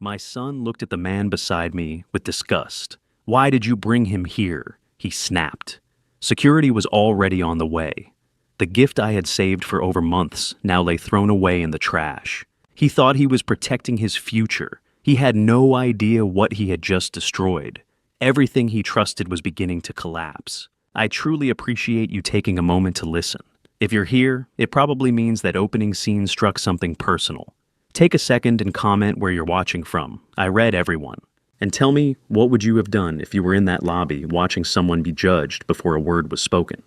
My son looked at the man beside me with disgust. "Why did you bring him here?" he snapped. Security was already on the way. The gift I had saved for over months now lay thrown away in the trash. He thought he was protecting his future. He had no idea what he had just destroyed. Everything he trusted was beginning to collapse. I truly appreciate you taking a moment to listen. If you're here, it probably means that opening scene struck something personal. Take a second and comment where you're watching from. I read everyone. And tell me, what would you have done if you were in that lobby watching someone be judged before a word was spoken?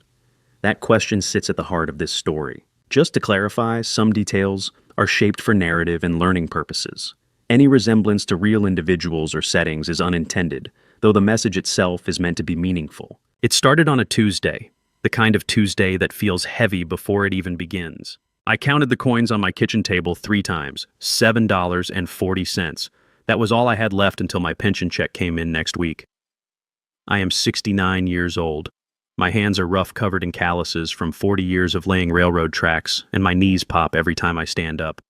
That question sits at the heart of this story. Just to clarify, some details are shaped for narrative and learning purposes. Any resemblance to real individuals or settings is unintended, though the message itself is meant to be meaningful. It started on a Tuesday, the kind of Tuesday that feels heavy before it even begins. I counted the coins on my kitchen table 3 times, $7.40. That was all I had left until my pension check came in next week. I am 69 years old. My hands are rough, covered in calluses from 40 years of laying railroad tracks, and my knees pop every time I stand up.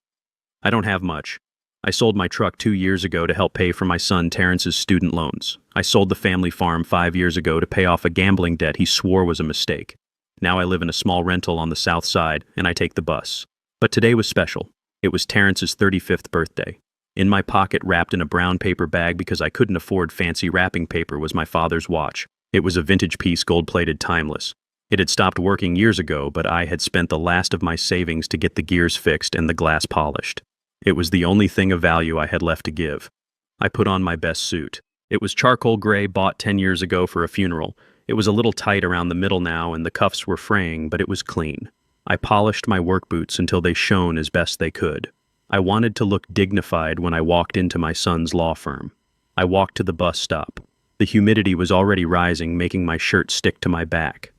I don't have much. I sold my truck 2 years ago to help pay for my son Terrence's student loans. I sold the family farm 5 years ago to pay off a gambling debt he swore was a mistake. Now I live in a small rental on the south side, and I take the bus. But today was special. It was Terrence's 35th birthday. In my pocket, wrapped in a brown paper bag because I couldn't afford fancy wrapping paper, was my father's watch. It was a vintage piece, gold-plated, timeless. It had stopped working years ago, but I had spent the last of my savings to get the gears fixed and the glass polished. It was the only thing of value I had left to give. I put on my best suit. It was charcoal gray, bought 10 years ago for a funeral. It was a little tight around the middle now, and the cuffs were fraying, but it was clean. I polished my work boots until they shone as best they could. I wanted to look dignified when I walked into my son's law firm. I walked to the bus stop. The humidity was already rising, making my shirt stick to my back.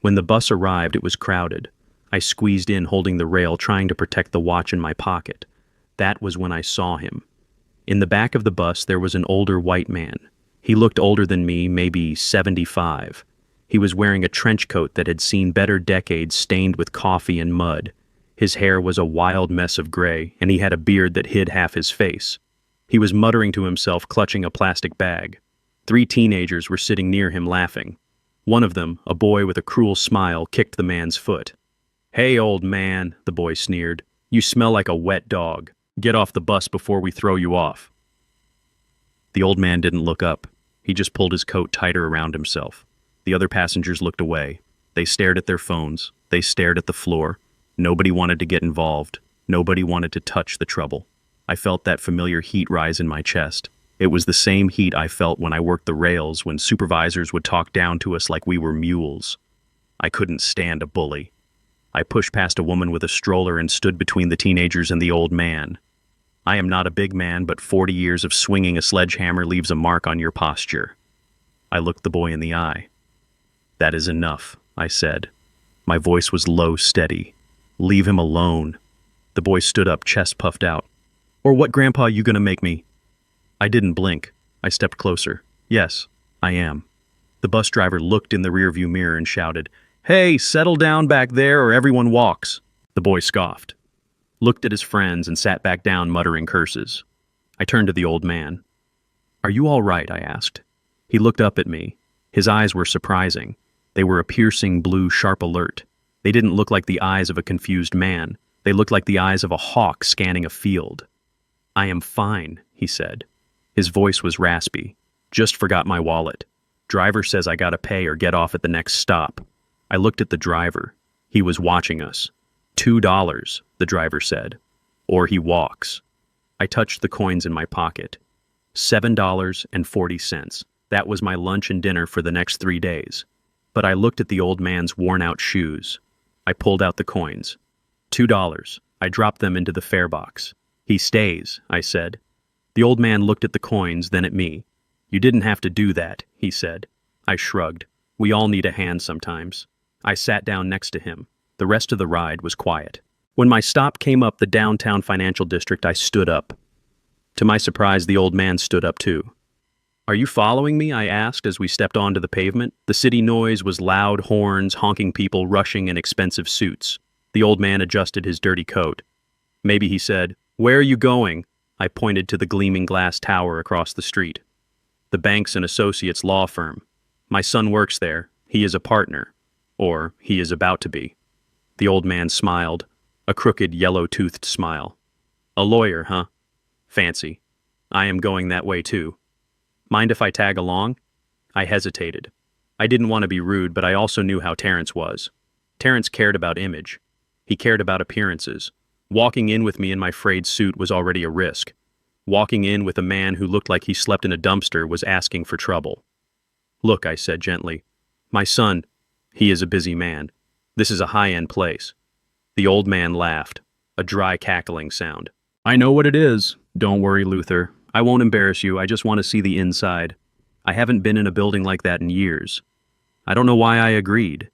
When the bus arrived, it was crowded. I squeezed in, holding the rail, trying to protect the watch in my pocket. That was when I saw him. In the back of the bus, there was an older white man. He looked older than me, maybe 75. He was wearing a trench coat that had seen better decades, stained with coffee and mud. His hair was a wild mess of gray, and he had a beard that hid half his face. He was muttering to himself, clutching a plastic bag. 3 teenagers were sitting near him, laughing. One of them, a boy with a cruel smile, kicked the man's foot. "Hey, old man," the boy sneered. "You smell like a wet dog. Get off the bus before we throw you off." The old man didn't look up. He just pulled his coat tighter around himself. The other passengers looked away. They stared at their phones. They stared at the floor. Nobody wanted to get involved. Nobody wanted to touch the trouble. I felt that familiar heat rise in my chest. It was the same heat I felt when I worked the rails, when supervisors would talk down to us like we were mules. I couldn't stand a bully. I pushed past a woman with a stroller and stood between the teenagers and the old man. I am not a big man, but 40 years of swinging a sledgehammer leaves a mark on your posture. I looked the boy in the eye. "That is enough," I said. My voice was low, steady. "Leave him alone." The boy stood up, chest puffed out. "Or what, Grandpa, you gonna make me?" I didn't blink. I stepped closer. "Yes, I am." The bus driver looked in the rearview mirror and shouted, "Hey, settle down back there or everyone walks." The boy scoffed, looked at his friends, and sat back down, muttering curses. I turned to the old man. "Are you all right?" I asked. He looked up at me. His eyes were surprising. They were a piercing blue, sharp alert. They didn't look like the eyes of a confused man. They looked like the eyes of a hawk scanning a field. "I am fine," he said. His voice was raspy. "Just forgot my wallet. Driver says I gotta pay or get off at the next stop." I looked at the driver. He was watching us. $2, the driver said. "Or he walks." I touched the coins in my pocket. $7.40. That was my lunch and dinner for the next 3 days. But I looked at the old man's worn-out shoes. I pulled out the coins. $2. I dropped them into the fare box. "He stays," I said. The old man looked at the coins, then at me. "You didn't have to do that," he said. I shrugged. We all need a hand sometimes. I sat down next to him. The rest of the ride was quiet. When my stop came up the downtown financial district, I stood up. To my surprise, the old man stood up too. "Are you following me?" I asked as we stepped onto the pavement. The city noise was loud horns, honking people rushing in expensive suits. The old man adjusted his dirty coat. "Maybe," he said. "Where are you going?" I pointed to the gleaming glass tower across the street. The Banks and Associates law firm. My son works there. He is a partner. Or he is about to be. The old man smiled, a crooked, yellow-toothed smile. A lawyer, huh? Fancy. I am going that way too. Mind if I tag along? I hesitated. I didn't want to be rude, but I also knew how Terrence was. Terrence cared about image. He cared about appearances. Walking in with me in my frayed suit was already a risk. Walking in with a man who looked like he slept in a dumpster was asking for trouble. Look, I said gently. My son, he is a busy man. This is a high-end place. The old man laughed, a dry cackling sound. I know what it is. Don't worry, Luther. I won't embarrass you. I just want to see the inside. I haven't been in a building like that in years. I don't know why I agreed.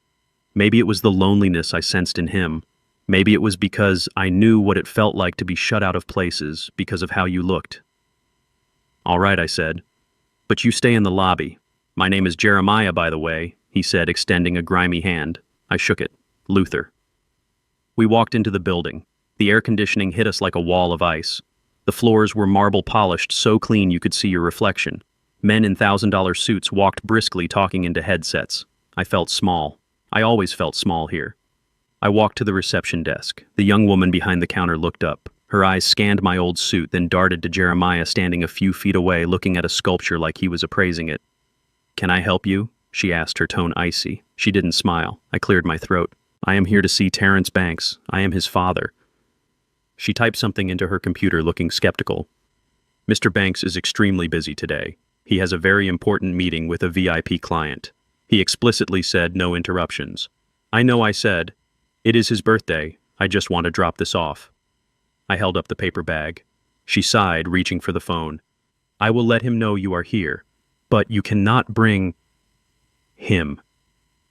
Maybe it was the loneliness I sensed in him. Maybe it was because I knew what it felt like to be shut out of places because of how you looked. All right, I said. But you stay in the lobby. My name is Jeremiah, by the way, he said, extending a grimy hand. I shook it. Luther. We walked into the building. The air conditioning hit us like a wall of ice. The floors were marble polished, so clean you could see your reflection. Men in $1,000 suits walked briskly, talking into headsets. I felt small. I always felt small here. I walked to the reception desk. The young woman behind the counter looked up. Her eyes scanned my old suit, then darted to Jeremiah standing a few feet away, looking at a sculpture like he was appraising it. Can I help you? She asked, her tone icy. She didn't smile. I cleared my throat. I am here to see Terrence Banks. I am his father. She typed something into her computer, looking skeptical. Mr. Banks is extremely busy today. He has a very important meeting with a VIP client. He explicitly said no interruptions. I know, I said. It is his birthday. I just want to drop this off. I held up the paper bag. She sighed, reaching for the phone. I will let him know you are here, but you cannot bring him.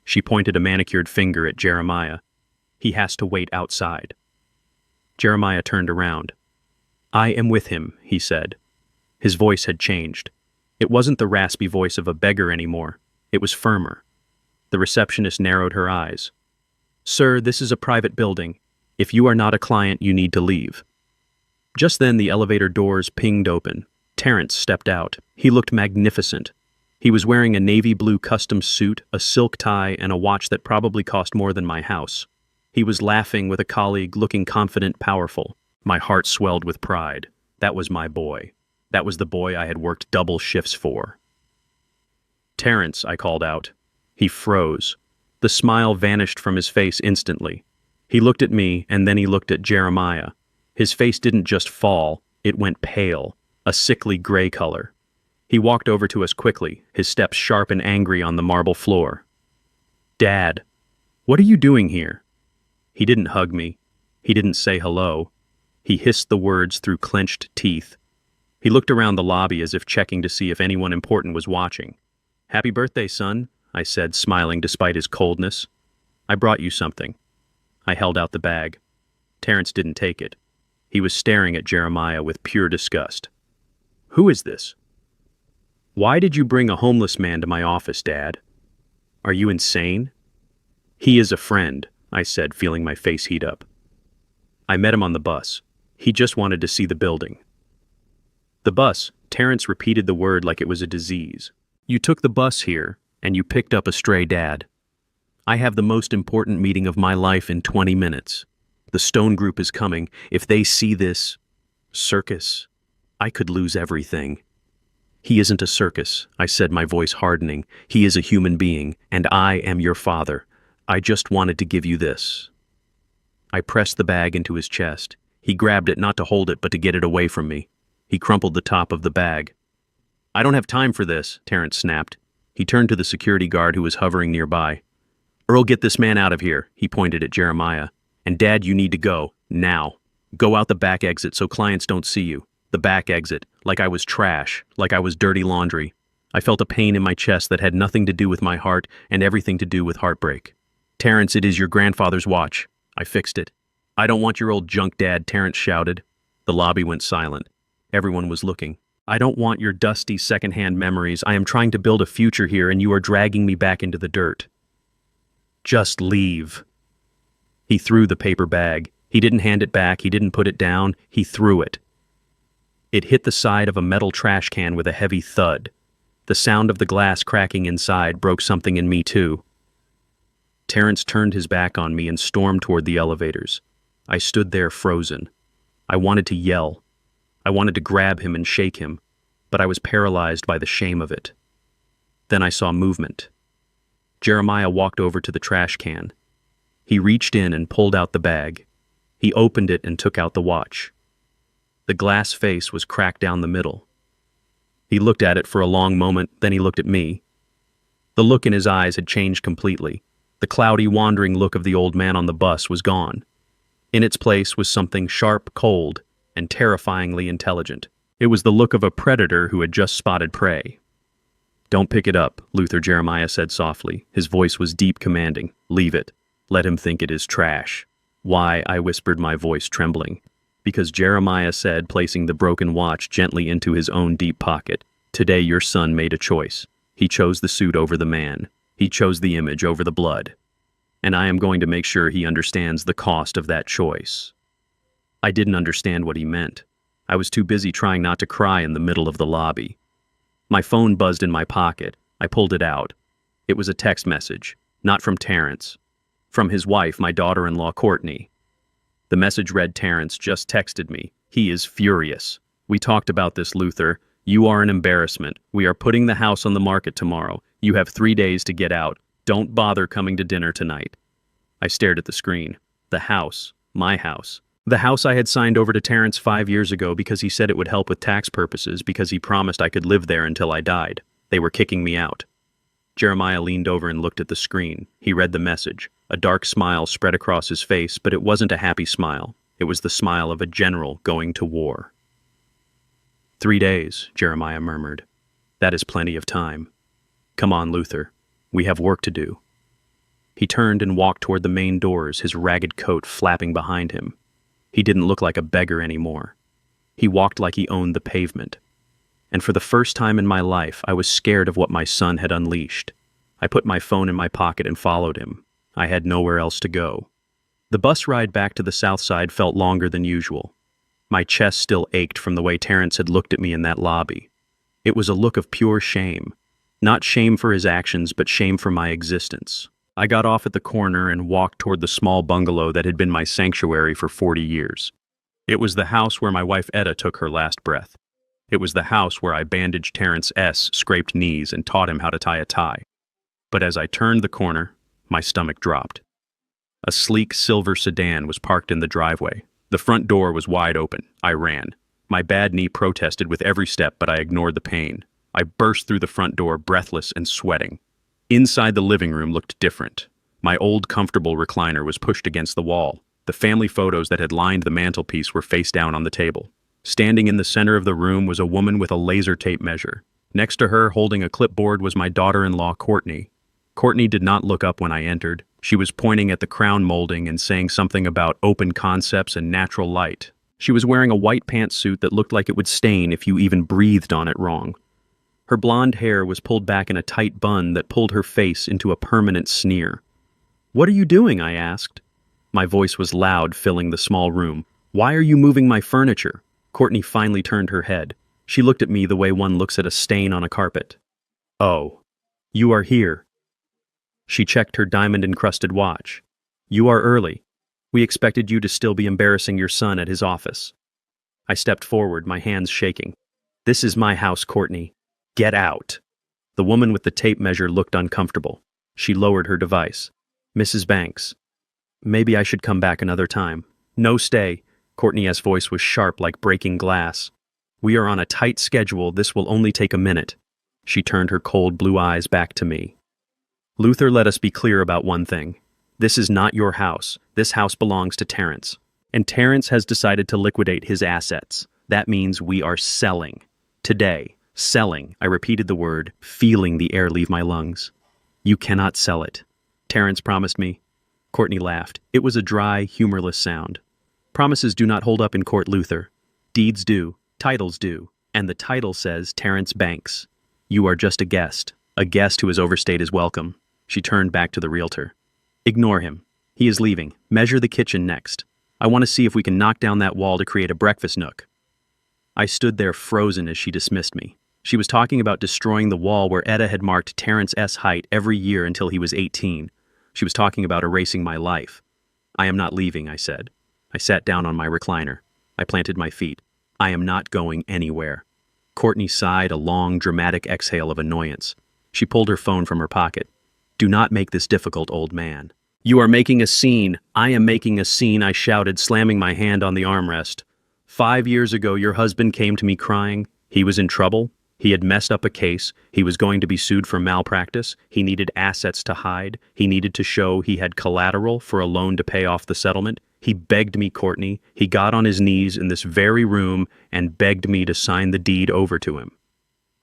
She pointed a manicured finger at Jeremiah. He has to wait outside. Jeremiah turned around. I am with him, he said. His voice had changed. It wasn't the raspy voice of a beggar anymore. It was firmer. The receptionist narrowed her eyes. Sir, this is a private building. If you are not a client, you need to leave. Just then, the elevator doors pinged open. Terrence stepped out. He looked magnificent. He was wearing a navy blue custom suit, a silk tie, and a watch that probably cost more than my house. He was laughing with a colleague, looking confident, powerful. My heart swelled with pride. That was my boy. That was the boy I had worked double shifts for. Terrence, I called out. He froze. The smile vanished from his face instantly. He looked at me, and then he looked at Jeremiah. His face didn't just fall, it went pale, a sickly gray color. He walked over to us quickly, his steps sharp and angry on the marble floor. Dad, what are you doing here? He didn't hug me. He didn't say hello. He hissed the words through clenched teeth. He looked around the lobby as if checking to see if anyone important was watching. Happy birthday, son, I said, smiling despite his coldness. I brought you something. I held out the bag. Terrence didn't take it. He was staring at Jeremiah with pure disgust. Who is this? Why did you bring a homeless man to my office, Dad? Are you insane? He is a friend, I said, feeling my face heat up. I met him on the bus. He just wanted to see the building. The bus, Terrence repeated the word like it was a disease. You took the bus here, and you picked up a stray dad. I have the most important meeting of my life in 20 minutes. The Stone Group is coming. If they see this circus, I could lose everything. He isn't a circus, I said, my voice hardening. He is a human being, and I am your father. I just wanted to give you this. I pressed the bag into his chest. He grabbed it, not to hold it, but to get it away from me. He crumpled the top of the bag. I don't have time for this, Terrence snapped. He turned to the security guard who was hovering nearby. Earl, get this man out of here, he pointed at Jeremiah. And Dad, you need to go, now. Go out the back exit so clients don't see you. The back exit, like I was trash, like I was dirty laundry. I felt a pain in my chest that had nothing to do with my heart and everything to do with heartbreak. Terrence, it is your grandfather's watch. I fixed it. I don't want your old junk, Dad, Terrence shouted. The lobby went silent. Everyone was looking. I don't want your dusty secondhand memories. I am trying to build a future here and you are dragging me back into the dirt. Just leave. He threw the paper bag. He didn't hand it back. He didn't put it down. He threw it. It hit the side of a metal trash can with a heavy thud. The sound of the glass cracking inside broke something in me too. Terrence turned his back on me and stormed toward the elevators. I stood there frozen. I wanted to yell. I wanted to grab him and shake him, but I was paralyzed by the shame of it. Then I saw movement. Jeremiah walked over to the trash can. He reached in and pulled out the bag. He opened it and took out the watch. The glass face was cracked down the middle. He looked at it for a long moment, then he looked at me. The look in his eyes had changed completely. The cloudy, wandering look of the old man on the bus was gone. In its place was something sharp, cold, and terrifyingly intelligent. It was the look of a predator who had just spotted prey. "Don't pick it up," Luther Jeremiah said softly. His voice was deep, commanding. "Leave it. Let him think it is trash." "Why?" I whispered, my voice trembling. "Because Jeremiah said," placing the broken watch gently into his own deep pocket, "today your son made a choice. He chose the suit over the man. He chose the image over the blood. And I am going to make sure he understands the cost of that choice." I didn't understand what he meant. I was too busy trying not to cry in the middle of the lobby. My phone buzzed in my pocket. I pulled it out. It was a text message, not from Terrence. From his wife, my daughter-in-law, Courtney. The message read, "Terrence just texted me. He is furious. We talked about this, Luther. You are an embarrassment. We are putting the house on the market tomorrow. You have 3 days to get out. Don't bother coming to dinner tonight." I stared at the screen. The house. My house. The house I had signed over to Terrence 5 years ago because he said it would help with tax purposes, because he promised I could live there until I died. They were kicking me out. Jeremiah leaned over and looked at the screen. He read the message. A dark smile spread across his face, but it wasn't a happy smile. It was the smile of a general going to war. 3 days, Jeremiah murmured. That is plenty of time. Come on, Luther. We have work to do. He turned and walked toward the main doors, his ragged coat flapping behind him. He didn't look like a beggar anymore. He walked like he owned the pavement. And for the first time in my life, I was scared of what my son had unleashed. I put my phone in my pocket and followed him. I had nowhere else to go. The bus ride back to the south side felt longer than usual. My chest still ached from the way Terrence had looked at me in that lobby. It was a look of pure shame. Not shame for his actions, but shame for my existence. I got off at the corner and walked toward the small bungalow that had been my sanctuary for 40 years. It was the house where my wife Etta took her last breath. It was the house where I bandaged Terrence S. scraped knees and taught him how to tie a tie. But as I turned the corner, my stomach dropped. A sleek silver sedan was parked in the driveway. The front door was wide open. I ran. My bad knee protested with every step, but I ignored the pain. I burst through the front door, breathless and sweating. Inside the living room looked different. My old comfortable recliner was pushed against the wall. The family photos that had lined the mantelpiece were face down on the table. Standing in the center of the room was a woman with a laser tape measure. Next to her, holding a clipboard, was my daughter-in-law, Courtney. Courtney did not look up when I entered. She was pointing at the crown molding and saying something about open concepts and natural light. She was wearing a white pantsuit that looked like it would stain if you even breathed on it wrong. Her blonde hair was pulled back in a tight bun that pulled her face into a permanent sneer. "What are you doing?" I asked. My voice was loud, filling the small room. "Why are you moving my furniture?" Courtney finally turned her head. She looked at me the way one looks at a stain on a carpet. "Oh, you are here." She checked her diamond-encrusted watch. "You are early. We expected you to still be embarrassing your son at his office." I stepped forward, my hands shaking. "This is my house, Courtney. Get out." The woman with the tape measure looked uncomfortable. She lowered her device. "Mrs. Banks, maybe I should come back another time." "No, stay." Courtney's voice was sharp like breaking glass. "We are on a tight schedule. This will only take a minute." She turned her cold blue eyes back to me. "Luther, let us be clear about one thing. This is not your house. This house belongs to Terrence. And Terrence has decided to liquidate his assets. That means we are selling. Today. Selling." I repeated the word, feeling the air leave my lungs. "You cannot sell it. Terrence promised me." Courtney laughed. It was a dry, humorless sound. "Promises do not hold up in court, Luther. Deeds do. Titles do. And the title says Terrence Banks. You are just a guest who has overstayed his welcome." She turned back to the realtor. "Ignore him. He is leaving. Measure the kitchen next. I want to see if we can knock down that wall to create a breakfast nook." I stood there frozen as she dismissed me. She was talking about destroying the wall where Etta had marked Terrence S. height every year until he was 18. She was talking about erasing my life. I am not leaving, I said. I sat down on my recliner. I planted my feet. I am not going anywhere. Courtney sighed a long, dramatic exhale of annoyance. She pulled her phone from her pocket. Do not make this difficult, old man. You are making a scene. I am making a scene, I shouted, slamming my hand on the armrest. 5 years ago, your husband came to me crying. He was in trouble. He had messed up a case. He was going to be sued for malpractice. He needed assets to hide. He needed to show he had collateral for a loan to pay off the settlement. He begged me, Courtney. He got on his knees in this very room and begged me to sign the deed over to him.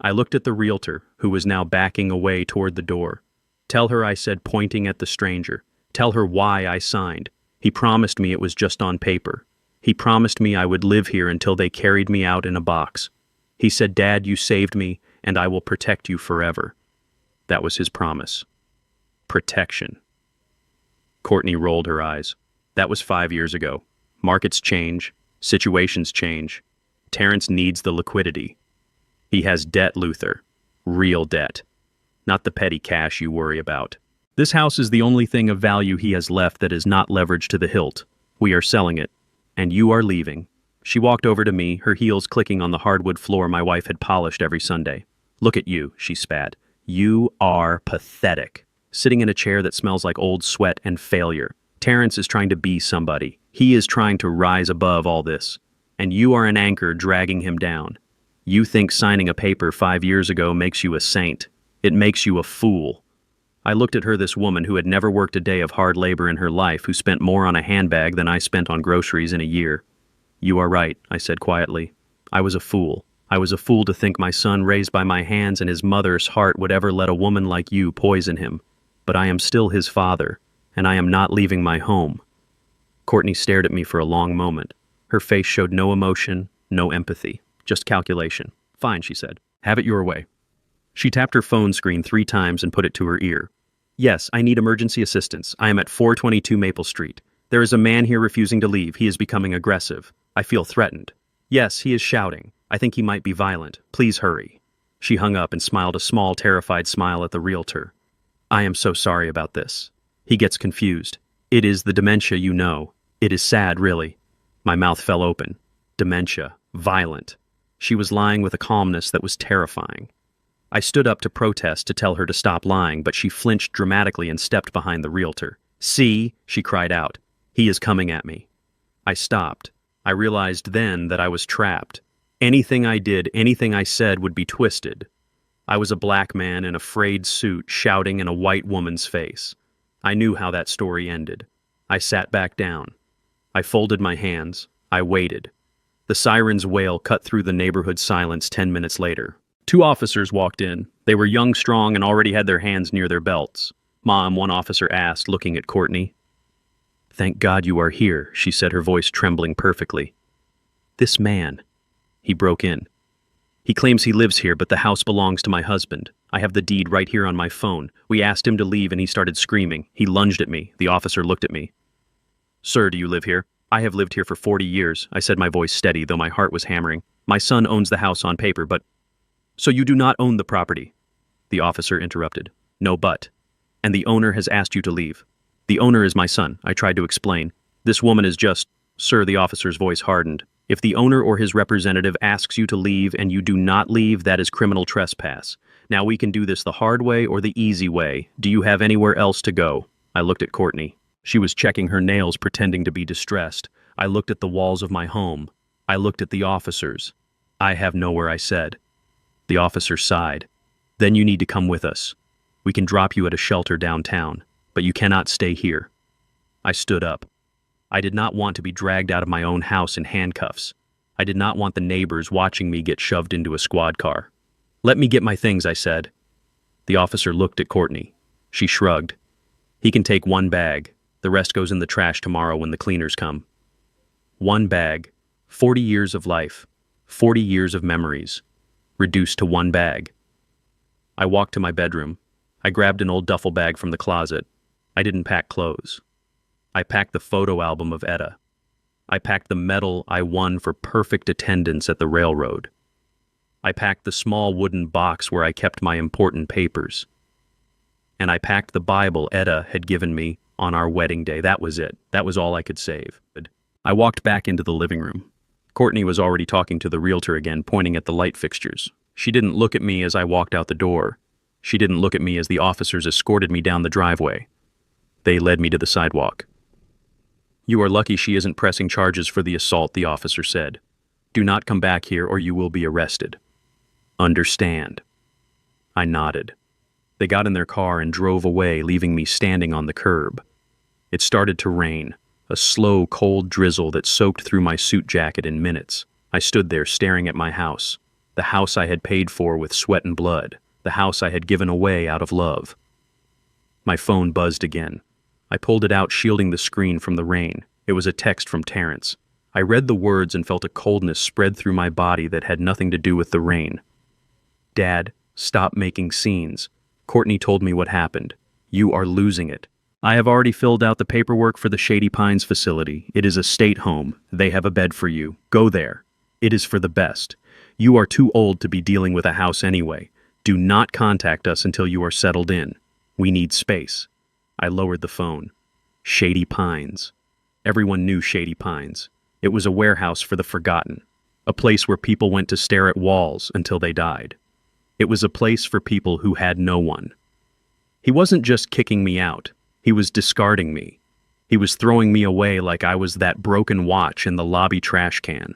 I looked at the realtor, who was now backing away toward the door. Tell her, I said, pointing at the stranger. Tell her why I signed. He promised me it was just on paper. He promised me I would live here until they carried me out in a box. He said, Dad, you saved me, and I will protect you forever. That was his promise. Protection. Courtney rolled her eyes. That was 5 years ago. Markets change. Situations change. Terrence needs the liquidity. He has debt, Luther. Real debt. Not the petty cash you worry about. This house is the only thing of value he has left that is not leveraged to the hilt. We are selling it. And you are leaving. She walked over to me, her heels clicking on the hardwood floor my wife had polished every Sunday. Look at you, she spat. You are pathetic. Sitting in a chair that smells like old sweat and failure. Terrence is trying to be somebody. He is trying to rise above all this. And you are an anchor dragging him down. You think signing a paper 5 years ago makes you a saint. It makes you a fool. I looked at her, this woman who had never worked a day of hard labor in her life, who spent more on a handbag than I spent on groceries in a year. You are right, I said quietly. I was a fool. I was a fool to think my son, raised by my hands and his mother's heart, would ever let a woman like you poison him. But I am still his father, and I am not leaving my home. Courtney stared at me for a long moment. Her face showed no emotion, no empathy, just calculation. Fine, she said. Have it your way. She tapped her phone screen 3 times and put it to her ear. Yes, I need emergency assistance. I am at 422 Maple Street. There is a man here refusing to leave. He is becoming aggressive. I feel threatened. Yes, he is shouting. I think he might be violent. Please hurry. She hung up and smiled a small, terrified smile at the realtor. I am so sorry about this. He gets confused. It is the dementia, you know. It is sad, really. My mouth fell open. Dementia. Violent. She was lying with a calmness that was terrifying. I stood up to protest, to tell her to stop lying, but she flinched dramatically and stepped behind the realtor. See, she cried out. He is coming at me. I stopped. I realized then that I was trapped. Anything I did, anything I said would be twisted. I was a black man in a frayed suit shouting in a white woman's face. I knew how that story ended. I sat back down. I folded my hands. I waited. The siren's wail cut through the neighborhood silence 10 minutes later. 2 officers walked in. They were young, strong, and already had their hands near their belts. Mom, one officer asked, looking at Courtney. Thank God you are here, she said, her voice trembling perfectly. This man. He broke in. He claims he lives here, but the house belongs to my husband. I have the deed right here on my phone. We asked him to leave and he started screaming. He lunged at me. The officer looked at me. Sir, do you live here? I have lived here for 40 years, I said, my voice steady, though my heart was hammering. My son owns the house on paper, but... So you do not own the property? The officer interrupted. No, but. And the owner has asked you to leave. The owner is my son, I tried to explain. This woman is just... Sir, the officer's voice hardened. If the owner or his representative asks you to leave and you do not leave, that is criminal trespass. Now we can do this the hard way or the easy way. Do you have anywhere else to go? I looked at Courtney. She was checking her nails, pretending to be distressed. I looked at the walls of my home. I looked at the officers. I have nowhere, I said. The officer sighed. Then you need to come with us. We can drop you at a shelter downtown, but you cannot stay here. I stood up. I did not want to be dragged out of my own house in handcuffs. I did not want the neighbors watching me get shoved into a squad car. Let me get my things, I said. The officer looked at Courtney. She shrugged. He can take 1 bag. The rest goes in the trash tomorrow when the cleaners come. 1 bag. 40 years of life. 40 years of memories. Reduced to 1 bag. I walked to my bedroom. I grabbed an old duffel bag from the closet. I didn't pack clothes. I packed the photo album of Etta. I packed the medal I won for perfect attendance at the railroad. I packed the small wooden box where I kept my important papers. And I packed the Bible Etta had given me on our wedding day. That was it. That was all I could save. I walked back into the living room. Courtney was already talking to the realtor again, pointing at the light fixtures. She didn't look at me as I walked out the door. She didn't look at me as the officers escorted me down the driveway. They led me to the sidewalk. "You are lucky she isn't pressing charges for the assault," the officer said. "Do not come back here or you will be arrested. Understand?" I nodded. They got in their car and drove away, leaving me standing on the curb. It started to rain, a slow, cold drizzle that soaked through my suit jacket in minutes. I stood there staring at my house, the house I had paid for with sweat and blood, the house I had given away out of love. My phone buzzed again. I pulled it out, shielding the screen from the rain. It was a text from Terrence. I read the words and felt a coldness spread through my body that had nothing to do with the rain. "Dad, stop making scenes. Courtney told me what happened. You are losing it. I have already filled out the paperwork for the Shady Pines facility. It is a state home. They have a bed for you. Go there. It is for the best. You are too old to be dealing with a house anyway. Do not contact us until you are settled in. We need space." I lowered the phone. Shady Pines. Everyone knew Shady Pines. It was a warehouse for the forgotten, a place where people went to stare at walls until they died. It was a place for people who had no one. He wasn't just kicking me out. He was discarding me. He was throwing me away like I was that broken watch in the lobby trash can.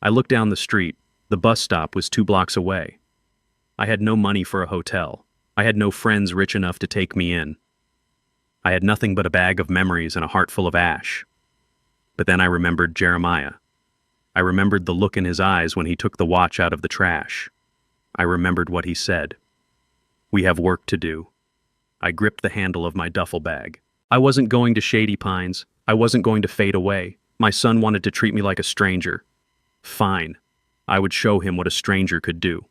I looked down the street. The bus stop was 2 blocks away. I had no money for a hotel. I had no friends rich enough to take me in. I had nothing but a bag of memories and a heart full of ash. But then I remembered Jeremiah. I remembered the look in his eyes when he took the watch out of the trash. I remembered what he said. "We have work to do." I gripped the handle of my duffel bag. I wasn't going to Shady Pines. I wasn't going to fade away. My son wanted to treat me like a stranger. Fine. I would show him what a stranger could do.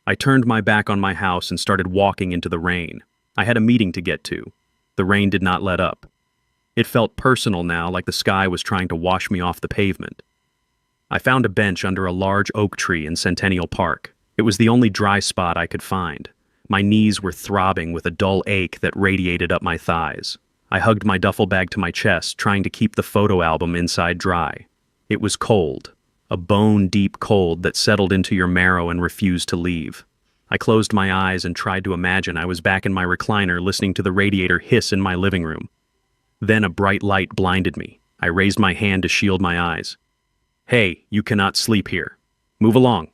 I turned my back on my house and started walking into the rain. I had a meeting to get to. The rain did not let up. It felt personal now, like the sky was trying to wash me off the pavement. I found a bench under a large oak tree in Centennial Park. It was the only dry spot I could find. My knees were throbbing with a dull ache that radiated up my thighs. I hugged my duffel bag to my chest, trying to keep the photo album inside dry. It was cold, a bone-deep cold that settled into your marrow and refused to leave. I closed my eyes and tried to imagine I was back in my recliner listening to the radiator hiss in my living room. Then a bright light blinded me. I raised my hand to shield my eyes. "Hey, you cannot sleep here. Move along."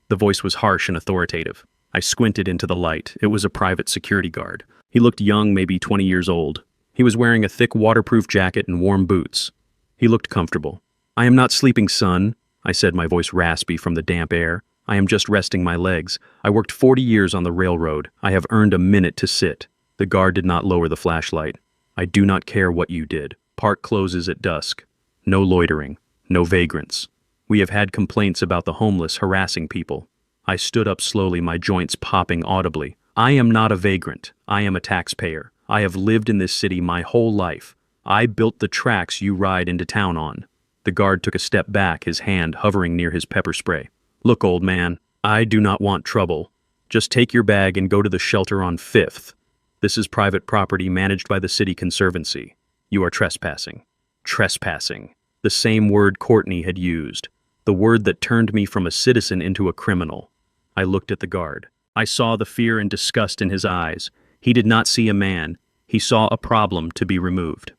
The voice was harsh and authoritative. I squinted into the light. It was a private security guard. He looked young, maybe 20 years old. He was wearing a thick waterproof jacket and warm boots. He looked comfortable. "I am not sleeping, son," I said, my voice raspy from the damp air. "I am just resting my legs. I worked 40 years on the railroad. I have earned a minute to sit." The guard did not lower the flashlight. "I do not care what you did. Park closes at dusk. No loitering. No vagrants. We have had complaints about the homeless harassing people." I stood up slowly, my joints popping audibly. "I am not a vagrant. I am a taxpayer. I have lived in this city my whole life. I built the tracks you ride into town on." The guard took a step back, his hand hovering near his pepper spray. "Look, old man, I do not want trouble. Just take your bag and go to the shelter on 5th. This is private property managed by the city conservancy. You are trespassing." Trespassing. The same word Courtney had used. The word that turned me from a citizen into a criminal. I looked at the guard. I saw the fear and disgust in his eyes. He did not see a man. He saw a problem to be removed.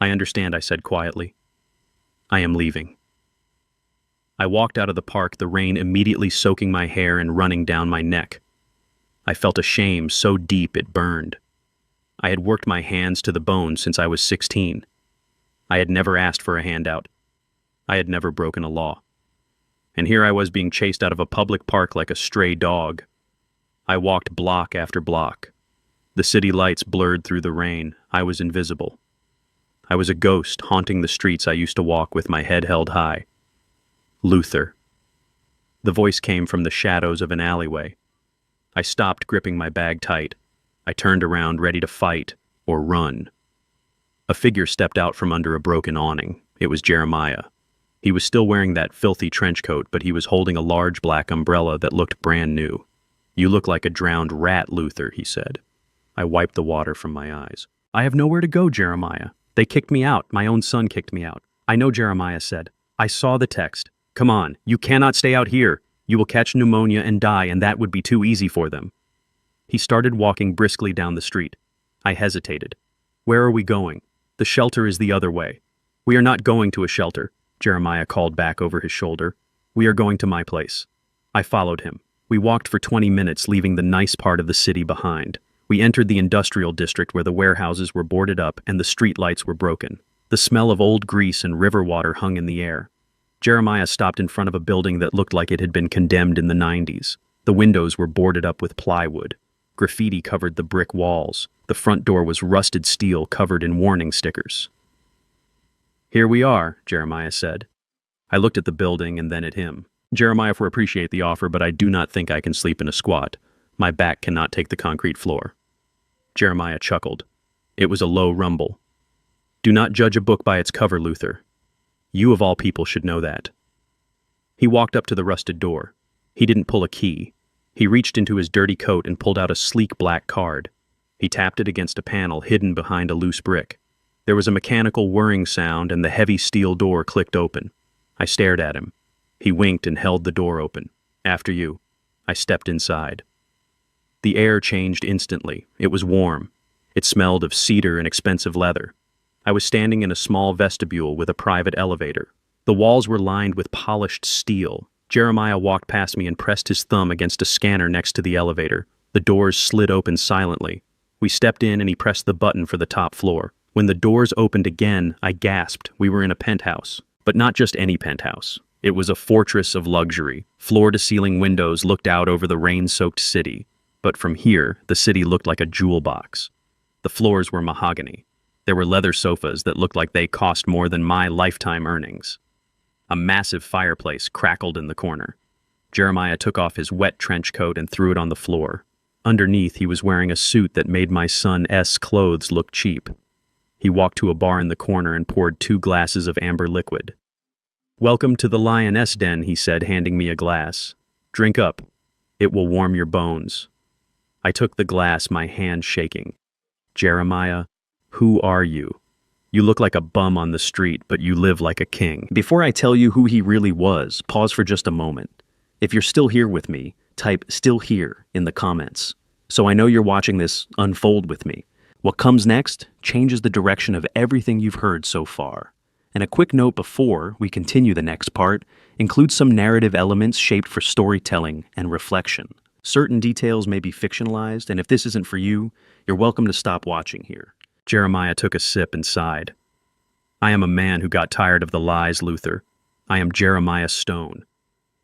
"I understand," I said quietly. "I am leaving." I walked out of the park, the rain immediately soaking my hair and running down my neck. I felt a shame so deep it burned. I had worked my hands to the bone since I was 16. I had never asked for a handout. I had never broken a law. And here I was being chased out of a public park like a stray dog. I walked block after block. The city lights blurred through the rain. I was invisible. I was a ghost haunting the streets I used to walk with my head held high. "Luther." The voice came from the shadows of an alleyway. I stopped, gripping my bag tight. I turned around, ready to fight or run. A figure stepped out from under a broken awning. It was Jeremiah. He was still wearing that filthy trench coat, but he was holding a large black umbrella that looked brand new. "You look like a drowned rat, Luther," he said. I wiped the water from my eyes. "I have nowhere to go, Jeremiah. They kicked me out. My own son kicked me out." "I know," Jeremiah said. "I saw the text. Come on, you cannot stay out here. You will catch pneumonia and die, and that would be too easy for them." He started walking briskly down the street. I hesitated. "Where are we going?" "The shelter is the other way." "We are not going to a shelter," Jeremiah called back over his shoulder. "We are going to my place." I followed him. We walked for 20 minutes, leaving the nice part of the city behind. We entered the industrial district where the warehouses were boarded up and the street lights were broken. The smell of old grease and river water hung in the air. Jeremiah stopped in front of a building that looked like it had been condemned in the 90s. The windows were boarded up with plywood. Graffiti covered the brick walls. The front door was rusted steel covered in warning stickers. "Here we are," Jeremiah said. I looked at the building and then at him. "Jeremiah, I appreciate the offer, but I do not think I can sleep in a squat. My back cannot take the concrete floor." Jeremiah chuckled. It was a low rumble. "Do not judge a book by its cover, Luther. You of all people should know that." He walked up to the rusted door. He didn't pull a key. He reached into his dirty coat and pulled out a sleek black card. He tapped it against a panel hidden behind a loose brick. There was a mechanical whirring sound and the heavy steel door clicked open. I stared at him. He winked and held the door open. "After you." I stepped inside. The air changed instantly. It was warm. It smelled of cedar and expensive leather. I was standing in a small vestibule with a private elevator. The walls were lined with polished steel. Jeremiah walked past me and pressed his thumb against a scanner next to the elevator. The doors slid open silently. We stepped in and he pressed the button for the top floor. When the doors opened again, I gasped. We were in a penthouse. But not just any penthouse. It was a fortress of luxury. Floor-to-ceiling windows looked out over the rain-soaked city. But from here, the city looked like a jewel box. The floors were mahogany. There were leather sofas that looked like they cost more than my lifetime earnings. A massive fireplace crackled in the corner. Jeremiah took off his wet trench coat and threw it on the floor. Underneath, he was wearing a suit that made my son's clothes look cheap. He walked to a bar in the corner and poured 2 glasses of amber liquid. "Welcome to the Lioness Den," he said, handing me a glass. "Drink up. It will warm your bones." I took the glass, my hand shaking. "Jeremiah, who are you? You look like a bum on the street, but you live like a king." Before I tell you who he really was, pause for just a moment. If you're still here with me, type "still here" in the comments, so I know you're watching this unfold with me. What comes next changes the direction of everything you've heard so far. And a quick note before we continue the next part includes some narrative elements shaped for storytelling and reflection. Certain details may be fictionalized, and if this isn't for you, you're welcome to stop watching here. Jeremiah took a sip and sighed. "I am a man who got tired of the lies, Luther. I am Jeremiah Stone.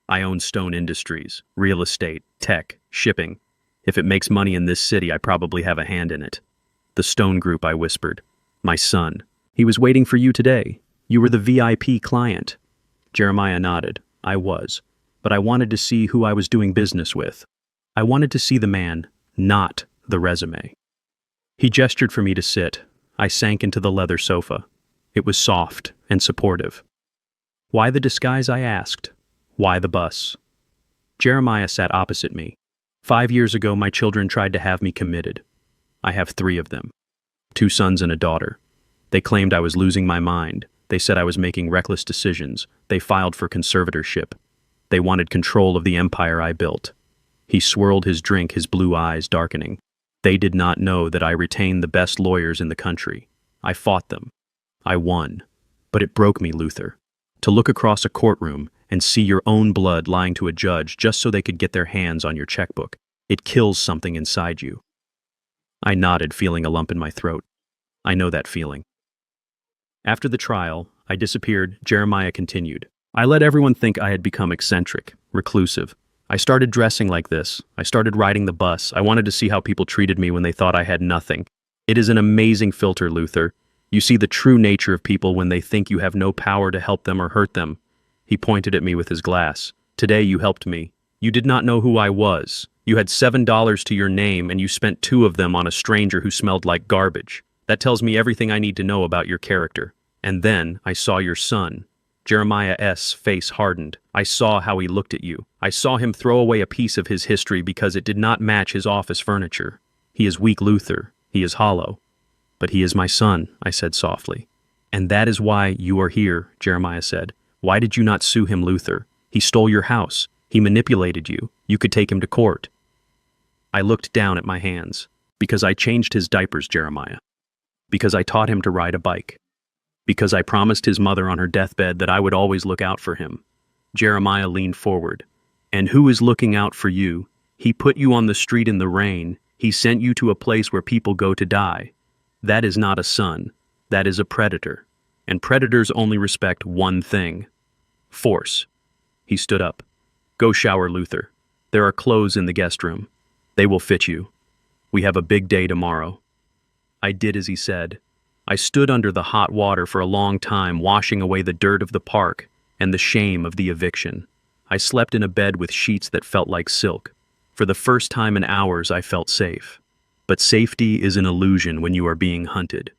I own Stone Industries, real estate, tech, shipping. If it makes money in this city, I probably have a hand in it." "The Stone Group," I whispered. "My son. He was waiting for you today. You were the VIP client." Jeremiah nodded. "I was. But I wanted to see who I was doing business with. I wanted to see the man, not the resume." He gestured for me to sit. I sank into the leather sofa. It was soft and supportive. "Why the disguise?" I asked. "Why the bus?" Jeremiah sat opposite me. 5 years ago, my children tried to have me committed. I have 3 of them. 2 sons and a daughter. They claimed I was losing my mind. They said I was making reckless decisions. They filed for conservatorship. They wanted control of the empire I built. He swirled his drink, his blue eyes darkening. They did not know that I retained the best lawyers in the country. I fought them. I won. But it broke me, Luther. To look across a courtroom and see your own blood lying to a judge just so they could get their hands on your checkbook. It kills something inside you. I nodded, feeling a lump in my throat. I know that feeling. After the trial, I disappeared. Jeremiah continued. I let everyone think I had become eccentric, reclusive. I started dressing like this. I started riding the bus. I wanted to see how people treated me when they thought I had nothing. It is an amazing filter, Luther. You see the true nature of people when they think you have no power to help them or hurt them. He pointed at me with his glass. Today you helped me. You did not know who I was. You had $7 to your name and you spent 2 of them on a stranger who smelled like garbage. That tells me everything I need to know about your character. And then I saw your son. Jeremiah S.'s face hardened. I saw how he looked at you. I saw him throw away a piece of his history because it did not match his office furniture. He is weak, Luther. He is hollow. But he is my son, I said softly. And that is why you are here, Jeremiah said. Why did you not sue him, Luther? He stole your house. He manipulated you. You could take him to court. I looked down at my hands. Because I changed his diapers, Jeremiah. Because I taught him to ride a bike. Because I promised his mother on her deathbed that I would always look out for him. Jeremiah leaned forward. And who is looking out for you? He put you on the street in the rain. He sent you to a place where people go to die. That is not a son. That is a predator. And predators only respect one thing: force. He stood up. Go shower, Luther. There are clothes in the guest room. They will fit you. We have a big day tomorrow. I did as he said. I stood under the hot water for a long time, washing away the dirt of the park and the shame of the eviction. I slept in a bed with sheets that felt like silk. For the first time in hours, I felt safe. But safety is an illusion when you are being hunted.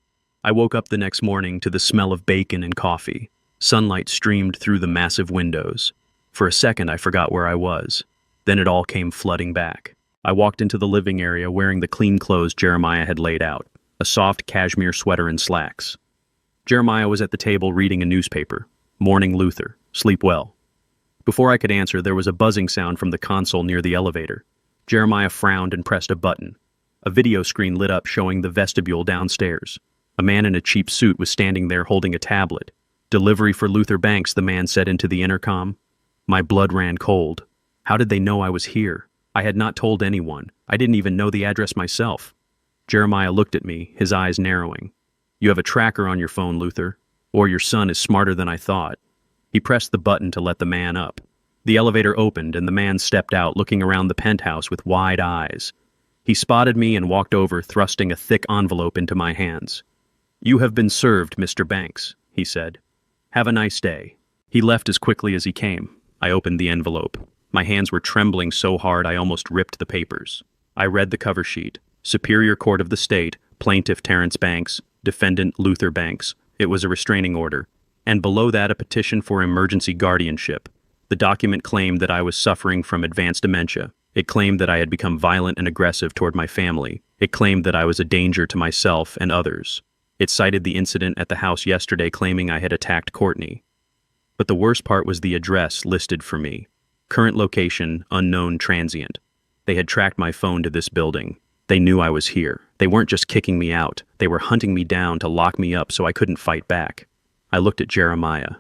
I woke up the next morning to the smell of bacon and coffee. Sunlight streamed through the massive windows. For a second, I forgot where I was. Then it all came flooding back. I walked into the living area wearing the clean clothes Jeremiah had laid out, a soft cashmere sweater and slacks. Jeremiah was at the table reading a newspaper. Morning, Luther. Sleep well. Before I could answer, there was a buzzing sound from the console near the elevator. Jeremiah frowned and pressed a button. A video screen lit up showing the vestibule downstairs. A man in a cheap suit was standing there holding a tablet. Delivery for Luther Banks, the man said into the intercom. My blood ran cold. How did they know I was here? I had not told anyone. I didn't even know the address myself. Jeremiah looked at me, his eyes narrowing. You have a tracker on your phone, Luther. Or your son is smarter than I thought. He pressed the button to let the man up. The elevator opened and the man stepped out, looking around the penthouse with wide eyes. He spotted me and walked over, thrusting a thick envelope into my hands. You have been served, Mr. Banks, he said. Have a nice day. He left as quickly as he came. I opened the envelope. My hands were trembling so hard I almost ripped the papers. I read the cover sheet. Superior Court of the State, Plaintiff Terrence Banks, Defendant Luther Banks. It was a restraining order. And below that, a petition for emergency guardianship. The document claimed that I was suffering from advanced dementia. It claimed that I had become violent and aggressive toward my family. It claimed that I was a danger to myself and others. It cited the incident at the house yesterday, claiming I had attacked Courtney. But the worst part was the address listed for me. Current location, unknown transient. They had tracked my phone to this building. They knew I was here. They weren't just kicking me out. They were hunting me down to lock me up so I couldn't fight back. I looked at Jeremiah.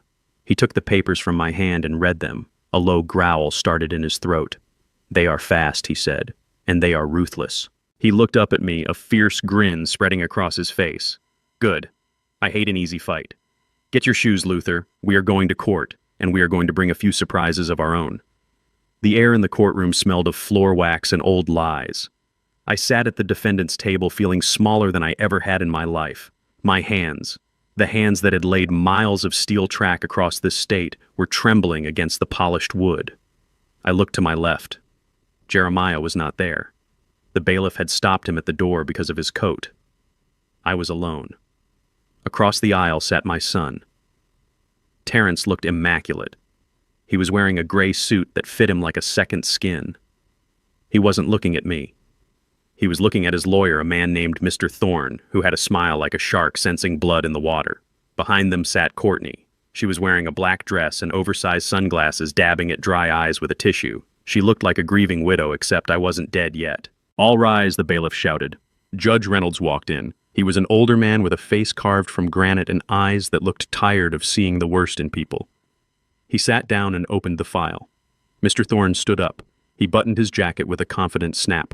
He took the papers from my hand and read them. A low growl started in his throat. They are fast, he said, and they are ruthless. He looked up at me, a fierce grin spreading across his face. Good. I hate an easy fight. Get your shoes, Luther. We are going to court, and we are going to bring a few surprises of our own. The air in the courtroom smelled of floor wax and old lies. I sat at the defendant's table feeling smaller than I ever had in my life. My hands, the hands that had laid miles of steel track across this state, were trembling against the polished wood. I looked to my left. Jeremiah was not there. The bailiff had stopped him at the door because of his coat. I was alone. Across the aisle sat my son. Terrence looked immaculate. He was wearing a gray suit that fit him like a second skin. He wasn't looking at me. He was looking at his lawyer, a man named Mr. Thorne, who had a smile like a shark sensing blood in the water. Behind them sat Courtney. She was wearing a black dress and oversized sunglasses, dabbing at dry eyes with a tissue. She looked like a grieving widow, except I wasn't dead yet. All rise, the bailiff shouted. Judge Reynolds walked in. He was an older man with a face carved from granite and eyes that looked tired of seeing the worst in people. He sat down and opened the file. Mr. Thorne stood up. He buttoned his jacket with a confident snap.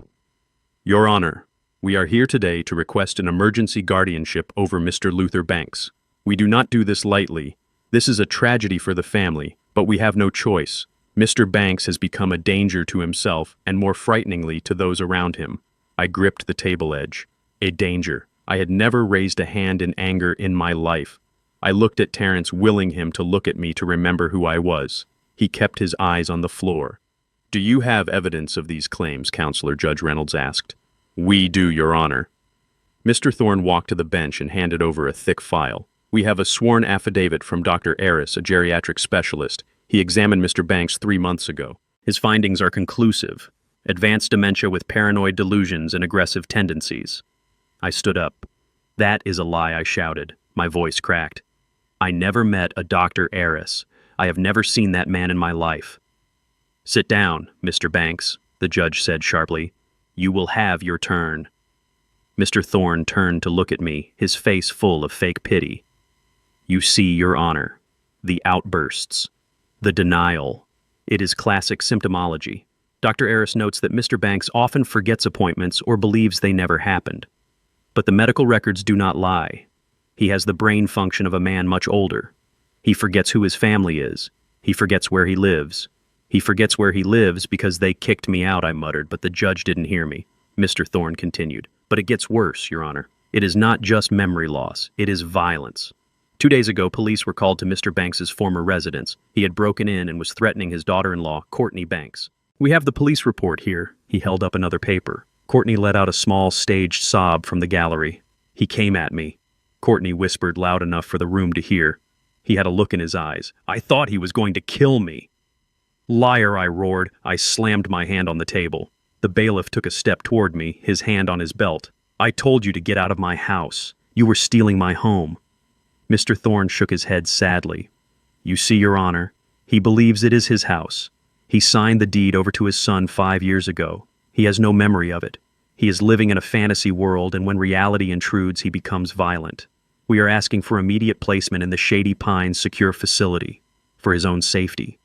Your Honor, we are here today to request an emergency guardianship over Mr. Luther Banks. We do not do this lightly. This is a tragedy for the family, but we have no choice. Mr. Banks has become a danger to himself and, more frighteningly, to those around him. I gripped the table edge. A danger. I had never raised a hand in anger in my life. I looked at Terrence, willing him to look at me to remember who I was. He kept his eyes on the floor. Do you have evidence of these claims, Counselor? Judge Reynolds asked. We do, Your Honor. Mr. Thorne walked to the bench and handed over a thick file. "We have a sworn affidavit from Dr. Aris, a geriatric specialist. He examined Mr. Banks 3 months ago. His findings are conclusive. Advanced dementia with paranoid delusions and aggressive tendencies." I stood up. "That is a lie," I shouted. My voice cracked. "I never met a Dr. Aris. I have never seen that man in my life." "Sit down, Mr. Banks," the judge said sharply. "You will have your turn." Mr. Thorne turned to look at me, his face full of fake pity. "You see, Your Honor, the outbursts, the denial. It is classic symptomology. Dr. Aris notes that Mr. Banks often forgets appointments or believes they never happened. But the medical records do not lie. He has the brain function of a man much older. He forgets who his family is. He forgets where he lives. He forgets where he lives because they kicked me out," I muttered, but the judge didn't hear me. Mr. Thorne continued. "But it gets worse, Your Honor. It is not just memory loss. It is violence. 2 days ago, police were called to Mr. Banks's former residence. He had broken in and was threatening his daughter-in-law, Courtney Banks. We have the police report here." He held up another paper. Courtney let out a small, staged sob from the gallery. "He came at me," Courtney whispered loud enough for the room to hear. He had a look in his eyes. "I thought he was going to kill me." "Liar," I roared. I slammed my hand on the table. The bailiff took a step toward me, his hand on his belt. "I told you to get out of my house. You were stealing my home." Mr. Thorne shook his head sadly. "You see, Your Honor, he believes it is his house. He signed the deed over to his son 5 years ago. He has no memory of it. He is living in a fantasy world, and when reality intrudes, he becomes violent. We are asking for immediate placement in the Shady Pines Secure Facility, for his own safety."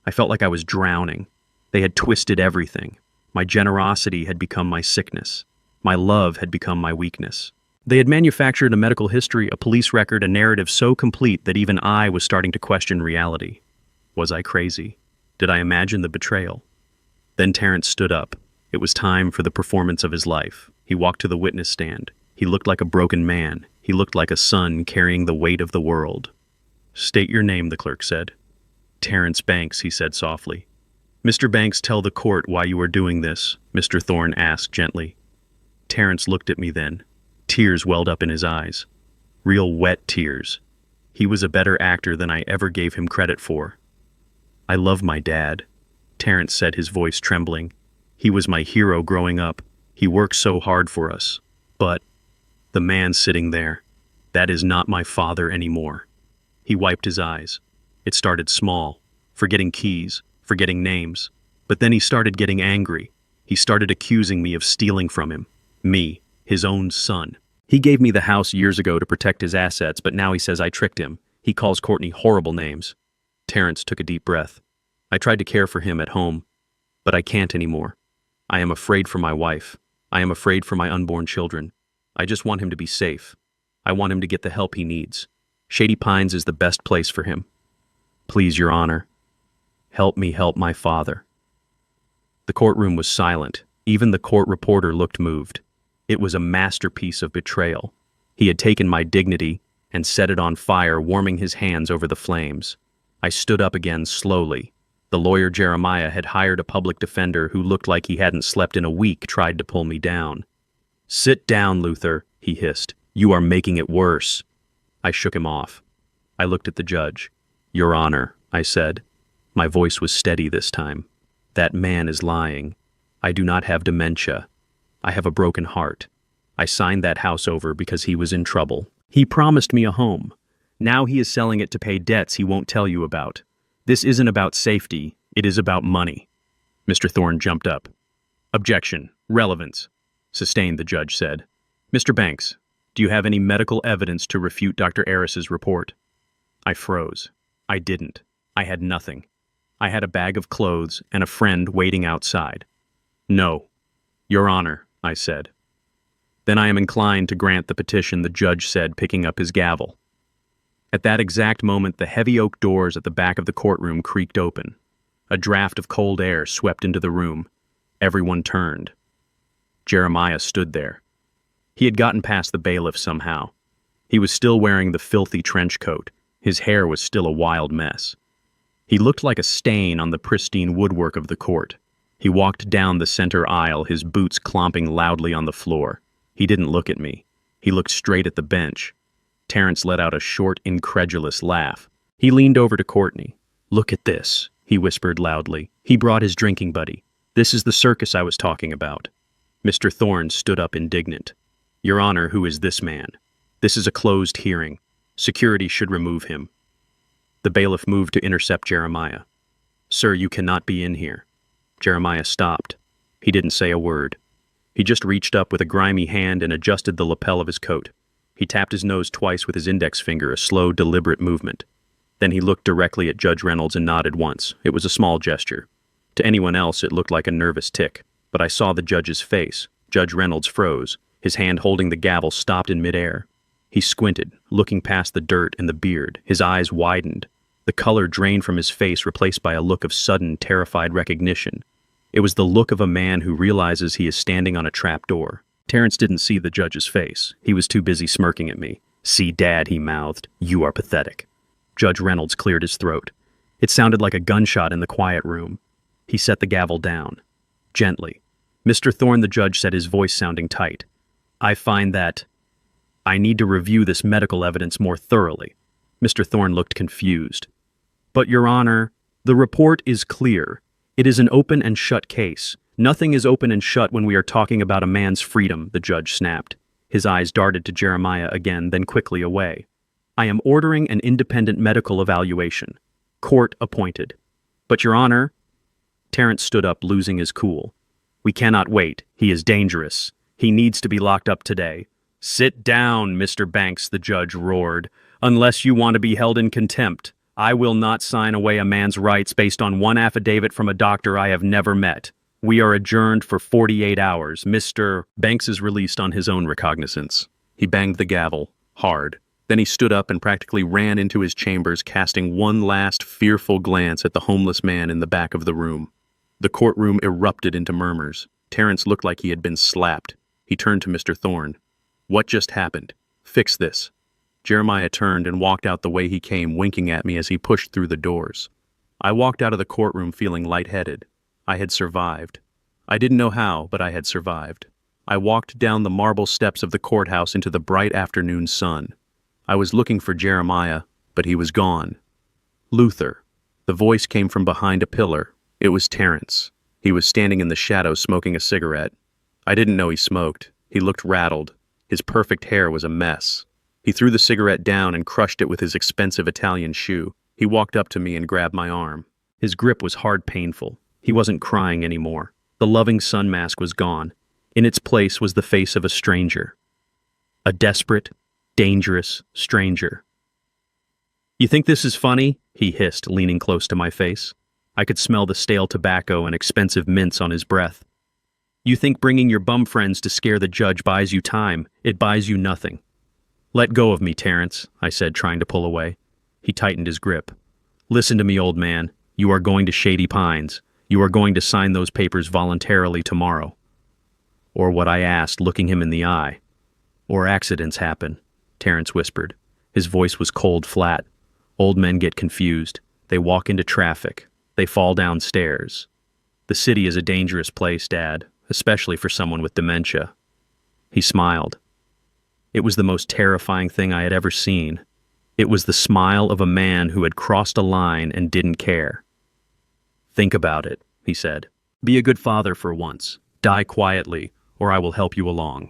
I felt like I was drowning. They had twisted everything. My generosity had become my sickness. My love had become my weakness. They had manufactured a medical history, a police record, a narrative so complete that even I was starting to question reality. Was I crazy? Did I imagine the betrayal? Then Terrence stood up. It was time for the performance of his life. He walked to the witness stand. He looked like a broken man. He looked like a son carrying the weight of the world. "State your name," the clerk said. "Terrence Banks," he said softly. "Mr. Banks, tell the court why you are doing this," Mr. Thorne asked gently. Terrence looked at me then. Tears welled up in his eyes. Real wet tears. He was a better actor than I ever gave him credit for. "I love my dad," Terrence said, his voice trembling. "He was my hero growing up. He worked so hard for us. But the man sitting there, that is not my father anymore." He wiped his eyes. It started small, forgetting keys, forgetting names. But then he started getting angry. He started accusing me of stealing from him. Me, his own son. He gave me the house years ago to protect his assets, but now he says I tricked him. He calls Courtney horrible names. Terrence took a deep breath. "I tried to care for him at home, but I can't anymore. I am afraid for my wife. I am afraid for my unborn children. I just want him to be safe. I want him to get the help he needs. Shady Pines is the best place for him. Please, Your Honor, help me help my father." The courtroom was silent. Even the court reporter looked moved. It was a masterpiece of betrayal. He had taken my dignity and set it on fire, warming his hands over the flames. I stood up again slowly. The lawyer Jeremiah had hired a public defender who looked like he hadn't slept in a week, tried to pull me down. "Sit down, Luther," he hissed. "You are making it worse." I shook him off. I looked at the judge. "Your Honor," I said. My voice was steady this time. "That man is lying. I do not have dementia. I have a broken heart. I signed that house over because he was in trouble. He promised me a home. Now he is selling it to pay debts he won't tell you about. This isn't about safety. It is about money." Mr. Thorne jumped up. "Objection. Relevance." "Sustained," the judge said. "Mr. Banks, do you have any medical evidence to refute Dr. Aris's report?" I froze. I didn't. I had nothing. I had a bag of clothes and a friend waiting outside. "No, Your Honor," I said. "Then I am inclined to grant the petition," the judge said, picking up his gavel. At that exact moment, the heavy oak doors at the back of the courtroom creaked open. A draft of cold air swept into the room. Everyone turned. Jeremiah stood there. He had gotten past the bailiff somehow. He was still wearing the filthy trench coat. His hair was still a wild mess. He looked like a stain on the pristine woodwork of the court. He walked down the center aisle, his boots clomping loudly on the floor. He didn't look at me. He looked straight at the bench. Terrence let out a short, incredulous laugh. He leaned over to Courtney. "Look at this," he whispered loudly. He brought his drinking buddy. "This is the circus I was talking about." Mr. Thorne stood up indignant. "Your Honor, who is this man? This is a closed hearing. Security should remove him." The bailiff moved to intercept Jeremiah. "Sir, you cannot be in here." Jeremiah stopped. He didn't say a word. He just reached up with a grimy hand and adjusted the lapel of his coat. He tapped his nose twice with his index finger, a slow, deliberate movement. Then he looked directly at Judge Reynolds and nodded once. It was a small gesture. To anyone else, it looked like a nervous tic. But I saw the judge's face. Judge Reynolds froze. His hand holding the gavel stopped in midair. He squinted, looking past the dirt and the beard. His eyes widened. The color drained from his face, replaced by a look of sudden, terrified recognition. It was the look of a man who realizes he is standing on a trap door. Terrence didn't see the judge's face. He was too busy smirking at me. "See, Dad," he mouthed. "You are pathetic." Judge Reynolds cleared his throat. It sounded like a gunshot in the quiet room. He set the gavel down. Gently. "Mr. Thorne," the judge said, his voice sounding tight. "I find that I need to review this medical evidence more thoroughly." Mr. Thorne looked confused. "But, Your Honor, the report is clear. It is an open and shut case. Nothing is open and shut when we are talking about a man's freedom," the judge snapped. His eyes darted to Jeremiah again, then quickly away. "I am ordering an independent medical evaluation. Court appointed." "But, Your Honor..." Terrence stood up, losing his cool. "We cannot wait. He is dangerous. He needs to be locked up today." "Sit down, Mr. Banks," the judge roared. "Unless you want to be held in contempt, I will not sign away a man's rights based on one affidavit from a doctor I have never met. We are adjourned for 48 hours. Mr. Banks is released on his own recognizance." He banged the gavel, hard. Then he stood up and practically ran into his chambers, casting one last fearful glance at the homeless man in the back of the room. The courtroom erupted into murmurs. Terrence looked like he had been slapped. He turned to Mr. Thorne. "What just happened? Fix this." Jeremiah turned and walked out the way he came, winking at me as he pushed through the doors. I walked out of the courtroom feeling lightheaded. I had survived. I didn't know how, but I had survived. I walked down the marble steps of the courthouse into the bright afternoon sun. I was looking for Jeremiah, but he was gone. "Luther." The voice came from behind a pillar. It was Terrence. He was standing in the shadows smoking a cigarette. I didn't know he smoked. He looked rattled. His perfect hair was a mess. He threw the cigarette down and crushed it with his expensive Italian shoe. He walked up to me and grabbed my arm. His grip was hard, painful. He wasn't crying anymore. The loving sun mask was gone. In its place was the face of a stranger. A desperate, dangerous stranger. "You think this is funny?" he hissed, leaning close to my face. I could smell the stale tobacco and expensive mints on his breath. "You think bringing your bum friends to scare the judge buys you time? It buys you nothing." "Let go of me, Terrence," I said, trying to pull away. He tightened his grip. "Listen to me, old man. You are going to Shady Pines. You are going to sign those papers voluntarily tomorrow." Or what I asked, looking him in the eye. "Or accidents happen," Terrence whispered. His voice was cold flat. "Old men get confused. They walk into traffic. They fall downstairs. The city is a dangerous place, Dad, especially for someone with dementia." He smiled. It was the most terrifying thing I had ever seen. It was the smile of a man who had crossed a line and didn't care. "Think about it," he said. "Be a good father for once. Die quietly, or I will help you along."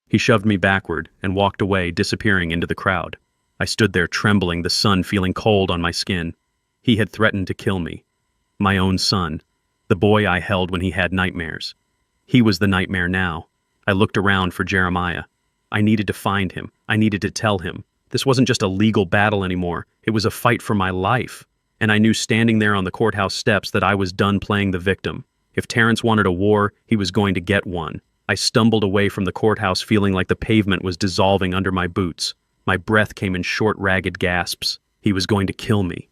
He shoved me backward and walked away, disappearing into the crowd. I stood there trembling, the sun feeling cold on my skin. He had threatened to kill me. My own son. The boy I held when he had nightmares. He was the nightmare now. I looked around for Jeremiah. I needed to find him. I needed to tell him. This wasn't just a legal battle anymore. It was a fight for my life. And I knew standing there on the courthouse steps that I was done playing the victim. If Terrence wanted a war, he was going to get one. I stumbled away from the courthouse feeling like the pavement was dissolving under my boots. My breath came in short, ragged gasps. He was going to kill me.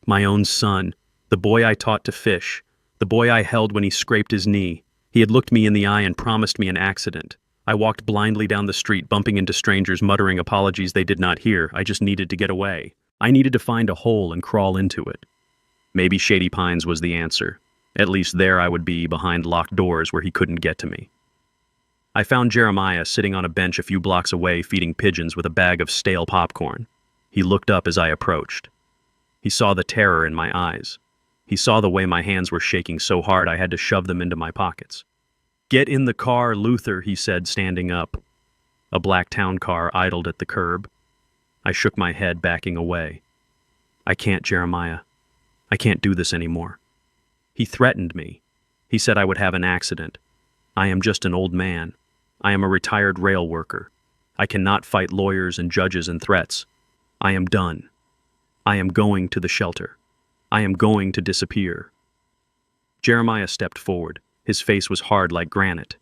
My own son. The boy I taught to fish. The boy I held when he scraped his knee. He had looked me in the eye and promised me an accident. I walked blindly down the street, bumping into strangers, muttering apologies they did not hear. I just needed to get away. I needed to find a hole and crawl into it. Maybe Shady Pines was the answer. At least there I would be, behind locked doors where he couldn't get to me. I found Jeremiah sitting on a bench a few blocks away feeding pigeons with a bag of stale popcorn. He looked up as I approached. He saw the terror in my eyes. He saw the way my hands were shaking so hard I had to shove them into my pockets. "Get in the car, Luther," he said, standing up. A black town car idled at the curb. I shook my head, backing away. "I can't, Jeremiah. I can't do this anymore." He threatened me. He said I would have an accident. I am just an old man. I am a retired rail worker. I cannot fight lawyers and judges and threats. I am done. I am going to the shelter. I am going to disappear. Jeremiah stepped forward. His face was hard like granite.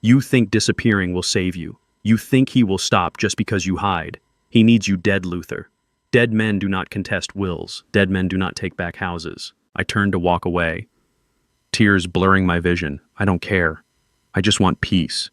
"You think disappearing will save you. You think he will stop just because you hide. He needs you dead, Luther. Dead men do not contest wills. Dead men do not take back houses." I turned to walk away, tears blurring my vision. I don't care. I just want peace.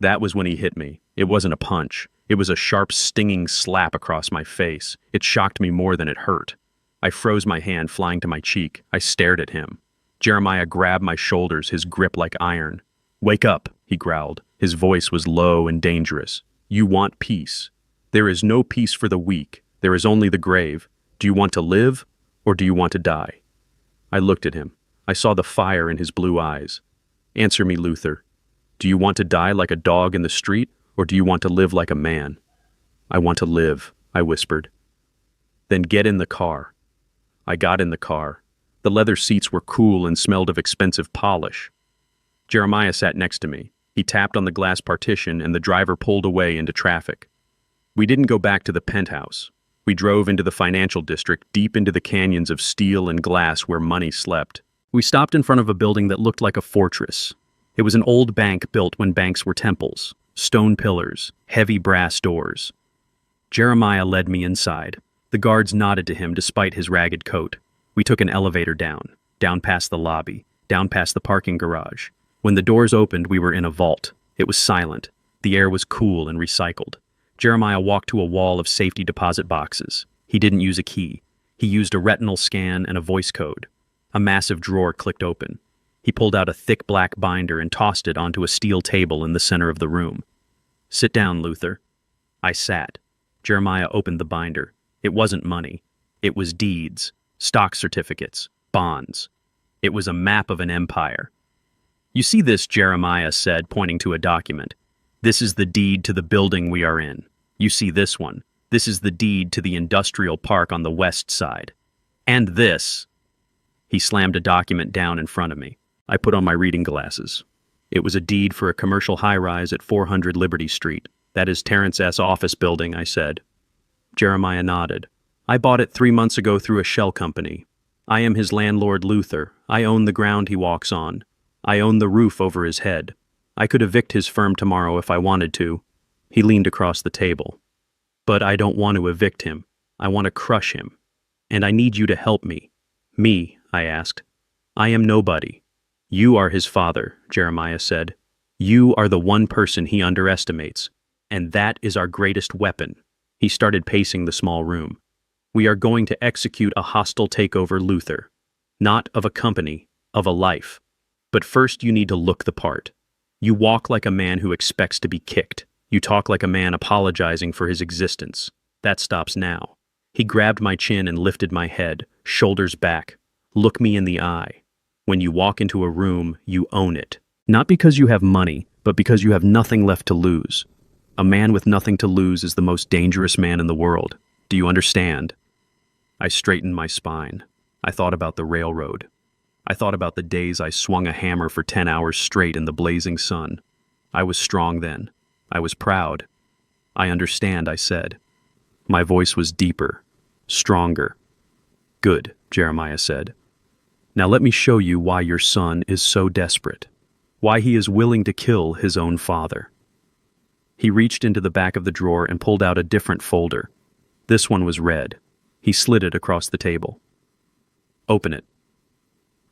That was when he hit me. It wasn't a punch. It was a sharp, stinging slap across my face. It shocked me more than it hurt. I froze, my hand flying to my cheek. I stared at him. Jeremiah grabbed my shoulders, his grip like iron. "Wake up," he growled. His voice was low and dangerous. "You want peace. There is no peace for the weak. There is only the grave. Do you want to live, or do you want to die?" I looked at him. I saw the fire in his blue eyes. "Answer me, Luther. Do you want to die like a dog in the street, or do you want to live like a man?" "I want to live," I whispered. "Then get in the car." I got in the car. The leather seats were cool and smelled of expensive polish. Jeremiah sat next to me. He tapped on the glass partition and the driver pulled away into traffic. We didn't go back to the penthouse. We drove into the financial district, deep into the canyons of steel and glass where money slept. We stopped in front of a building that looked like a fortress. It was an old bank built when banks were temples. Stone pillars, heavy brass doors. Jeremiah led me inside. The guards nodded to him despite his ragged coat. We took an elevator down past the lobby, down past the parking garage. When the doors opened, we were in a vault. It was silent. The air was cool and recycled. Jeremiah walked to a wall of safety deposit boxes. He didn't use a key. He used a retinal scan and a voice code. A massive drawer clicked open. He pulled out a thick black binder and tossed it onto a steel table in the center of the room. "Sit down, Luther." I sat. Jeremiah opened the binder. It wasn't money. It was deeds, stock certificates, bonds. It was a map of an empire. "You see this," Jeremiah said, pointing to a document. "This is the deed to the building we are in. You see this one. This is the deed to the industrial park on the west side. And this." He slammed a document down in front of me. I put on my reading glasses. It was a deed for a commercial high-rise at 400 Liberty Street. "That is Terrence S. office building," I said. Jeremiah nodded. "I bought it 3 months ago through a shell company. I am his landlord, Luther. I own the ground he walks on. I own the roof over his head. I could evict his firm tomorrow if I wanted to." He leaned across the table. "But I don't want to evict him. I want to crush him. And I need you to help me." "Me?" I asked. "I am nobody." "You are his father," Jeremiah said. "You are the one person he underestimates. And that is our greatest weapon." He started pacing the small room. "We are going to execute a hostile takeover, Luther. Not of a company, of a life. But first you need to look the part. You walk like a man who expects to be kicked. You talk like a man apologizing for his existence. That stops now." He grabbed my chin and lifted my head, shoulders back. "Look me in the eye. When you walk into a room, you own it. Not because you have money, but because you have nothing left to lose. A man with nothing to lose is the most dangerous man in the world. Do you understand?" I straightened my spine. I thought about the railroad. I thought about the days I swung a hammer for 10 hours straight in the blazing sun. I was strong then. I was proud. "I understand," I said. My voice was deeper, stronger. "Good," Jeremiah said. "Now let me show you why your son is so desperate. Why he is willing to kill his own father." He reached into the back of the drawer and pulled out a different folder. This one was red. He slid it across the table. "Open it."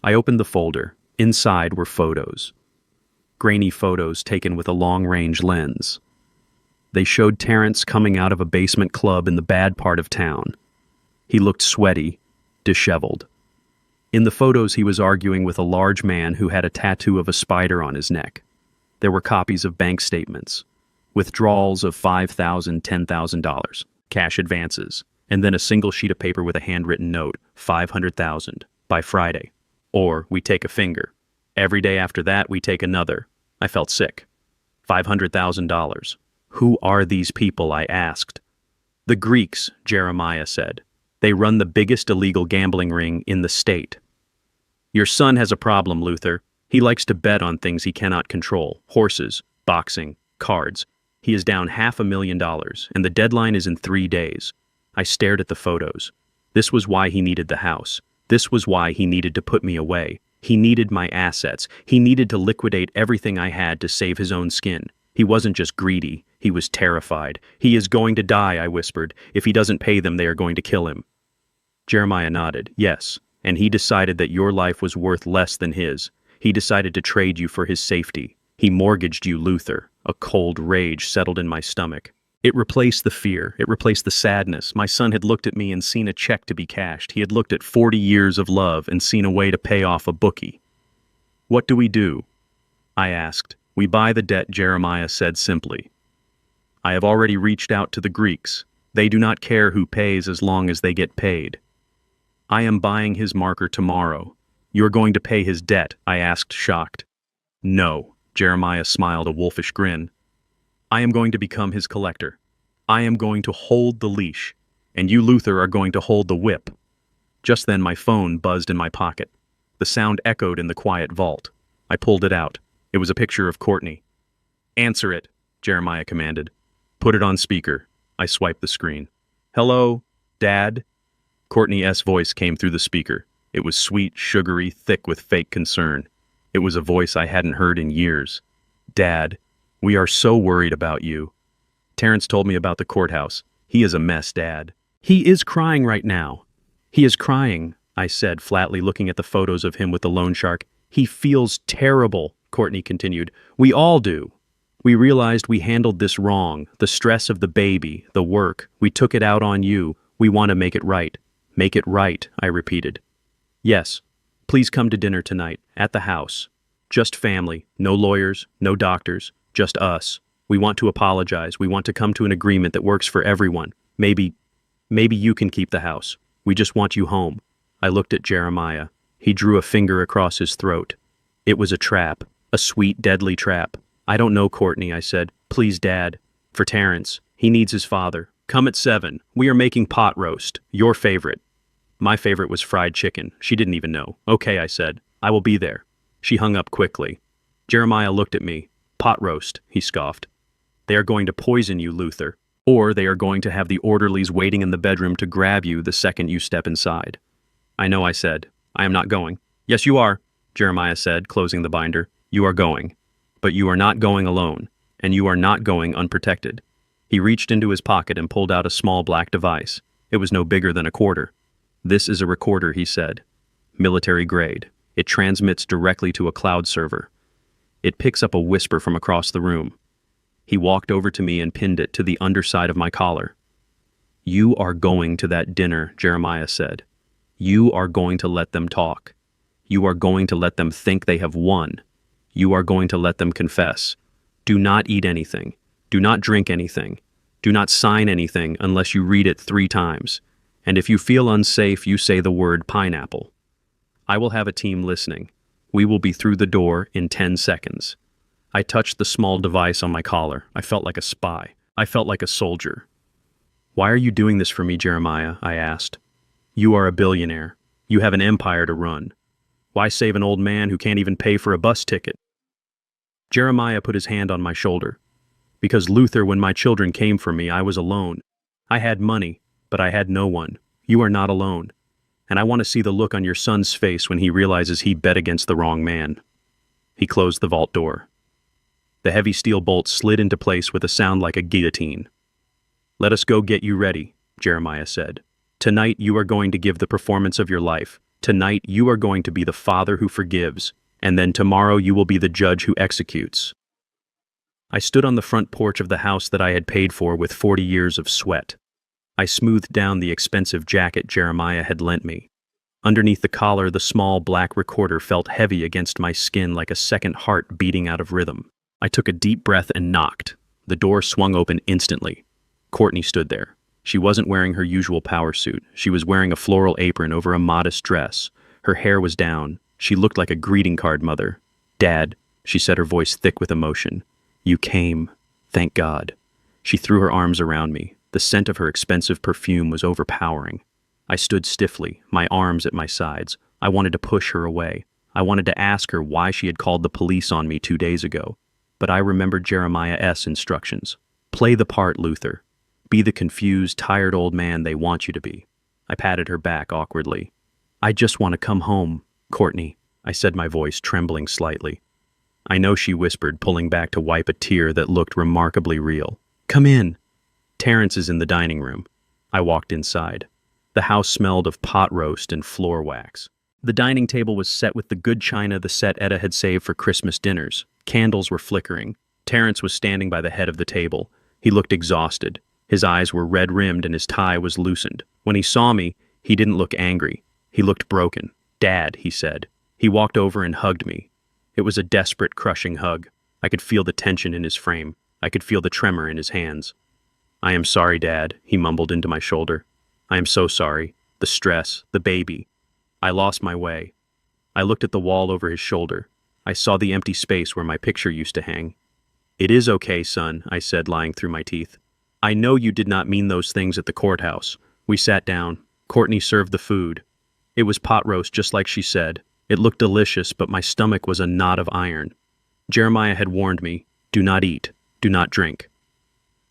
I opened the folder. Inside were photos. Grainy photos taken with a long-range lens. They showed Terrence coming out of a basement club in the bad part of town. He looked sweaty, disheveled. In the photos, he was arguing with a large man who had a tattoo of a spider on his neck. There were copies of bank statements, withdrawals of $5,000, $10,000, cash advances, and then a single sheet of paper with a handwritten note, 500,000, by Friday. Or we take a finger. Every day after that, we take another. I felt sick. $500,000. Who are these people, I asked. The Greeks, Jeremiah said. They run the biggest illegal gambling ring in the state. Your son has a problem, Luther. He likes to bet on things he cannot control. Horses, boxing, cards. He is down $500,000, and the deadline is in 3 days. I stared at the photos. This was why he needed the house. This was why he needed to put me away. He needed my assets. He needed to liquidate everything I had to save his own skin. He wasn't just greedy. He was terrified. He is going to die, I whispered. If he doesn't pay them, they are going to kill him. Jeremiah nodded. Yes, and he decided that your life was worth less than his. He decided to trade you for his safety. He mortgaged you, Luther. A cold rage settled in my stomach. It replaced the fear. It replaced the sadness. My son had looked at me and seen a check to be cashed. He had looked at 40 years of love and seen a way to pay off a bookie. What do we do? I asked. We buy the debt, Jeremiah said simply. I have already reached out to the Greeks. They do not care who pays as long as they get paid. I am buying his marker tomorrow. You are going to pay his debt, I asked, shocked. No, Jeremiah smiled a wolfish grin. I am going to become his collector. I am going to hold the leash, and you, Luther, are going to hold the whip. Just then my phone buzzed in my pocket. The sound echoed in the quiet vault. I pulled it out. It was a picture of Courtney. Answer it, Jeremiah commanded. Put it on speaker. I swiped the screen. Hello, Dad? Courtney's voice came through the speaker. It was sweet, sugary, thick with fake concern. It was a voice I hadn't heard in years. Dad, we are so worried about you. Terrence told me about the courthouse. He is a mess, Dad. He is crying right now. He is crying, I said, flatly looking at the photos of him with the loan shark. He feels terrible, Courtney continued. We all do. We realized we handled this wrong. The stress of the baby, the work. We took it out on you. We want to make it right. Make it right, I repeated. Yes. Please come to dinner tonight, at the house. Just family, no lawyers, no doctors, just us. We want to apologize. We want to come to an agreement that works for everyone. Maybe you can keep the house. We just want you home. I looked at Jeremiah. He drew a finger across his throat. It was a trap, a sweet, deadly trap. I don't know, Courtney, I said. Please, Dad. For Terrence. He needs his father. Come at 7. We are making pot roast. Your favorite. My favorite was fried chicken. She didn't even know. Okay, I said. I will be there. She hung up quickly. Jeremiah looked at me. Pot roast, he scoffed. They are going to poison you, Luther. Or they are going to have the orderlies waiting in the bedroom to grab you the second you step inside. I know, I said. I am not going. Yes, you are, Jeremiah said, closing the binder. You are going. But you are not going alone. And you are not going unprotected. He reached into his pocket and pulled out a small black device. It was no bigger than a quarter. This is a recorder, he said. Military grade. It transmits directly to a cloud server. It picks up a whisper from across the room. He walked over to me and pinned it to the underside of my collar. You are going to that dinner, Jeremiah said. You are going to let them talk. You are going to let them think they have won. You are going to let them confess. Do not eat anything. Do not drink anything. Do not sign anything unless you read it 3 times. And if you feel unsafe, you say the word pineapple. I will have a team listening. We will be through the door in 10 seconds. I touched the small device on my collar. I felt like a spy. I felt like a soldier. Why are you doing this for me, Jeremiah? I asked. You are a billionaire. You have an empire to run. Why save an old man who can't even pay for a bus ticket? Jeremiah put his hand on my shoulder. Because Luther, when my children came for me, I was alone. I had money, but I had no one. You are not alone. And I want to see the look on your son's face when he realizes he bet against the wrong man. He closed the vault door. The heavy steel bolt slid into place with a sound like a guillotine. Let us go get you ready, Jeremiah said. Tonight you are going to give the performance of your life. Tonight you are going to be the father who forgives. And then tomorrow you will be the judge who executes. I stood on the front porch of the house that I had paid for with 40 years of sweat. I smoothed down the expensive jacket Jeremiah had lent me. Underneath the collar, the small black recorder felt heavy against my skin like a second heart beating out of rhythm. I took a deep breath and knocked. The door swung open instantly. Courtney stood there. She wasn't wearing her usual power suit. She was wearing a floral apron over a modest dress. Her hair was down. She looked like a greeting card mother. "Dad," she said, her voice thick with emotion. "You came. Thank God." She threw her arms around me. The scent of her expensive perfume was overpowering. I stood stiffly, my arms at my sides. I wanted to push her away. I wanted to ask her why she had called the police on me 2 days ago. But I remembered Jeremiah S. instructions. Play the part, Luther. Be the confused, tired old man they want you to be. I patted her back awkwardly. "I just want to come home, Courtney," I said, my voice trembling slightly. "I know," she whispered, pulling back to wipe a tear that looked remarkably real. "Come in. Terrence is in the dining room." I walked inside. The house smelled of pot roast and floor wax. The dining table was set with the good china the set Etta had saved for Christmas dinners. Candles were flickering. Terrence was standing by the head of the table. He looked exhausted. His eyes were red-rimmed and his tie was loosened. When he saw me, he didn't look angry. He looked broken. "Dad," he said. He walked over and hugged me. It was a desperate, crushing hug. I could feel the tension in his frame. I could feel the tremor in his hands. "I am sorry, Dad," he mumbled into my shoulder. "I am so sorry. The stress, the baby. I lost my way." I looked at the wall over his shoulder. I saw the empty space where my picture used to hang. "It is okay, son," I said, lying through my teeth. "I know you did not mean those things at the courthouse." We sat down. Courtney served the food. It was pot roast, just like she said. It looked delicious, but my stomach was a knot of iron. Jeremiah had warned me, "Do not eat, do not drink."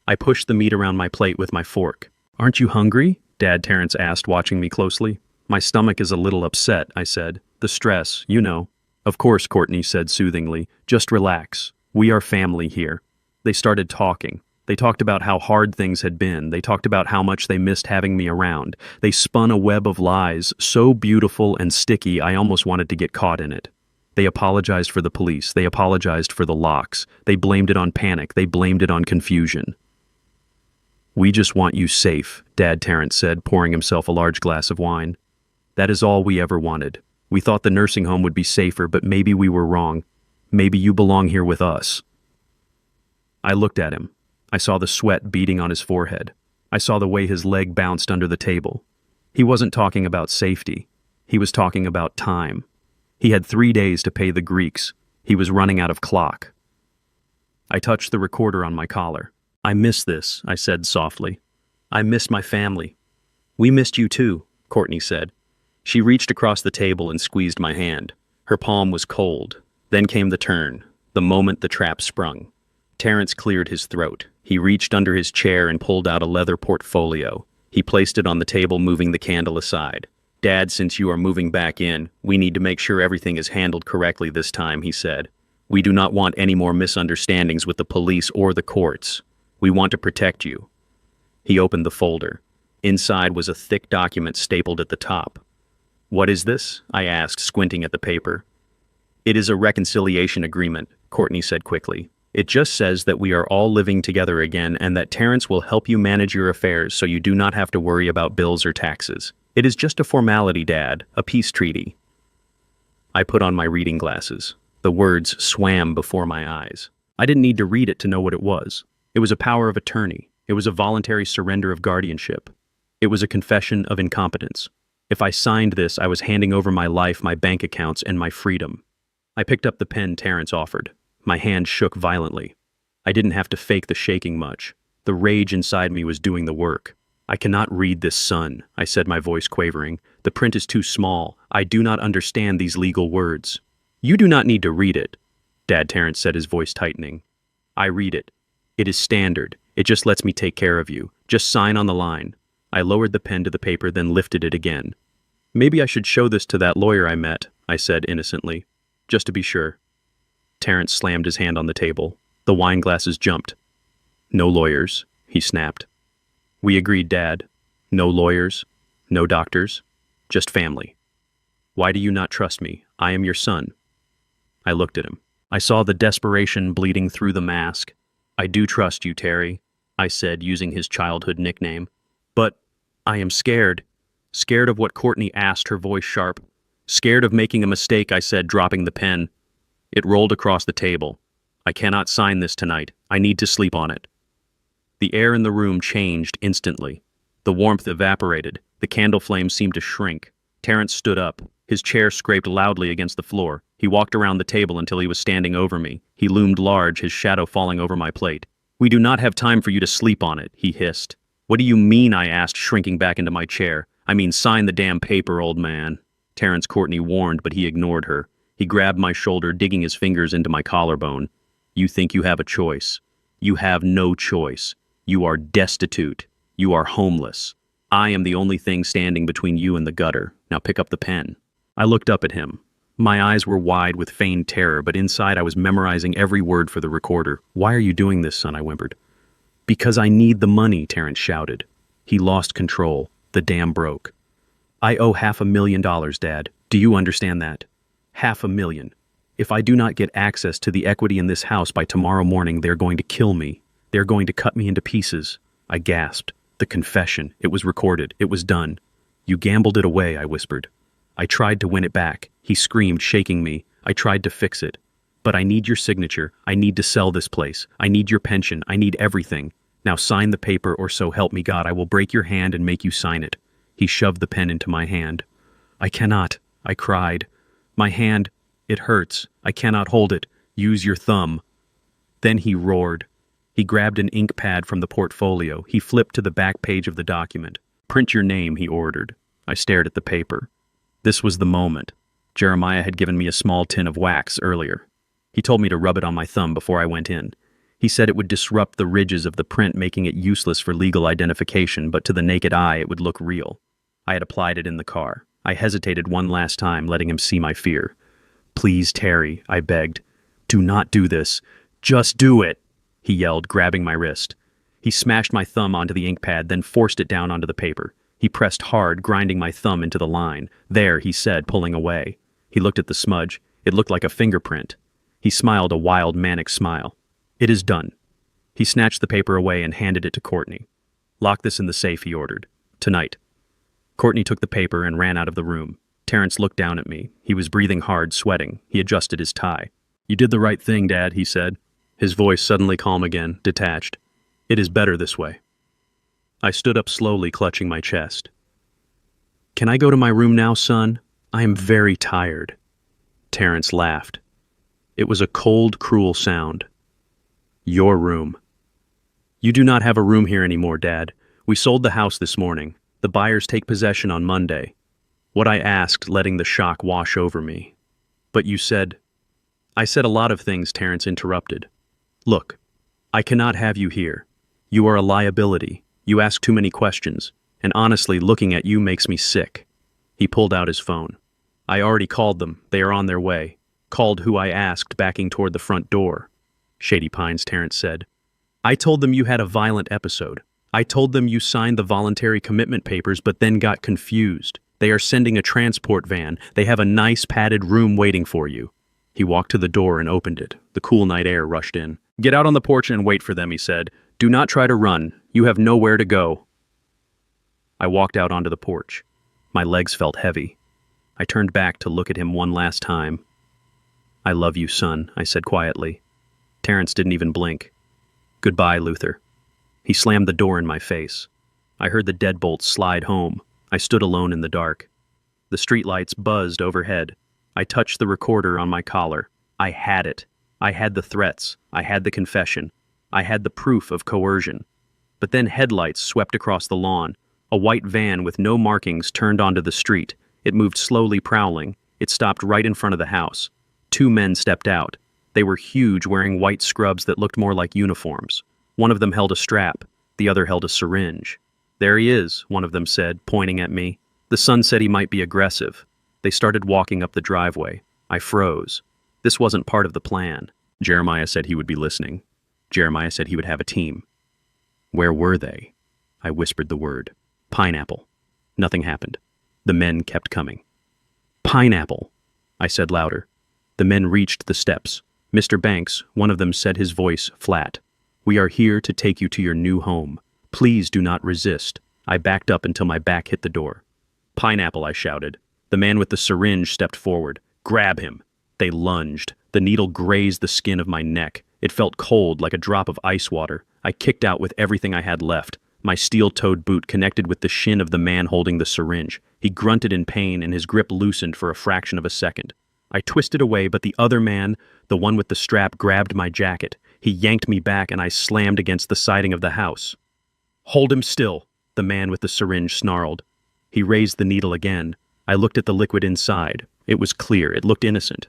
I pushed the meat around my plate with my fork. "Aren't you hungry?" Dad Terrence asked, watching me closely. "My stomach is a little upset," I said. "The stress, you know." "Of course," Courtney said soothingly. "Just relax. We are family here." They started talking. They talked about how hard things had been. They talked about how much they missed having me around. They spun a web of lies, so beautiful and sticky I almost wanted to get caught in it. They apologized for the police. They apologized for the locks. They blamed it on panic. They blamed it on confusion. "We just want you safe," Dad Terrence said, pouring himself a large glass of wine. "That is all we ever wanted. We thought the nursing home would be safer, but maybe we were wrong. Maybe you belong here with us." I looked at him. I saw the sweat beading on his forehead. I saw the way his leg bounced under the table. He wasn't talking about safety. He was talking about time. He had 3 days to pay the Greeks. He was running out of clock. I touched the recorder on my collar. "I miss this," I said softly. "I miss my family." "We missed you too," Courtney said. She reached across the table and squeezed my hand. Her palm was cold. Then came the turn, the moment the trap sprung. Terrence cleared his throat. He reached under his chair and pulled out a leather portfolio. He placed it on the table, moving the candle aside. "Dad, since you are moving back in, we need to make sure everything is handled correctly this time," he said. "We do not want any more misunderstandings with the police or the courts. We want to protect you." He opened the folder. Inside was a thick document stapled at the top. "What is this?" I asked, squinting at the paper. "It is a reconciliation agreement," Courtney said quickly. "It just says that we are all living together again and that Terrence will help you manage your affairs so you do not have to worry about bills or taxes. It is just a formality, Dad, a peace treaty." I put on my reading glasses. The words swam before my eyes. I didn't need to read it to know what it was. It was a power of attorney. It was a voluntary surrender of guardianship. It was a confession of incompetence. If I signed this, I was handing over my life, my bank accounts, and my freedom. I picked up the pen Terrence offered. My hand shook violently. I didn't have to fake the shaking much. The rage inside me was doing the work. "I cannot read this, son," I said, my voice quavering. "The print is too small. I do not understand these legal words." "You do not need to read it," Dad Terrence said, his voice tightening. "I read it. It is standard. It just lets me take care of you. Just sign on the line." I lowered the pen to the paper, then lifted it again. "Maybe I should show this to that lawyer I met," I said innocently. "Just to be sure." Terrence slammed his hand on the table. The wine glasses jumped. "No lawyers," he snapped. "We agreed, Dad. No lawyers, no doctors, just family. Why do you not trust me? I am your son." I looked at him. I saw the desperation bleeding through the mask. "I do trust you, Terry," I said, using his childhood nickname. "But I am scared. Scared of what Courtney asked, her voice sharp. Scared of making a mistake," I said, dropping the pen. It rolled across the table. I cannot sign this tonight. I need to sleep on it. The air in the room changed instantly. The warmth evaporated. The candle flame seemed to shrink. Terrence stood up. His chair scraped loudly against the floor. He walked around the table until he was standing over me. He loomed large, his shadow falling over my plate. "We do not have time for you to sleep on it," he hissed. "What do you mean?" I asked, shrinking back into my chair. "I mean, sign the damn paper, old man." Terrence Courtney warned, but he ignored her. He grabbed my shoulder, digging his fingers into my collarbone. "You think you have a choice. You have no choice. You are destitute. You are homeless. I am the only thing standing between you and the gutter. Now pick up the pen." I looked up at him. My eyes were wide with feigned terror, but inside I was memorizing every word for the recorder. "Why are you doing this, son?" I whimpered. "Because I need the money," Terrence shouted. He lost control. The dam broke. "I owe $500,000, Dad. Do you understand that? $500,000. If I do not get access to the equity in this house by tomorrow morning, they're going to kill me. They're going to cut me into pieces." I gasped. The confession. It was recorded. It was done. "You gambled it away," I whispered. "I tried to win it back." He screamed, shaking me. "I tried to fix it. But I need your signature. I need to sell this place. I need your pension. I need everything. Now sign the paper, or so help me God, I will break your hand and make you sign it." He shoved the pen into my hand. "I cannot," I cried. "My hand, it hurts. I cannot hold it. Use your thumb." Then he roared. He grabbed an ink pad from the portfolio. He flipped to the back page of the document. "Print your name," he ordered. I stared at the paper. This was the moment. Jeremiah had given me a small tin of wax earlier. He told me to rub it on my thumb before I went in. He said it would disrupt the ridges of the print, making it useless for legal identification, but to the naked eye it would look real. I had applied it in the car. I hesitated one last time, letting him see my fear. "Please, Terry," I begged. "Do not do this. Just do it," he yelled, grabbing my wrist. He smashed my thumb onto the ink pad, then forced it down onto the paper. He pressed hard, grinding my thumb into the line. "There," he said, pulling away. He looked at the smudge. It looked like a fingerprint. He smiled a wild, manic smile. "It is done." He snatched the paper away and handed it to Courtney. "Lock this in the safe," he ordered. "Tonight." Courtney took the paper and ran out of the room. Terrence looked down at me. He was breathing hard, sweating. He adjusted his tie. "You did the right thing, Dad," he said. His voice suddenly calm again, detached. "It is better this way." I stood up slowly, clutching my chest. "Can I go to my room now, son? I am very tired." Terrence laughed. It was a cold, cruel sound. "Your room." "You do not have a room here anymore, Dad. We sold the house this morning. The buyers take possession on Monday." What I asked, letting the shock wash over me. "But you said—" "I said a lot of things," Terrence interrupted. "Look, I cannot have you here. You are a liability. You ask too many questions, and honestly, looking at you makes me sick." He pulled out his phone. "I already called them. They are on their way." "Called who?" I asked, backing toward the front door. "Shady Pines," Terrence said. "I told them you had a violent episode. I told them you signed the voluntary commitment papers but then got confused. They are sending a transport van. They have a nice padded room waiting for you." He walked to the door and opened it. The cool night air rushed in. "Get out on the porch and wait for them," he said. "Do not try to run. You have nowhere to go." I walked out onto the porch. My legs felt heavy. I turned back to look at him one last time. "I love you, son," I said quietly. Terrence didn't even blink. "Goodbye, Luther." He slammed the door in my face. I heard the deadbolt slide home. I stood alone in the dark. The streetlights buzzed overhead. I touched the recorder on my collar. I had it. I had the threats. I had the confession. I had the proof of coercion. But then headlights swept across the lawn. A white van with no markings turned onto the street. It moved slowly, prowling. It stopped right in front of the house. 2 men stepped out. They were huge, wearing white scrubs that looked more like uniforms. One of them held a strap. The other held a syringe. "There he is," one of them said, pointing at me. The son said he might be aggressive. They started walking up the driveway. I froze. This wasn't part of the plan. Jeremiah said he would be listening. Jeremiah said he would have a team. Where were they? I whispered the word. Pineapple. Nothing happened. The men kept coming. Pineapple, I said louder. The men reached the steps. Mr. Banks, one of them said, his voice flat. "We are here to take you to your new home. Please do not resist." I backed up until my back hit the door. "Pineapple," I shouted. The man with the syringe stepped forward. "Grab him." They lunged. The needle grazed the skin of my neck. It felt cold, like a drop of ice water. I kicked out with everything I had left. My steel-toed boot connected with the shin of the man holding the syringe. He grunted in pain, and his grip loosened for a fraction of a second. I twisted away, but the other man, the one with the strap, grabbed my jacket. He yanked me back, and I slammed against the siding of the house. "Hold him still," the man with the syringe snarled. He raised the needle again. I looked at the liquid inside. It was clear. It looked innocent.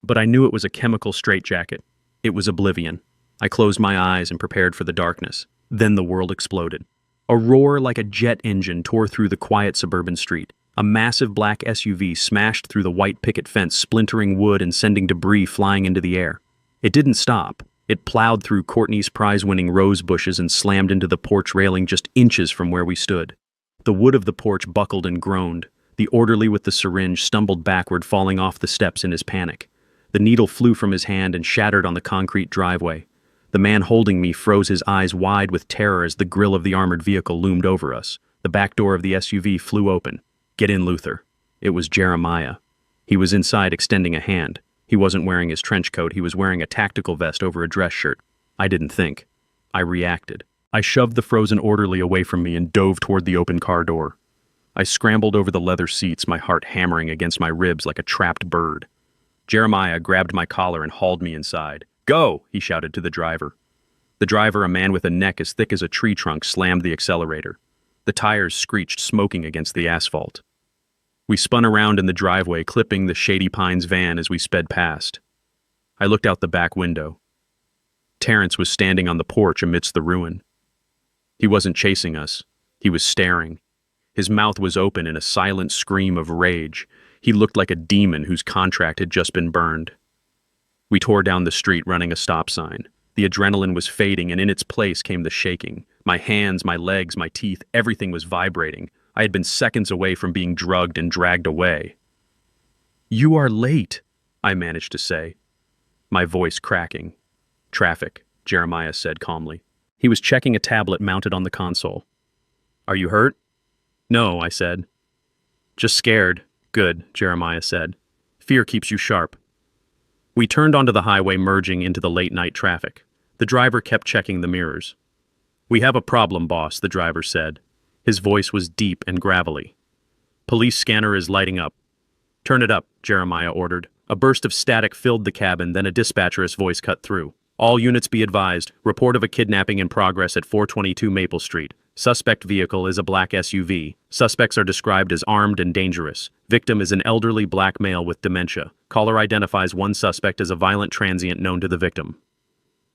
But I knew it was a chemical straitjacket. It was oblivion. I closed my eyes and prepared for the darkness. Then the world exploded. A roar like a jet engine tore through the quiet suburban street. A massive black SUV smashed through the white picket fence, splintering wood and sending debris flying into the air. It didn't stop. It plowed through Courtney's prize-winning rose bushes and slammed into the porch railing just inches from where we stood. The wood of the porch buckled and groaned. The orderly with the syringe stumbled backward, falling off the steps in his panic. The needle flew from his hand and shattered on the concrete driveway. The man holding me froze his eyes wide with terror as the grill of the armored vehicle loomed over us. The back door of the SUV flew open. "Get in, Luther." It was Jeremiah. He was inside, extending a hand. He wasn't wearing his trench coat. He was wearing a tactical vest over a dress shirt. I didn't think. I reacted. I shoved the frozen orderly away from me and dove toward the open car door. I scrambled over the leather seats, my heart hammering against my ribs like a trapped bird. Jeremiah grabbed my collar and hauled me inside. "Go!" he shouted to the driver. The driver, a man with a neck as thick as a tree trunk, slammed the accelerator. The tires screeched, smoking against the asphalt. We spun around in the driveway, clipping the Shady Pines van as we sped past. I looked out the back window. Terrence was standing on the porch amidst the ruin. He wasn't chasing us. He was staring. His mouth was open in a silent scream of rage. He looked like a demon whose contract had just been burned. We tore down the street, running a stop sign. The adrenaline was fading, and in its place came the shaking. My hands, my legs, my teeth, everything was vibrating. I had been seconds away from being drugged and dragged away. "You are late," I managed to say, my voice cracking. "Traffic," Jeremiah said calmly. He was checking a tablet mounted on the console. "Are you hurt?" "No," I said. "Just scared." "Good," Jeremiah said. "Fear keeps you sharp." We turned onto the highway, merging into the late-night traffic. The driver kept checking the mirrors. "We have a problem, boss," the driver said. His voice was deep and gravelly. "Police scanner is lighting up." "Turn it up," Jeremiah ordered. A burst of static filled the cabin, then a dispatcher's voice cut through. "All units be advised. Report of a kidnapping in progress at 422 Maple Street. Suspect vehicle is a black SUV. Suspects are described as armed and dangerous. Victim is an elderly black male with dementia. Caller identifies one suspect as a violent transient known to the victim."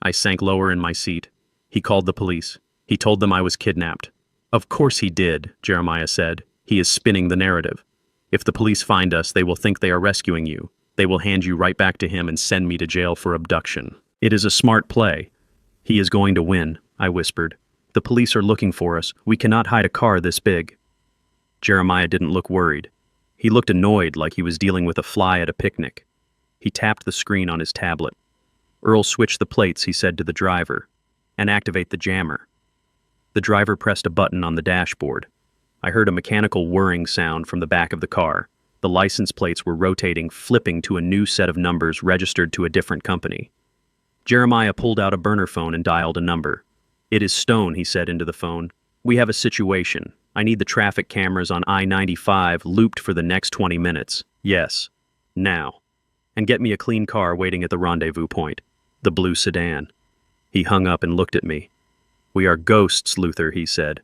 I sank lower in my seat. He called the police. He told them I was kidnapped. "Of course he did," Jeremiah said. "He is spinning the narrative. If the police find us, they will think they are rescuing you. They will hand you right back to him and send me to jail for abduction. It is a smart play. He is going to win," I whispered. "The police are looking for us. We cannot hide a car this big." Jeremiah didn't look worried. He looked annoyed, like he was dealing with a fly at a picnic. He tapped the screen on his tablet. "Earl, switch the plates," he said to the driver, "and activate the jammer." The driver pressed a button on the dashboard. I heard a mechanical whirring sound from the back of the car. The license plates were rotating, flipping to a new set of numbers registered to a different company. Jeremiah pulled out a burner phone and dialed a number. "It is Stone," he said into the phone. "We have a situation. I need the traffic cameras on I-95 looped for the next 20 minutes. Yes. Now. And get me a clean car waiting at the rendezvous point. The blue sedan." He hung up and looked at me. "We are ghosts, Luther," he said.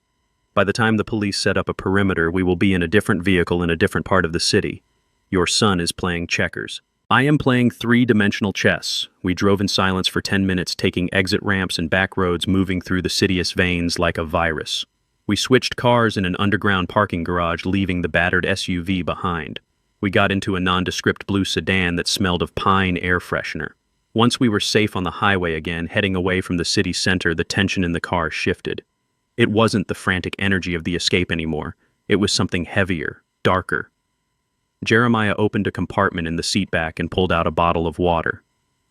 "By the time the police set up a perimeter, we will be in a different vehicle in a different part of the city. Your son is playing checkers. I am playing three-dimensional chess." We drove in silence for 10 minutes, taking exit ramps and back roads, moving through the city's veins like a virus. We switched cars in an underground parking garage, leaving the battered SUV behind. We got into a nondescript blue sedan that smelled of pine air freshener. Once we were safe on the highway again, heading away from the city center, the tension in the car shifted. It wasn't the frantic energy of the escape anymore. It was something heavier, darker. Jeremiah opened a compartment in the seatback and pulled out a bottle of water.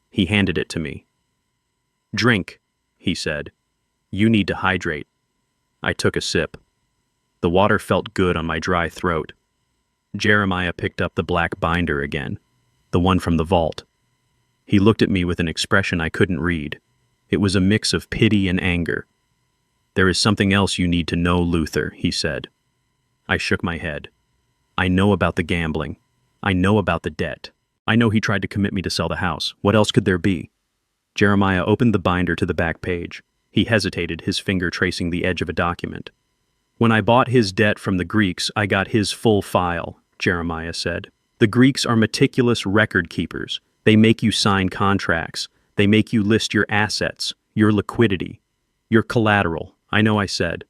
He handed it to me. "Drink," he said. "You need to hydrate." I took a sip. The water felt good on my dry throat. Jeremiah picked up the black binder again, the one from the vault. He looked at me with an expression I couldn't read. It was a mix of pity and anger. "There is something else you need to know, Luther," he said. I shook my head. "I know about the gambling. I know about the debt. I know he tried to commit me to sell the house. What else could there be?" Jeremiah opened the binder to the back page. He hesitated, his finger tracing the edge of a document. "When I bought his debt from the Greeks, I got his full file," Jeremiah said. "The Greeks are meticulous record keepers. They make you sign contracts. They make you list your assets, your liquidity, your collateral." "I know," I said.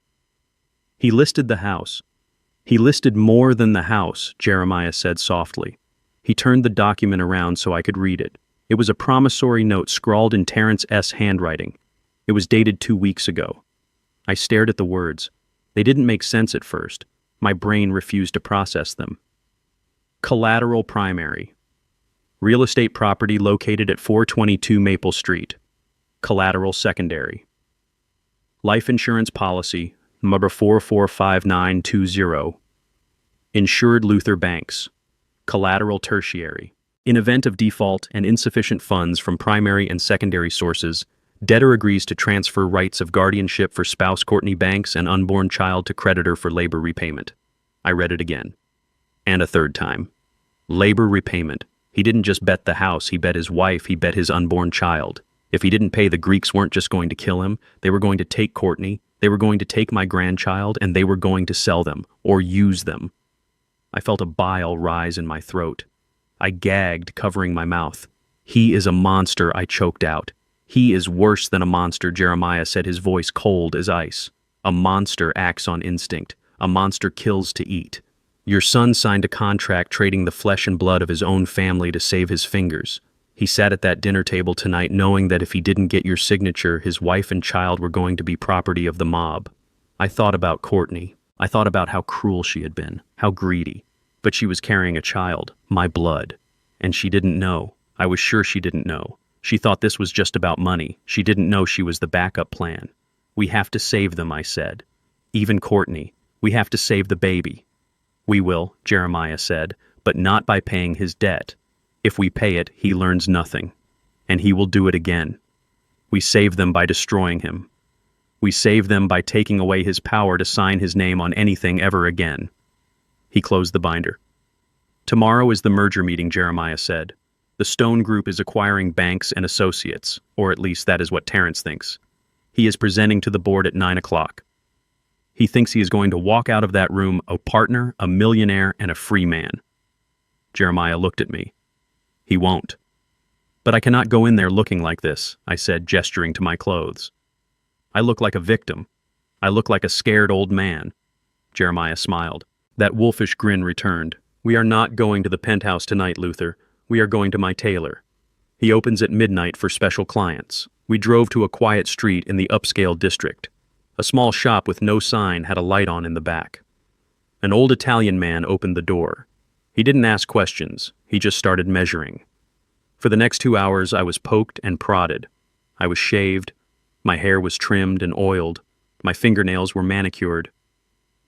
"He listed the house." "He listed more than the house," Jeremiah said softly. He turned the document around so I could read it. It was a promissory note scrawled in Terrence S. handwriting. It was dated 2 weeks ago. I stared at the words. They didn't make sense at first. My brain refused to process them. Collateral primary. Real estate property located at 422 Maple Street. Collateral secondary. Life insurance policy, number 445920. Insured Luther Banks. Collateral tertiary. In event of default and insufficient funds from primary and secondary sources, debtor agrees to transfer rights of guardianship for spouse Courtney Banks and unborn child to creditor for labor repayment. I read it again. And a third time. Labor repayment. He didn't just bet the house, he bet his wife, he bet his unborn child. If he didn't pay, the Greeks weren't just going to kill him, they were going to take Courtney, they were going to take my grandchild, and they were going to sell them, or use them. I felt a bile rise in my throat. I gagged, covering my mouth. "He is a monster," I choked out. "He is worse than a monster," Jeremiah said, his voice cold as ice. "A monster acts on instinct. A monster kills to eat. Your son signed a contract trading the flesh and blood of his own family to save his fingers. He sat at that dinner table tonight knowing that if he didn't get your signature, his wife and child were going to be property of the mob." I thought about Courtney. I thought about how cruel she had been, how greedy. But she was carrying a child, my blood. And she didn't know. I was sure she didn't know. She thought this was just about money. She didn't know she was the backup plan. "We have to save them," I said. "Even Courtney. We have to save the baby." "We will," Jeremiah said, "but not by paying his debt. If we pay it, he learns nothing. And he will do it again. We save them by destroying him. We save them by taking away his power to sign his name on anything ever again." He closed the binder. "Tomorrow is the merger meeting," Jeremiah said. "The Stone Group is acquiring Banks and Associates, or at least that is what Terrence thinks. He is presenting to the board at 9 o'clock. He thinks he is going to walk out of that room a partner, a millionaire, and a free man." Jeremiah looked at me. "He won't." "But I cannot go in there looking like this," I said, gesturing to my clothes. "I look like a victim. I look like a scared old man." Jeremiah smiled. That wolfish grin returned. "We are not going to the penthouse tonight, Luther. We are going to my tailor. He opens at midnight for special clients." We drove to a quiet street in the upscale district. A small shop with no sign had a light on in the back. An old Italian man opened the door. He didn't ask questions. He just started measuring. For the next 2 hours, I was poked and prodded. I was shaved. My hair was trimmed and oiled. My fingernails were manicured.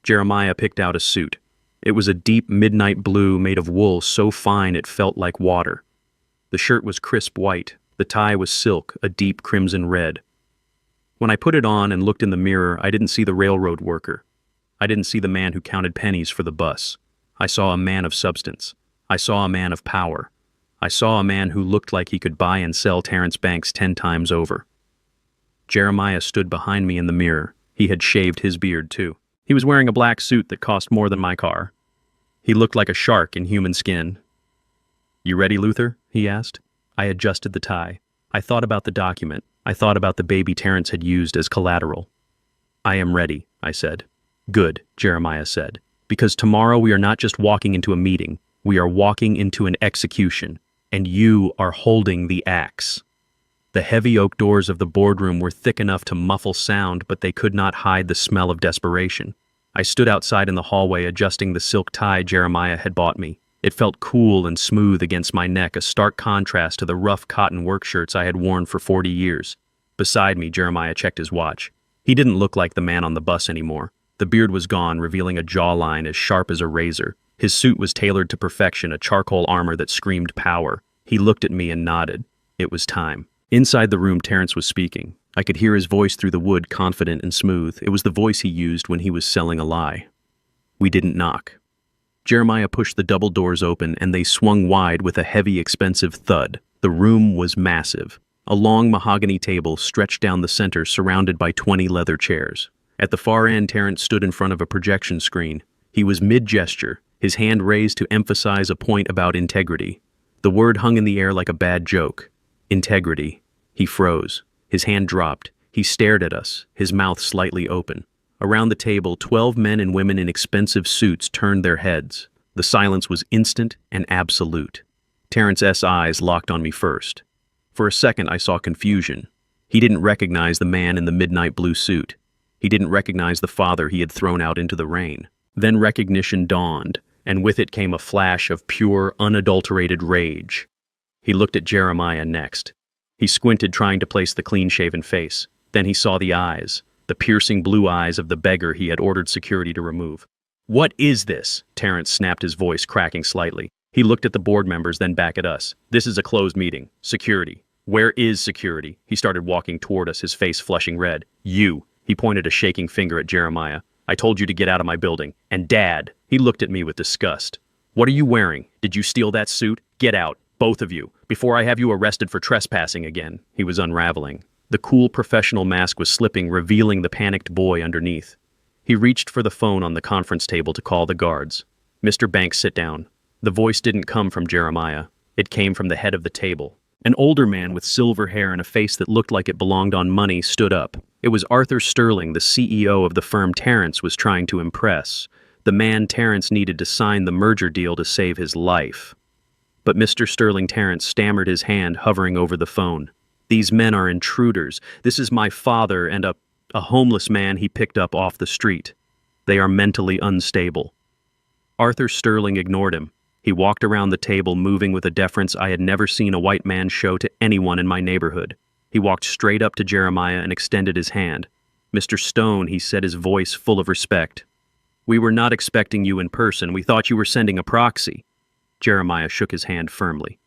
Jeremiah picked out a suit. It was a deep midnight blue made of wool so fine it felt like water. The shirt was crisp white. The tie was silk, a deep crimson red. When I put it on and looked in the mirror, I didn't see the railroad worker. I didn't see the man who counted pennies for the bus. I saw a man of substance. I saw a man of power. I saw a man who looked like he could buy and sell Terrence Banks 10 times over. Jeremiah stood behind me in the mirror. He had shaved his beard, too. He was wearing a black suit that cost more than my car. He looked like a shark in human skin. "You ready, Luther?" he asked. I adjusted the tie. I thought about the document. I thought about the baby Terrence had used as collateral. "I am ready," I said. "Good," Jeremiah said, "because tomorrow we are not just walking into a meeting. We are walking into an execution, and you are holding the axe." The heavy oak doors of the boardroom were thick enough to muffle sound, but they could not hide the smell of desperation. I stood outside in the hallway adjusting the silk tie Jeremiah had bought me. It felt cool and smooth against my neck, a stark contrast to the rough cotton work shirts I had worn for 40 years. Beside me, Jeremiah checked his watch. He didn't look like the man on the bus anymore. The beard was gone, revealing a jawline as sharp as a razor. His suit was tailored to perfection, a charcoal armor that screamed power. He looked at me and nodded. It was time. Inside the room, Terrence was speaking. I could hear his voice through the wood, confident and smooth. It was the voice he used when he was selling a lie. We didn't knock. Jeremiah pushed the double doors open, and they swung wide with a heavy, expensive thud. The room was massive. A long mahogany table stretched down the center, surrounded by 20 leather chairs. At the far end, Terrence stood in front of a projection screen. He was mid-gesture, his hand raised to emphasize a point about integrity. The word hung in the air like a bad joke. Integrity. He froze. His hand dropped. He stared at us, his mouth slightly open. Around the table, 12 men and women in expensive suits turned their heads. The silence was instant and absolute. Terrence's eyes locked on me first. For a second, I saw confusion. He didn't recognize the man in the midnight blue suit. He didn't recognize the father he had thrown out into the rain. Then recognition dawned, and with it came a flash of pure, unadulterated rage. He looked at Jeremiah next. He squinted, trying to place the clean-shaven face. Then he saw the eyes, the piercing blue eyes of the beggar he had ordered security to remove. "What is this?" Terrence snapped, his voice cracking slightly. He looked at the board members, then back at us. "This is a closed meeting. Security. Where is security?" He started walking toward us, his face flushing red. "You." He pointed a shaking finger at Jeremiah. "I told you to get out of my building. And Dad." He looked at me with disgust. "What are you wearing? Did you steal that suit? Get out, both of you, before I have you arrested for trespassing again." He was unraveling. The cool professional mask was slipping, revealing the panicked boy underneath. He reached for the phone on the conference table to call the guards. "Mr. Banks, sit down." The voice didn't come from Jeremiah. It came from the head of the table. An older man with silver hair and a face that looked like it belonged on money stood up. It was Arthur Sterling, the CEO of the firm Terrence was trying to impress. The man Terrence needed to sign the merger deal to save his life. But Mr. Sterling Terrence stammered, his hand hovering over the phone. "These men are intruders. This is my father and a homeless man he picked up off the street. They are mentally unstable." Arthur Sterling ignored him. He walked around the table, moving with a deference I had never seen a white man show to anyone in my neighborhood. He walked straight up to Jeremiah and extended his hand. "Mr. Stone," he said, his voice full of respect. "We were not expecting you in person. We thought you were sending a proxy." Jeremiah shook his hand firmly.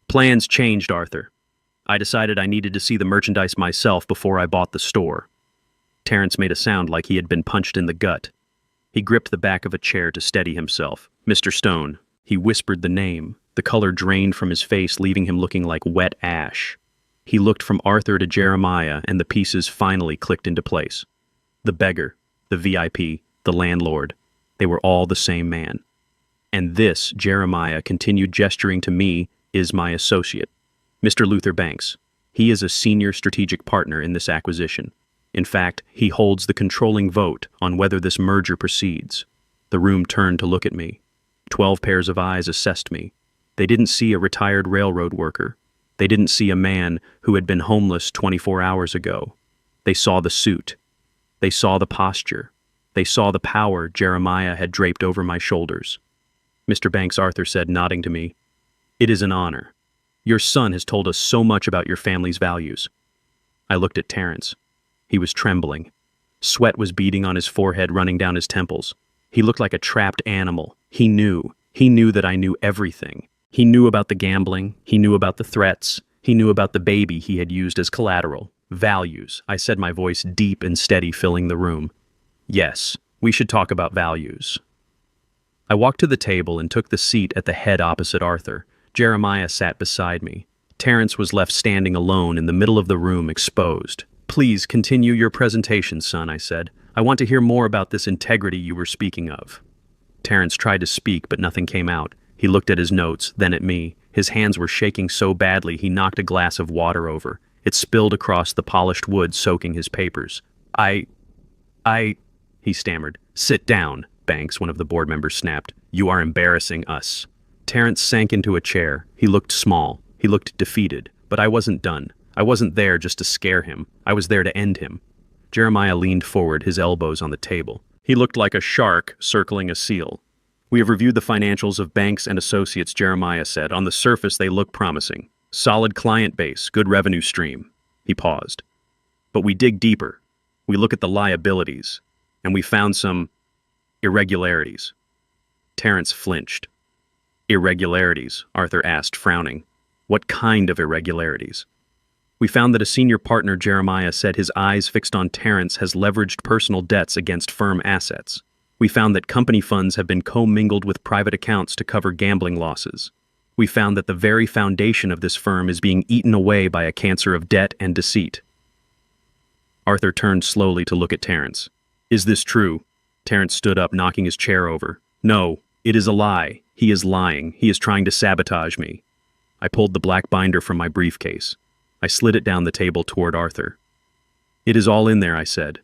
"Plans changed, Arthur. I decided I needed to see the merchandise myself before I bought the store." Terrence made a sound like he had been punched in the gut. He gripped the back of a chair to steady himself. "Mr. Stone." He whispered the name. The color drained from his face, leaving him looking like wet ash. He looked from Arthur to Jeremiah, and the pieces finally clicked into place. The beggar, the VIP, the landlord, they were all the same man. "And this," Jeremiah continued, gesturing to me, "is my associate, Mr. Luther Banks. He is a senior strategic partner in this acquisition. In fact, he holds the controlling vote on whether this merger proceeds." The room turned to look at me. 12 pairs of eyes assessed me. They didn't see a retired railroad worker. They didn't see a man who had been homeless 24 hours ago. They saw the suit. They saw the posture. They saw the power Jeremiah had draped over my shoulders. "Mr. Banks," Arthur said, nodding to me, "it is an honor. Your son has told us so much about your family's values." I looked at Terrence. He was trembling. Sweat was beading on his forehead, running down his temples. He looked like a trapped animal. He knew that I knew everything. He knew about the gambling. He knew about the threats. He knew about the baby he had used as collateral. "Values," I said, my voice deep and steady, filling the room. "Yes, we should talk about values." I walked to the table and took the seat at the head opposite Arthur. Jeremiah sat beside me. Terrence was left standing alone in the middle of the room, exposed. "Please continue your presentation, son," I said. "I want to hear more about this integrity you were speaking of." Terrence tried to speak, but nothing came out. He looked at his notes, then at me. His hands were shaking so badly he knocked a glass of water over. It spilled across the polished wood, soaking his papers. I, he stammered. "Sit down," Banks, one of the board members, snapped. "You are embarrassing us." Terrence sank into a chair. He looked small. He looked defeated. But I wasn't done. I wasn't there just to scare him. I was there to end him. Jeremiah leaned forward, his elbows on the table. He looked like a shark circling a seal. "We have reviewed the financials of Banks and Associates," Jeremiah said. "On the surface, they look promising. Solid client base, good revenue stream." He paused. "But we dig deeper. We look at the liabilities, and we found some irregularities." Terrence flinched. "Irregularities?" Arthur asked, frowning. "What kind of irregularities?" We found that a senior partner, Jeremiah, said his eyes fixed on Terrence has leveraged personal debts against firm assets. We found that company funds have been commingled with private accounts to cover gambling losses. We found that the very foundation of this firm is being eaten away by a cancer of debt and deceit. Arthur turned slowly to look at Terrence. Is this true? Terrence stood up, knocking his chair over. No, it is a lie. He is lying. He is trying to sabotage me. I pulled the black binder from my briefcase. I slid it down the table toward Arthur. It is all in there, I said.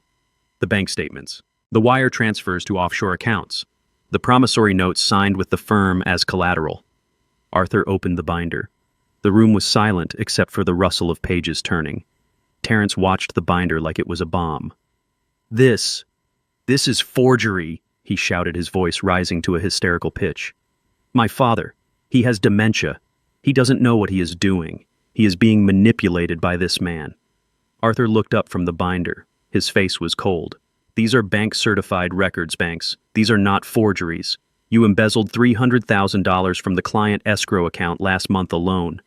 The bank statements. The wire transfers to offshore accounts. The promissory notes signed with the firm as collateral. Arthur opened the binder. The room was silent except for the rustle of pages turning. Terrence watched the binder like it was a bomb. This is forgery, he shouted, his voice rising to a hysterical pitch. My father, he has dementia. He doesn't know what he is doing. He is being manipulated by this man. Arthur looked up from the binder. His face was cold. These are bank-certified records, Banks. These are not forgeries. You embezzled $300,000 from the client escrow account last month alone.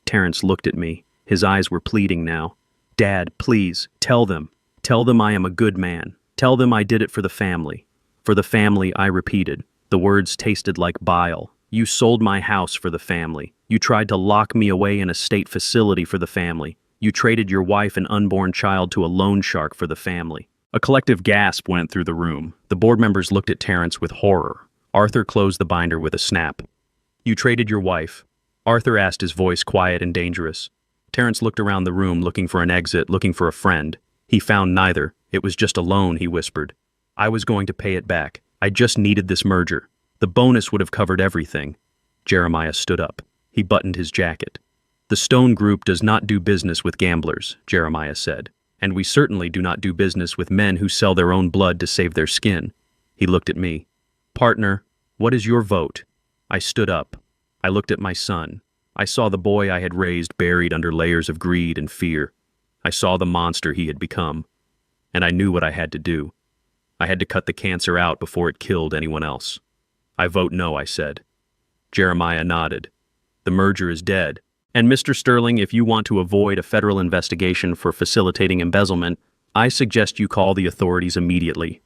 Terrence looked at me. His eyes were pleading now. Dad, please, tell them. Tell them I am a good man. Tell them I did it for the family. For the family, I repeated. The words tasted like bile. You sold my house for the family. You tried to lock me away in a state facility for the family. You traded your wife and unborn child to a loan shark for the family. A collective gasp went through the room. The board members looked at Terrence with horror. Arthur closed the binder with a snap. You traded your wife. Arthur asked, his voice quiet and dangerous. Terrence looked around the room, looking for an exit, looking for a friend. He found neither. It was just a loan, he whispered. I was going to pay it back. I just needed this merger. The bonus would have covered everything. Jeremiah stood up. He buttoned his jacket. The Stone Group does not do business with gamblers, Jeremiah said. And we certainly do not do business with men who sell their own blood to save their skin. He looked at me. Partner, what is your vote? I stood up. I looked at my son. I saw the boy I had raised buried under layers of greed and fear. I saw the monster he had become. And I knew what I had to do. I had to cut the cancer out before it killed anyone else. I vote no, I said. Jeremiah nodded. The merger is dead. And Mr. Sterling, if you want to avoid a federal investigation for facilitating embezzlement, I suggest you call the authorities immediately.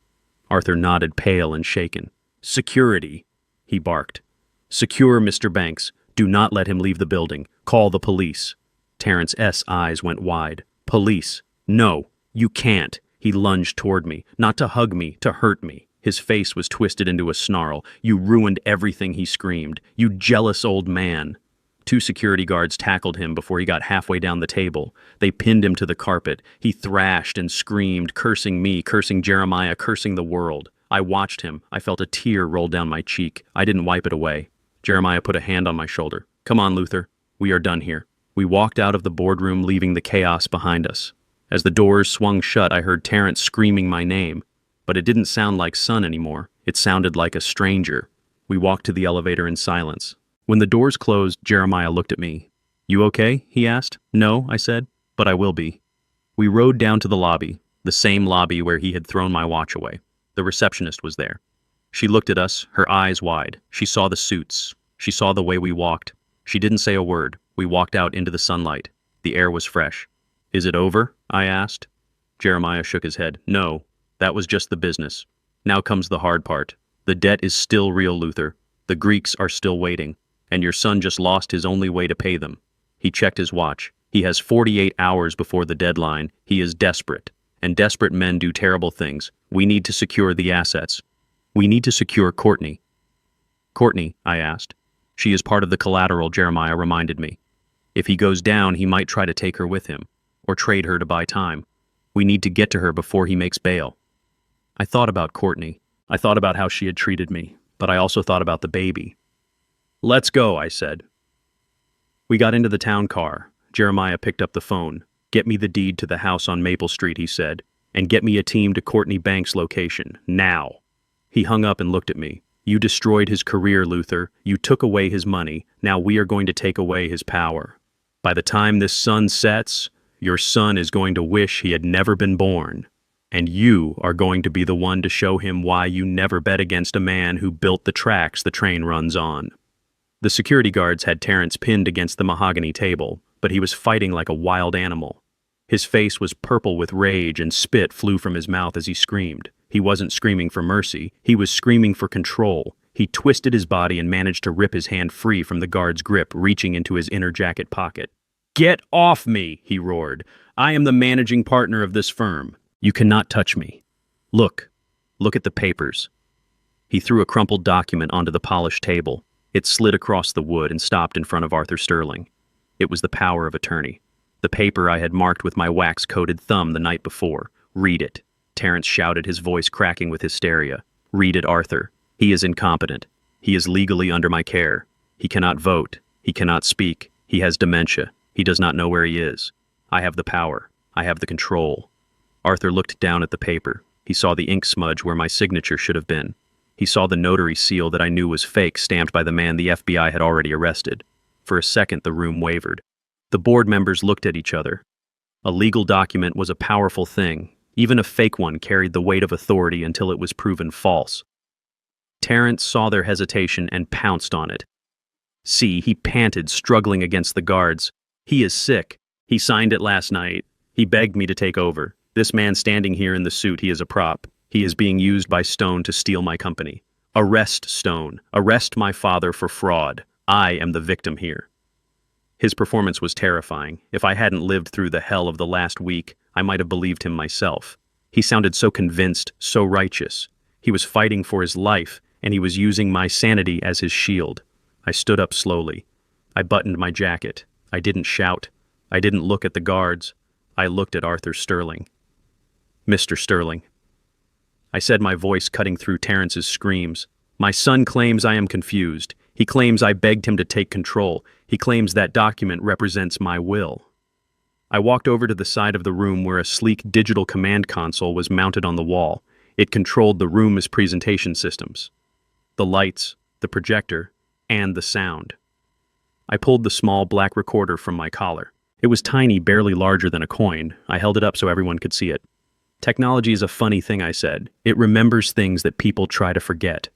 Arthur nodded, pale and shaken. Security, he barked. Secure Mr. Banks. Do not let him leave the building. Call the police. Terrence's eyes went wide. Police. No, you can't. He lunged toward me, not to hug me, to hurt me. His face was twisted into a snarl. You ruined everything, he screamed. You jealous old man. 2 security guards tackled him before he got halfway down the table. They pinned him to the carpet. He thrashed and screamed, cursing me, cursing Jeremiah, cursing the world. I watched him. I felt a tear roll down my cheek. I didn't wipe it away. Jeremiah put a hand on my shoulder. Come on, Luther. We are done here. We walked out of the boardroom, leaving the chaos behind us. As the doors swung shut, I heard Terrence screaming my name. But it didn't sound like son anymore. It sounded like a stranger. We walked to the elevator in silence. When the doors closed, Jeremiah looked at me. You okay? He asked. No, I said, but I will be. We rode down to the lobby, the same lobby where he had thrown my watch away. The receptionist was there. She looked at us, her eyes wide. She saw the suits. She saw the way we walked. She didn't say a word. We walked out into the sunlight. The air was fresh. Is it over? I asked. Jeremiah shook his head. No, that was just the business. Now comes the hard part. The debt is still real, Luther. The Greeks are still waiting. And your son just lost his only way to pay them. He checked his watch. He has 48 hours before the deadline. He is desperate. And desperate men do terrible things. We need to secure the assets. We need to secure Courtney. Courtney, I asked. She is part of the collateral, Jeremiah reminded me. If he goes down, he might try to take her with him, or trade her to buy time. We need to get to her before he makes bail. I thought about Courtney. I thought about how she had treated me, but I also thought about the baby. Let's go, I said. We got into the town car. Jeremiah picked up the phone. Get me the deed to the house on Maple Street, he said, and get me a team to Courtney Banks' location, now. He hung up and looked at me. You destroyed his career, Luther. You took away his money. Now we are going to take away his power. By the time this sun sets, your son is going to wish he had never been born. And you are going to be the one to show him why you never bet against a man who built the tracks the train runs on. The security guards had Terrence pinned against the mahogany table. but he was fighting like a wild animal. His face was purple with rage and spit flew from his mouth as he screamed. He wasn't screaming for mercy, he was screaming for control. He twisted his body and managed to rip his hand free from the guard's grip, reaching into his inner jacket pocket. "Get off me!" he roared. "I am the managing partner of this firm. You cannot touch me. Look at the papers." He threw a crumpled document onto the polished table. It slid across the wood and stopped in front of Arthur Sterling. It was the power of attorney. The paper I had marked with my wax-coated thumb the night before. "Read it," Terrence shouted, his voice cracking with hysteria. "Read it, Arthur. He is incompetent. He is legally under my care. He cannot vote. He cannot speak. He has dementia. He does not know where he is. I have the power. I have the control." Arthur looked down at the paper. He saw the ink smudge where my signature should have been. He saw the notary seal that I knew was fake, stamped by the man the FBI had already arrested. For a second, the room wavered. The board members looked at each other. A legal document was a powerful thing. Even a fake one carried the weight of authority until it was proven false. Terrence saw their hesitation and pounced on it. "See," he panted, struggling against the guards. "He is sick. He signed it last night. He begged me to take over. This man standing here in the suit, he is a prop. He is being used by Stone to steal my company. Arrest Stone. Arrest my father for fraud. I am the victim here." His performance was terrifying. If I hadn't lived through the hell of the last week, I might have believed him myself. He sounded so convinced, so righteous. He was fighting for his life, and he was using my sanity as his shield. I stood up slowly. I buttoned my jacket. I didn't shout. I didn't look at the guards. I looked at Arthur Sterling. "Mr. Sterling," I said, my voice cutting through Terrence's screams. "My son claims I am confused. He claims I begged him to take control. He claims that document represents my will." I walked over to the side of the room where a sleek digital command console was mounted on the wall. It controlled the room's presentation systems. The lights, the projector, and the sound. I pulled the small black recorder from my collar. It was tiny, barely larger than a coin. I held it up so everyone could see it. "Technology is a funny thing," I said. "It remembers things that people try to forget."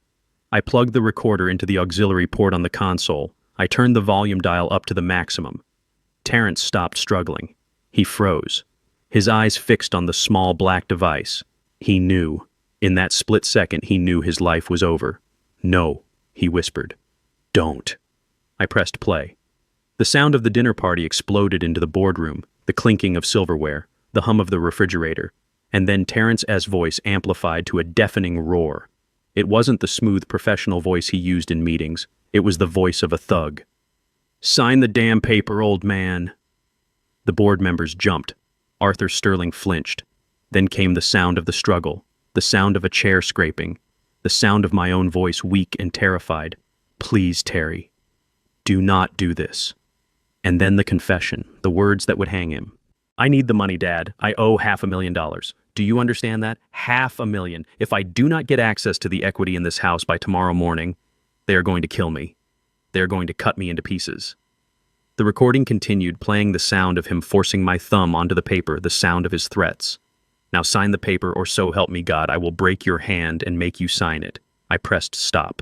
I plugged the recorder into the auxiliary port on the console. I turned the volume dial up to the maximum. Terrence stopped struggling. He froze. His eyes fixed on the small black device. He knew. In that split second, he knew his life was over. "No," he whispered. "Don't." I pressed play. The sound of the dinner party exploded into the boardroom, the clinking of silverware, the hum of the refrigerator, and then Terrence's voice amplified to a deafening roar. It wasn't the smooth professional voice he used in meetings. It was the voice of a thug. "Sign the damn paper, old man." The board members jumped. Arthur Sterling flinched. Then came the sound of the struggle, the sound of a chair scraping, the sound of my own voice weak and terrified. "Please, Terry, do not do this." And then the confession, the words that would hang him. "I need the money, Dad. I owe $500,000. Do you understand that? $500,000. If I do not get access to the equity in this house by tomorrow morning, they are going to kill me. They are going to cut me into pieces." The recording continued, playing the sound of him forcing my thumb onto the paper, the sound of his threats. "Now sign the paper, or so help me God, I will break your hand and make you sign it." I pressed stop.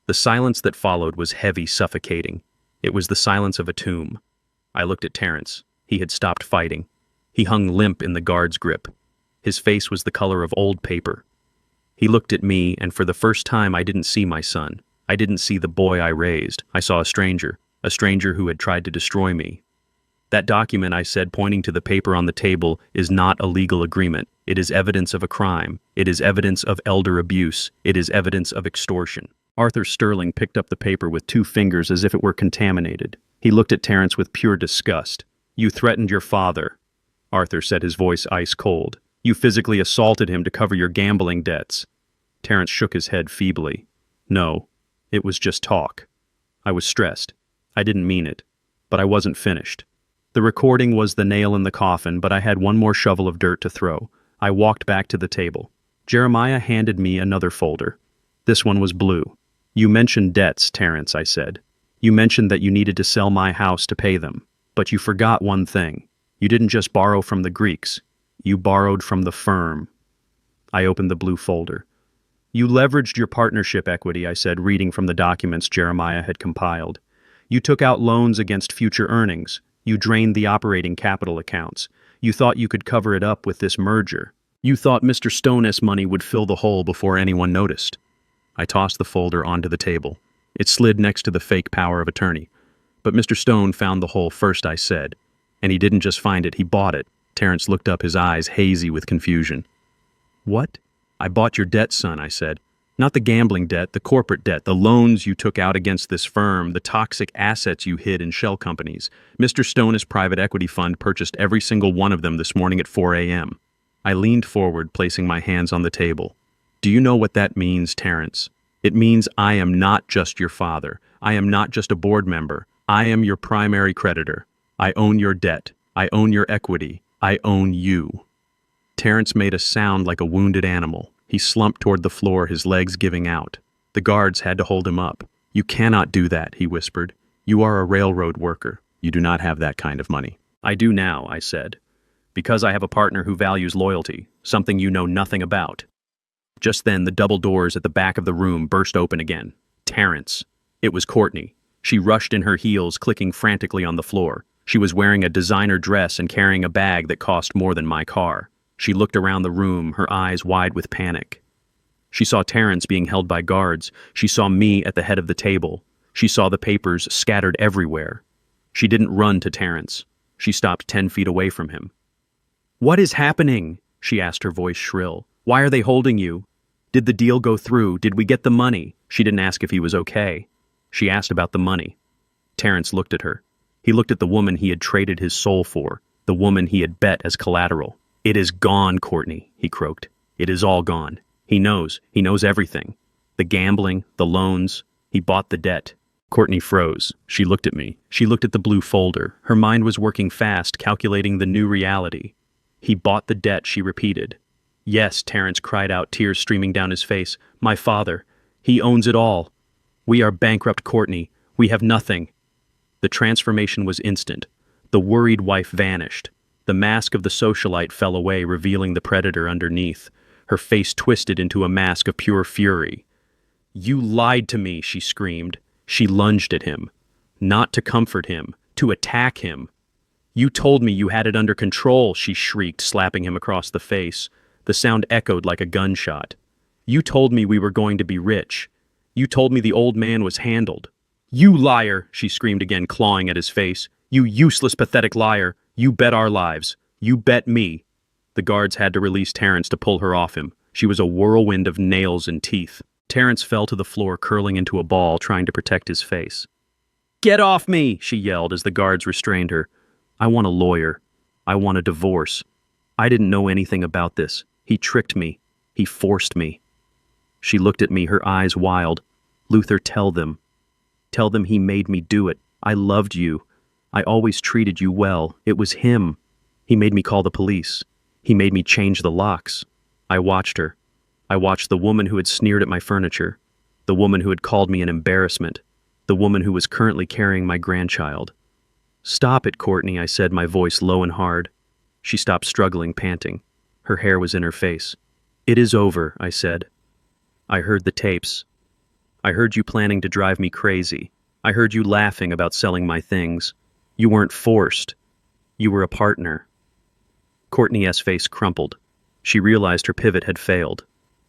The silence that followed was heavy, suffocating. It was the silence of a tomb. I looked at Terrence. He had stopped fighting. He hung limp in the guard's grip. His face was the color of old paper. He looked at me, and for the first time I didn't see my son. I didn't see the boy I raised. I saw a stranger who had tried to destroy me. "That document," I said, pointing to the paper on the table, "is not a legal agreement. It is evidence of a crime. It is evidence of elder abuse. It is evidence of extortion." Arthur Sterling picked up the paper with 2 fingers as if it were contaminated. He looked at Terrence with pure disgust. "You threatened your father," Arthur said, his voice ice cold. "You physically assaulted him to cover your gambling debts." Terrence shook his head feebly. "No, it was just talk." I was stressed. I didn't mean it. But I wasn't finished. The recording was the nail in the coffin, but I had one more shovel of dirt to throw. I walked back to the table. Jeremiah handed me another folder. This one was blue. "You mentioned debts, Terrence," I said. "You mentioned that you needed to sell my house to pay them. But you forgot one thing. You didn't just borrow from the Greeks. You borrowed from the firm." I opened the blue folder. "You leveraged your partnership equity," I said, reading from the documents Jeremiah had compiled. "You took out loans against future earnings. You drained the operating capital accounts. You thought you could cover it up with this merger. You thought Mr. Stone's money would fill the hole before anyone noticed. I tossed the folder onto the table. It slid next to the fake power of attorney. But Mr. Stone found the hole first, I said. And he didn't just find it, he bought it. Terrence looked up, his eyes hazy with confusion. What? I bought your debt, son, I said. Not the gambling debt, the corporate debt, the loans you took out against this firm, the toxic assets you hid in shell companies. Mr. Stone's private equity fund purchased every single one of them this morning at 4 a.m. I leaned forward, placing my hands on the table. Do you know what that means, Terrence? It means I am not just your father. I am not just a board member. I am your primary creditor. I own your debt. I own your equity. I own you. Terrence made a sound like a wounded animal. He slumped toward the floor, his legs giving out. The guards had to hold him up. You cannot do that, he whispered. You are a railroad worker. You do not have that kind of money. I do now, I said. Because I have a partner who values loyalty, something you know nothing about. Just then, the double doors at the back of the room burst open again. Terrence. It was Courtney. She rushed in her heels, clicking frantically on the floor. She was wearing a designer dress and carrying a bag that cost more than my car. She looked around the room, her eyes wide with panic. She saw Terrence being held by guards. She saw me at the head of the table. She saw the papers scattered everywhere. She didn't run to Terrence. She stopped 10 feet away from him. What is happening? She asked, her voice shrill. Why are they holding you? Did the deal go through? Did we get the money? She didn't ask if he was okay. She asked about the money. Terrence looked at her. He looked at the woman he had traded his soul for, the woman he had bet as collateral. It is gone, Courtney, he croaked. It is all gone. He knows everything. The gambling, the loans, he bought the debt. Courtney froze. She looked at me. She looked at the blue folder. Her mind was working fast, calculating the new reality. He bought the debt, she repeated. Yes, Terrence cried out, tears streaming down his face. My father. He owns it all. We are bankrupt, Courtney. We have nothing. The transformation was instant. The worried wife vanished. The mask of the socialite fell away, revealing the predator underneath. Her face twisted into a mask of pure fury. You lied to me, she screamed. She lunged at him. Not to comfort him, to attack him. You told me you had it under control, she shrieked, slapping him across the face. The sound echoed like a gunshot. You told me we were going to be rich. You told me the old man was handled. You liar, she screamed again, clawing at his face. You useless, pathetic liar. You bet our lives. You bet me. The guards had to release Terrence to pull her off him. She was a whirlwind of nails and teeth. Terrence fell to the floor, curling into a ball, trying to protect his face. Get off me, she yelled as the guards restrained her. I want a lawyer. I want a divorce. I didn't know anything about this. He tricked me. He forced me. She looked at me, her eyes wild. Luther, tell them. Tell them he made me do it. I loved you. I always treated you well. It was him. He made me call the police. He made me change the locks. I watched her. I watched the woman who had sneered at my furniture, the woman who had called me an embarrassment, the woman who was currently carrying my grandchild. Stop it, Courtney, I said, my voice low and hard. She stopped struggling, panting. Her hair was in her face. It is over, I said. I heard the tapes. I heard you planning to drive me crazy. I heard you laughing about selling my things. You weren't forced. You were a partner. Courtney's face crumpled. She realized her pivot had failed.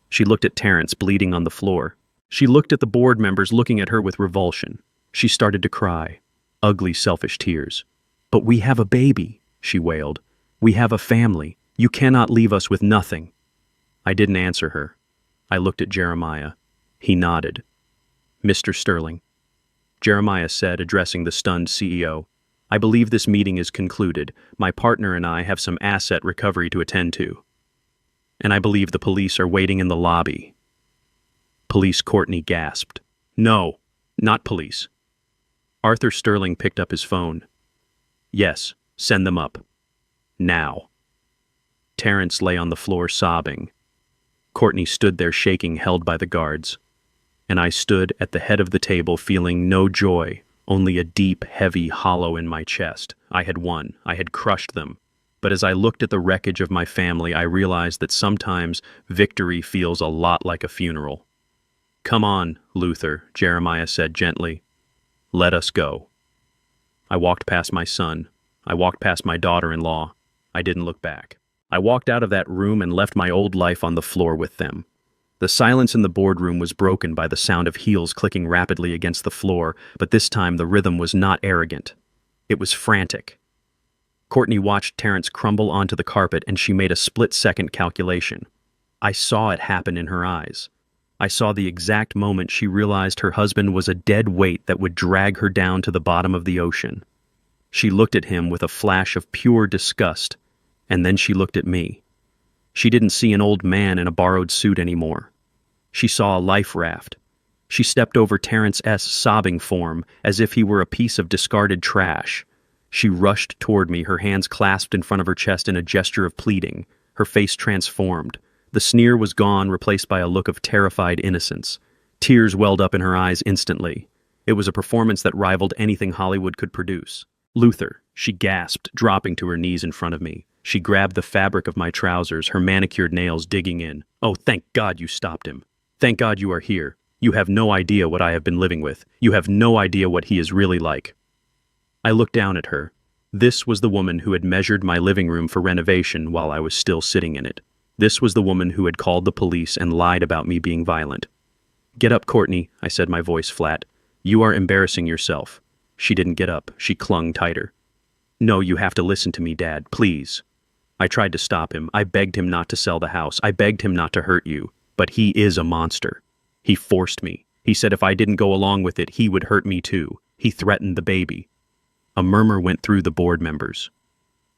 She looked at Terrence, bleeding on the floor. She looked at the board members, looking at her with revulsion. She started to cry. Ugly, selfish tears. But we have a baby, she wailed. We have a family. You cannot leave us with nothing. I didn't answer her. I looked at Jeremiah. He nodded. Mr. Sterling. Jeremiah said, addressing the stunned CEO. I believe this meeting is concluded. My partner and I have some asset recovery to attend to. And I believe the police are waiting in the lobby. Police, Courtney gasped. No, not police. Arthur Sterling picked up his phone. Yes, send them up. Now. Terrence lay on the floor sobbing. Courtney stood there shaking, held by the guards. And I stood at the head of the table feeling no joy, only a deep, heavy hollow in my chest. I had won. I had crushed them. But as I looked at the wreckage of my family, I realized that sometimes victory feels a lot like a funeral. Come on, Luther, Jeremiah said gently. Let us go. I walked past my son. I walked past my daughter-in-law. I didn't look back. I walked out of that room and left my old life on the floor with them. The silence in the boardroom was broken by the sound of heels clicking rapidly against the floor, but this time the rhythm was not arrogant. It was frantic. Courtney watched Terrence crumble onto the carpet, and she made a split-second calculation. I saw it happen in her eyes. I saw the exact moment she realized her husband was a dead weight that would drag her down to the bottom of the ocean. She looked at him with a flash of pure disgust, and then she looked at me. She didn't see an old man in a borrowed suit anymore. She saw a life raft. She stepped over Terrence's sobbing form as if he were a piece of discarded trash. She rushed toward me, her hands clasped in front of her chest in a gesture of pleading, her face transformed. The sneer was gone, replaced by a look of terrified innocence. Tears welled up in her eyes instantly. It was a performance that rivaled anything Hollywood could produce. "Luther," she gasped, dropping to her knees in front of me. She grabbed the fabric of my trousers, her manicured nails digging in. "Oh, thank God you stopped him. Thank God you are here. You have no idea what I have been living with. You have no idea what he is really like." I looked down at her. This was the woman who had measured my living room for renovation while I was still sitting in it. This was the woman who had called the police and lied about me being violent. "Get up, Courtney," I said, my voice flat. "You are embarrassing yourself." She didn't get up. She clung tighter. "No, you have to listen to me, Dad, please." I tried to stop him. I begged him not to sell the house. I begged him not to hurt you. But he is a monster. He forced me. He said if I didn't go along with it, he would hurt me too. He threatened the baby. A murmur went through the board members.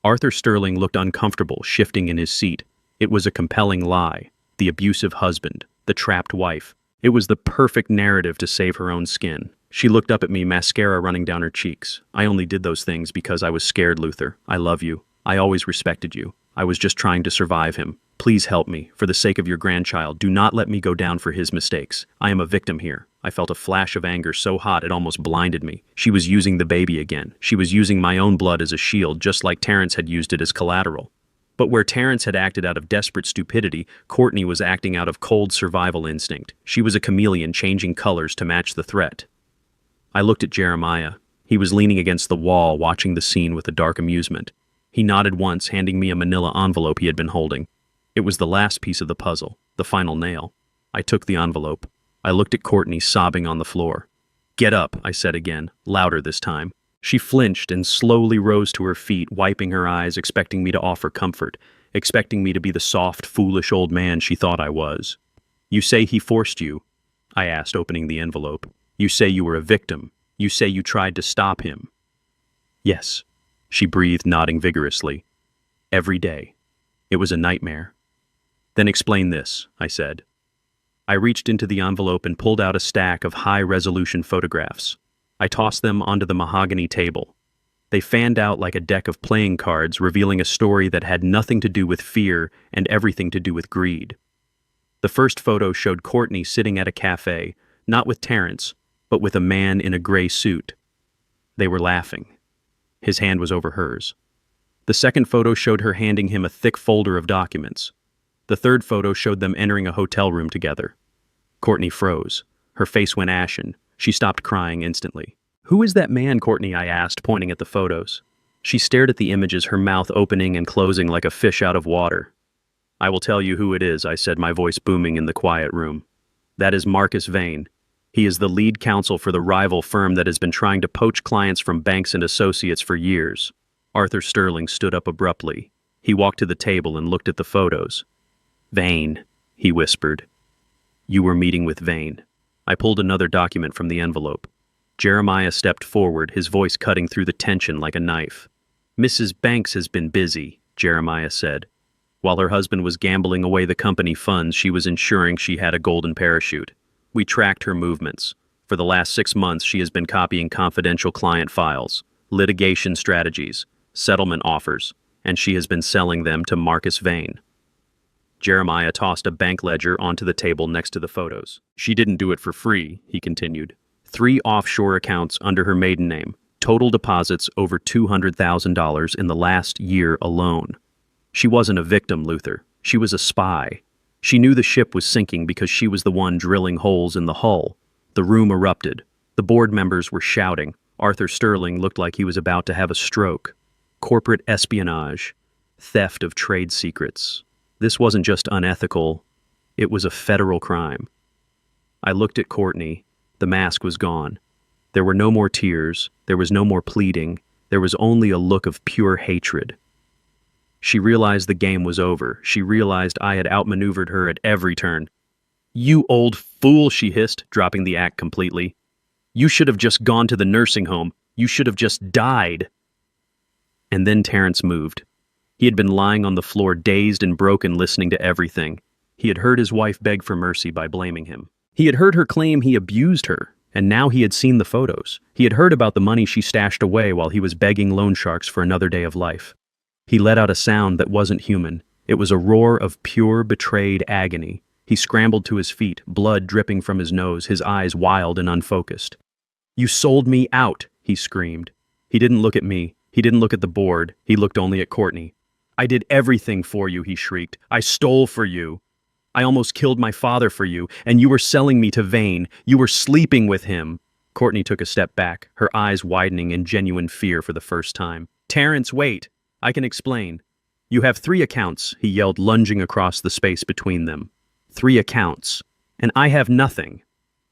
Arthur Sterling looked uncomfortable, shifting in his seat. It was a compelling lie. The abusive husband, the trapped wife. It was the perfect narrative to save her own skin. She looked up at me, mascara running down her cheeks. "I only did those things because I was scared, Luther. I love you. I always respected you. I was just trying to survive him. Please help me. For the sake of your grandchild, do not let me go down for his mistakes. I am a victim here." I felt a flash of anger so hot it almost blinded me. She was using the baby again. She was using my own blood as a shield, just like Terrence had used it as collateral. But where Terrence had acted out of desperate stupidity, Courtney was acting out of cold survival instinct. She was a chameleon, changing colors to match the threat. I looked at Jeremiah. He was leaning against the wall, watching the scene with a dark amusement. He nodded once, handing me a manila envelope he had been holding. It was the last piece of the puzzle, the final nail. I took the envelope. I looked at Courtney sobbing on the floor. "Get up," I said again, louder this time. She flinched and slowly rose to her feet, wiping her eyes, expecting me to offer comfort, expecting me to be the soft, foolish old man she thought I was. "You say he forced you?" I asked, opening the envelope. "You say you were a victim. You say you tried to stop him." "Yes," she breathed, nodding vigorously. "Every day. It was a nightmare." "Then explain this," I said. I reached into the envelope and pulled out a stack of high-resolution photographs. I tossed them onto the mahogany table. They fanned out like a deck of playing cards, revealing a story that had nothing to do with fear and everything to do with greed. The first photo showed Courtney sitting at a cafe, not with Terrence, but with a man in a gray suit. They were laughing. His hand was over hers. The second photo showed her handing him a thick folder of documents. The third photo showed them entering a hotel room together. Courtney froze. Her face went ashen. She stopped crying instantly. "Who is that man, Courtney?" I asked, pointing at the photos. She stared at the images, her mouth opening and closing like a fish out of water. "I will tell you who it is," I said, my voice booming in the quiet room. "That is Marcus Vane. He is the lead counsel for the rival firm that has been trying to poach clients from Banks and Associates for years." Arthur Sterling stood up abruptly. He walked to the table and looked at the photos. "Vane," he whispered. "You were meeting with Vane." I pulled another document from the envelope. Jeremiah stepped forward, his voice cutting through the tension like a knife. "Mrs. Banks has been busy," Jeremiah said. "While her husband was gambling away the company funds, she was ensuring she had a golden parachute. We tracked her movements. For the last 6 months, she has been copying confidential client files, litigation strategies, settlement offers, and she has been selling them to Marcus Vane." Jeremiah tossed a bank ledger onto the table next to the photos. "She didn't do it for free," he continued. 3 offshore accounts under her maiden name. Total deposits over $200,000 in the last year alone. She wasn't a victim, Luther. She was a spy. She knew the ship was sinking because she was the one drilling holes in the hull. The room erupted. The board members were shouting. Arthur Sterling looked like he was about to have a stroke. corporate espionage, theft of trade secrets. This wasn't just unethical, it was a federal crime. I looked at Courtney. The mask was gone. There were no more tears, there was no more pleading, there was only a look of pure hatred. She realized the game was over. She realized I had outmaneuvered her at every turn. "You old fool," she hissed, dropping the act completely. "You should have just gone to the nursing home. You should have just died." And then Terrence moved. He had been lying on the floor, dazed and broken, listening to everything. He had heard his wife beg for mercy by blaming him. He had heard her claim he abused her, and now he had seen the photos. He had heard about the money she stashed away while he was begging loan sharks for another day of life. He let out a sound that wasn't human. It was a roar of pure, betrayed agony. He scrambled to his feet, blood dripping from his nose, his eyes wild and unfocused. "You sold me out," he screamed. He didn't look at me. He didn't look at the board. He looked only at Courtney. "I did everything for you," he shrieked. "I stole for you. I almost killed my father for you, and you were selling me to Vane. You were sleeping with him." Courtney took a step back, her eyes widening in genuine fear for the first time. "Terrence, wait. I can explain. You have 3 accounts," he yelled, lunging across the space between them. 3 accounts. And I have nothing.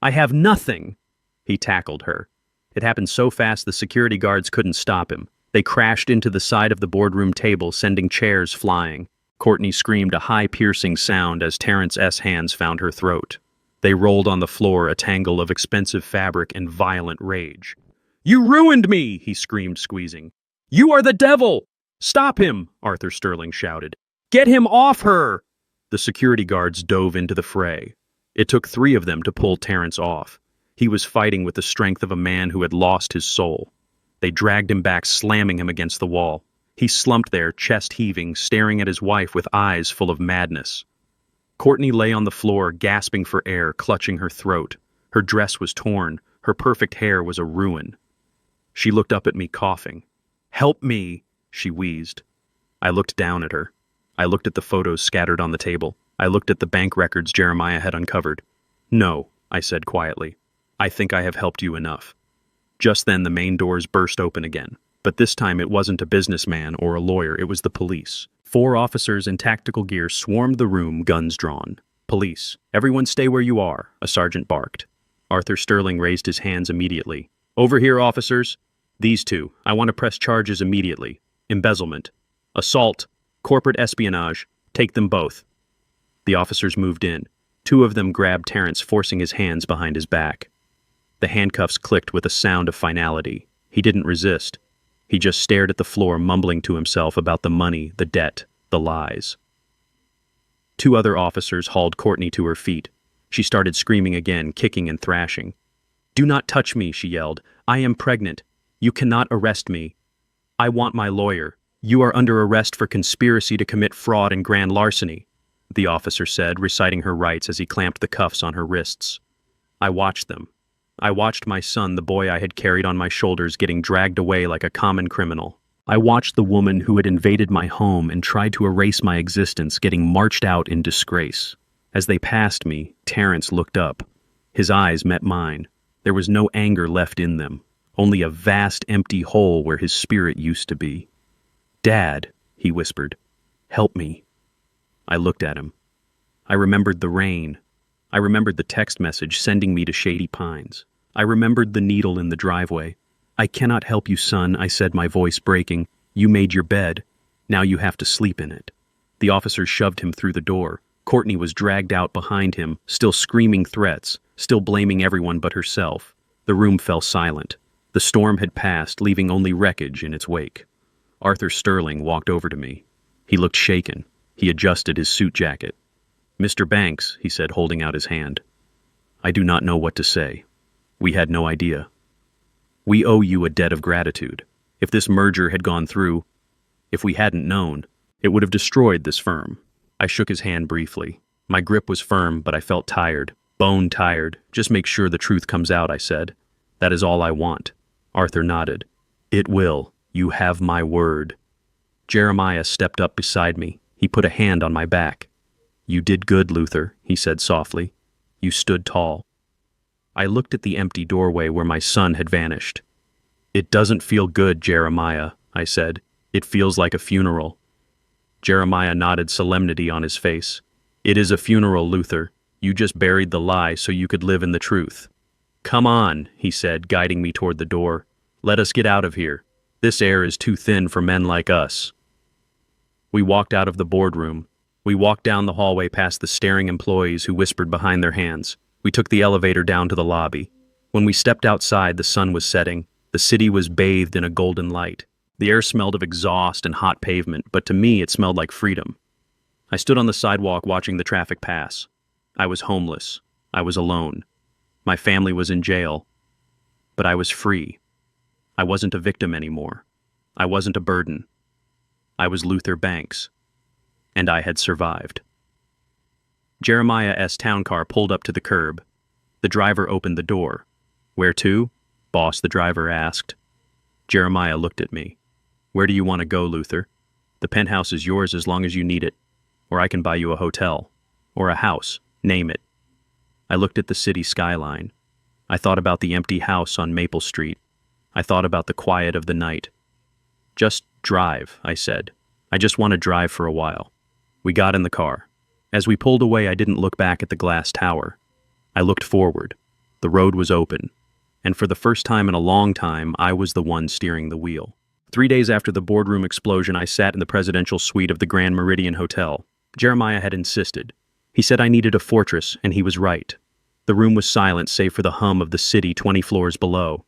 I have nothing. He tackled her. It happened so fast the security guards couldn't stop him. They crashed into the side of the boardroom table, sending chairs flying. Courtney screamed a high, piercing sound as Terrence's hands found her throat. They rolled on the floor, a tangle of expensive fabric and violent rage. "You ruined me!" he screamed, squeezing. "You are the devil! Stop him!" Arthur Sterling shouted. "Get him off her!" The security guards dove into the fray. It took 3 of them to pull Terrence off. He was fighting with the strength of a man who had lost his soul. They dragged him back, slamming him against the wall. He slumped there, chest heaving, staring at his wife with eyes full of madness. Courtney lay on the floor, gasping for air, clutching her throat. Her dress was torn. Her perfect hair was a ruin. She looked up at me, coughing. "Help me," she wheezed. I looked down at her. I looked at the photos scattered on the table. I looked at the bank records Jeremiah had uncovered. "No," I said quietly. "I think I have helped you enough." Just then the main doors burst open again. But this time it wasn't a businessman or a lawyer, it was the police. 4 officers in tactical gear swarmed the room, guns drawn. "Police, everyone stay where you are," a sergeant barked. Arthur Sterling raised his hands immediately. "Over here, officers. These 2, I want to press charges immediately. Embezzlement, assault, corporate espionage, take them both." The officers moved in. 2 of them grabbed Terrence, forcing his hands behind his back. The handcuffs clicked with a sound of finality. He didn't resist. He just stared at the floor, mumbling to himself about the money, the debt, the lies. 2 other officers hauled Courtney to her feet. She started screaming again, kicking and thrashing. "Do not touch me," she yelled. "I am pregnant. You cannot arrest me. I want my lawyer. You are under arrest for conspiracy to commit fraud and grand larceny," the officer said, reciting her rights as he clamped the cuffs on her wrists. I watched them. I watched my son, the boy I had carried on my shoulders, getting dragged away like a common criminal. I watched the woman who had invaded my home and tried to erase my existence getting marched out in disgrace. As they passed me, Terrence looked up. His eyes met mine. There was no anger left in them, only a vast empty hole where his spirit used to be. "Dad," he whispered, "help me." I looked at him. I remembered the rain. I remembered the text message sending me to Shady Pines. I remembered the needle in the driveway. "I cannot help you, son," I said, my voice breaking. "You made your bed. Now you have to sleep in it." The officers shoved him through the door. Courtney was dragged out behind him, still screaming threats, still blaming everyone but herself. The room fell silent. The storm had passed, leaving only wreckage in its wake. Arthur Sterling walked over to me. He looked shaken. He adjusted his suit jacket. "Mr. Banks," he said, holding out his hand. "I do not know what to say. We had no idea. We owe you a debt of gratitude. If this merger had gone through, if we hadn't known, it would have destroyed this firm." I shook his hand briefly. My grip was firm, but I felt tired, bone tired. "Just make sure the truth comes out," I said. "That is all I want." Arthur nodded. "It will. You have my word." Jeremiah stepped up beside me. He put a hand on my back. "You did good, Luther," he said softly. "You stood tall." I looked at the empty doorway where my son had vanished. "It doesn't feel good, Jeremiah," I said. It feels like a funeral. Jeremiah nodded solemnity on his face. It is a funeral, Luther. You just buried the lie so you could live in the truth. Come on, he said, guiding me toward the door. Let us get out of here. This air is too thin for men like us. We walked out of the boardroom. We walked down the hallway past the staring employees who whispered behind their hands. We took the elevator down to the lobby. When we stepped outside, the sun was setting. The city was bathed in a golden light. The air smelled of exhaust and hot pavement, but to me it smelled like freedom. I stood on the sidewalk watching the traffic pass. I was homeless. I was alone. My family was in jail. But I was free. I wasn't a victim anymore. I wasn't a burden. I was Luther Banks. And I had survived. Jeremiah S. town car pulled up to the curb. The driver opened the door. Where to? Boss, the driver asked. Jeremiah looked at me. Where do you want to go, Luther? The penthouse is yours as long as you need it. Or I can buy you a hotel. Or a house. Name it. I looked at the city skyline. I thought about the empty house on Maple Street. I thought about the quiet of the night. Just drive, I said. I just want to drive for a while. We got in the car. As we pulled away, I didn't look back at the glass tower. I looked forward. The road was open. And for the first time in a long time, I was the one steering the wheel. 3 days after the boardroom explosion, I sat in the presidential suite of the Grand Meridian Hotel. Jeremiah had insisted. He said I needed a fortress, and he was right. The room was silent save for the hum of the city 20 floors below.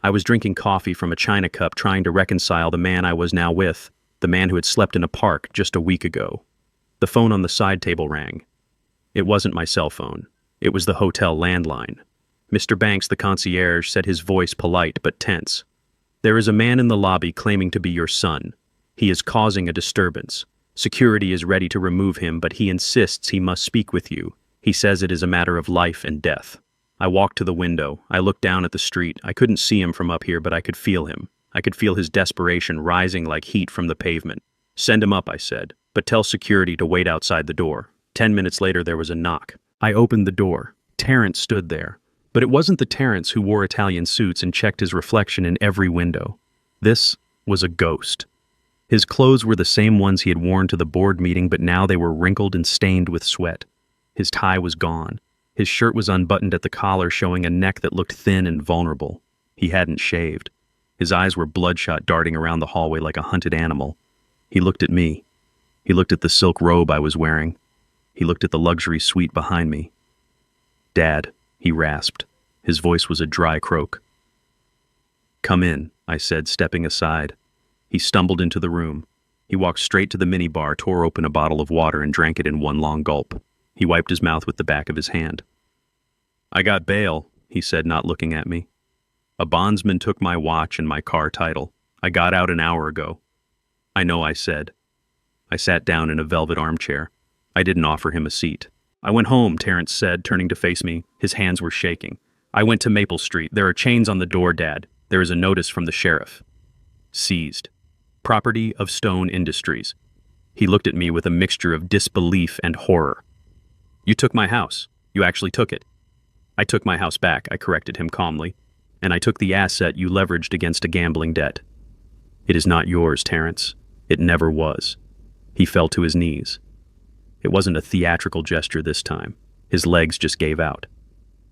I was drinking coffee from a china cup, trying to reconcile the man I was now with, the man who had slept in a park just a week ago. The phone on the side table rang. It wasn't my cell phone. It was the hotel landline. Mr. Banks, the concierge, said, his voice polite but tense. There is a man in the lobby claiming to be your son. He is causing a disturbance. Security is ready to remove him, but he insists he must speak with you. He says it is a matter of life and death. I walked to the window. I looked down at the street. I couldn't see him from up here, but I could feel him. I could feel his desperation rising like heat from the pavement. Send him up, I said, but tell security to wait outside the door. 10 minutes later, there was a knock. I opened the door. Terrence stood there. But it wasn't the Terrence who wore Italian suits and checked his reflection in every window. This was a ghost. His clothes were the same ones he had worn to the board meeting, but now they were wrinkled and stained with sweat. His tie was gone. His shirt was unbuttoned at the collar, showing a neck that looked thin and vulnerable. He hadn't shaved. His eyes were bloodshot, darting around the hallway like a hunted animal. He looked at me. He looked at the silk robe I was wearing. He looked at the luxury suite behind me. Dad, he rasped. His voice was a dry croak. Come in, I said, stepping aside. He stumbled into the room. He walked straight to the minibar, tore open a bottle of water, and drank it in one long gulp. He wiped his mouth with the back of his hand. I got bail, he said, not looking at me. A bondsman took my watch and my car title. I got out an hour ago. I know, I said. I sat down in a velvet armchair. I didn't offer him a seat. I went home, Terrence said, turning to face me. His hands were shaking. I went to Maple Street. There are chains on the door, Dad. There is a notice from the sheriff. Seized. Property of Stone Industries. He looked at me with a mixture of disbelief and horror. You took my house. You actually took it. I took my house back, I corrected him calmly. And I took the asset you leveraged against a gambling debt. It is not yours, Terrence. It never was. He fell to his knees. It wasn't a theatrical gesture this time. His legs just gave out.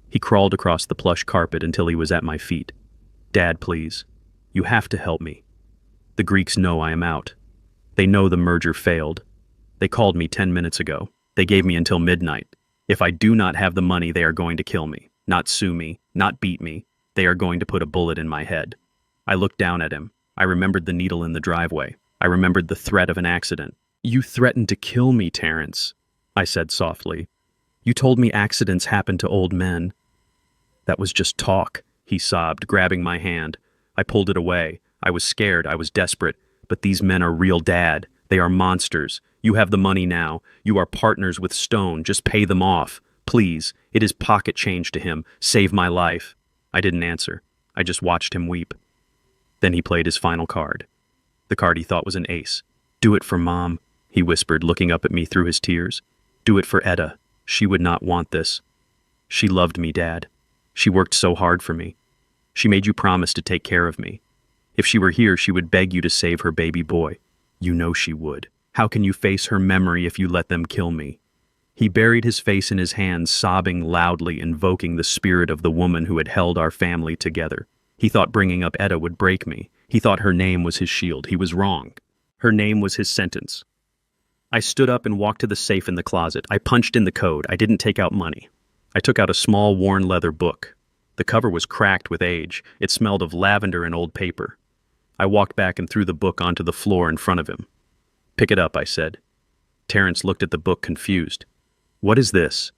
He crawled across the plush carpet until he was at my feet. Dad, please. You have to help me. The Greeks know I am out. They know the merger failed. They called me 10 minutes ago. They gave me until midnight. If I do not have the money, they are going to kill me. Not sue me, not beat me. They are going to put a bullet in my head. I looked down at him. I remembered the needle in the driveway. I remembered the threat of an accident. You threatened to kill me, Terrence, I said softly. You told me accidents happen to old men. That was just talk, he sobbed, grabbing my hand. I pulled it away. I was scared. I was desperate. But these men are real, Dad. They are monsters. You have the money now. You are partners with Stone. Just pay them off. Please. It is pocket change to him. Save my life. I didn't answer. I just watched him weep. Then he played his final card. The card he thought was an ace. Do it for Mom, he whispered, looking up at me through his tears. Do it for Etta. She would not want this. She loved me, Dad. She worked so hard for me. She made you promise to take care of me. If she were here, she would beg you to save her baby boy. You know she would. How can you face her memory if you let them kill me?" He buried his face in his hands, sobbing loudly, invoking the spirit of the woman who had held our family together. He thought bringing up Etta would break me. He thought her name was his shield. He was wrong. Her name was his sentence. I stood up and walked to the safe in the closet. I punched in the code. I didn't take out money. I took out a small, worn leather book. The cover was cracked with age. It smelled of lavender and old paper. I walked back and threw the book onto the floor in front of him. "Pick it up," I said. Terrence looked at the book, confused. "What is this?"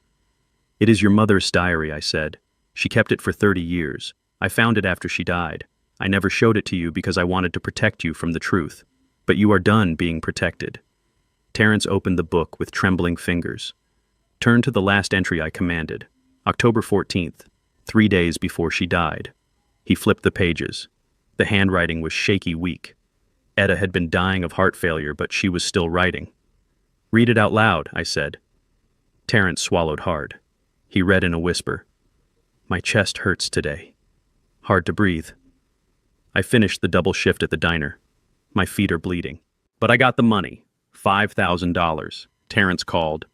"It is your mother's diary," I said. "She kept it for 30 years. I found it after she died. I never showed it to you because I wanted to protect you from the truth. But you are done being protected." Terrence opened the book with trembling fingers. "Turn to the last entry," I commanded. "October 14th, 3 days before she died." He flipped the pages. The handwriting was shaky, weak. Etta had been dying of heart failure, but she was still writing. "Read it out loud," I said. Terrence swallowed hard. He read in a whisper. "My chest hurts today. Hard to breathe. I finished the double shift at the diner. My feet are bleeding. But I got the money. $5,000. Terrence called.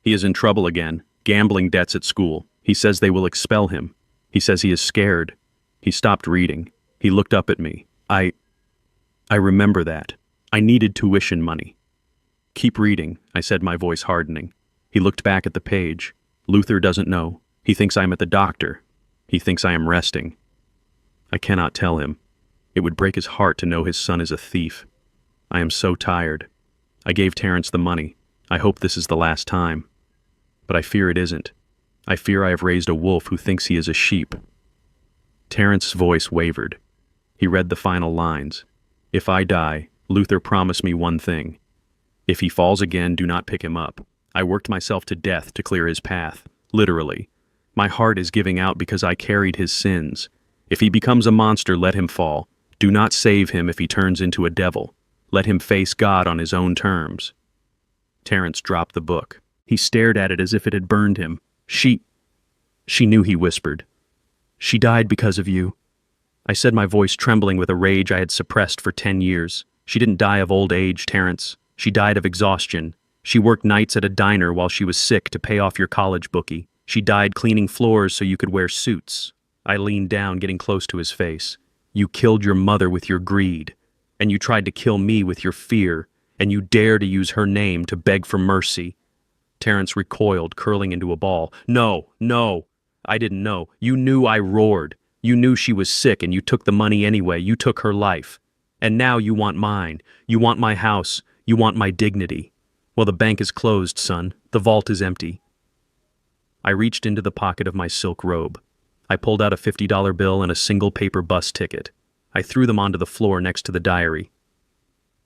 He is in trouble again. Gambling debts at school. He says they will expel him. He says he is scared." He stopped reading. He looked up at me. I remember that. I needed tuition money." "Keep reading," I said, my voice hardening. He looked back at the page. "Luther doesn't know. He thinks I am at the doctor. He thinks I am resting. I cannot tell him. It would break his heart to know his son is a thief. I am so tired. I gave Terrence the money. I hope this is the last time. But I fear it isn't. I fear I have raised a wolf who thinks he is a sheep." Terrence's voice wavered. He read the final lines. "If I die, Luther promised me one thing. If he falls again, do not pick him up. I worked myself to death to clear his path. Literally. My heart is giving out because I carried his sins. If he becomes a monster, let him fall. Do not save him if he turns into a devil. Let him face God on his own terms." Terrence dropped the book. He stared at it as if it had burned him. She knew," he whispered. "She died because of you." I said, my voice trembling with a rage I had suppressed for 10 years. "She didn't die of old age, Terrence. She died of exhaustion. She worked nights at a diner while she was sick to pay off your college bookie. She died cleaning floors so you could wear suits." I leaned down, getting close to his face. "You killed your mother with your greed, and you tried to kill me with your fear, and you dare to use her name to beg for mercy." Terrence recoiled, curling into a ball. No. I didn't know. You knew I roared. You knew she was sick and you took the money anyway. You took her life. And now you want mine. You want my house. You want my dignity. Well, the bank is closed, son. The vault is empty." I reached into the pocket of my silk robe. I pulled out a $50 bill and a single paper bus ticket. I threw them onto the floor next to the diary.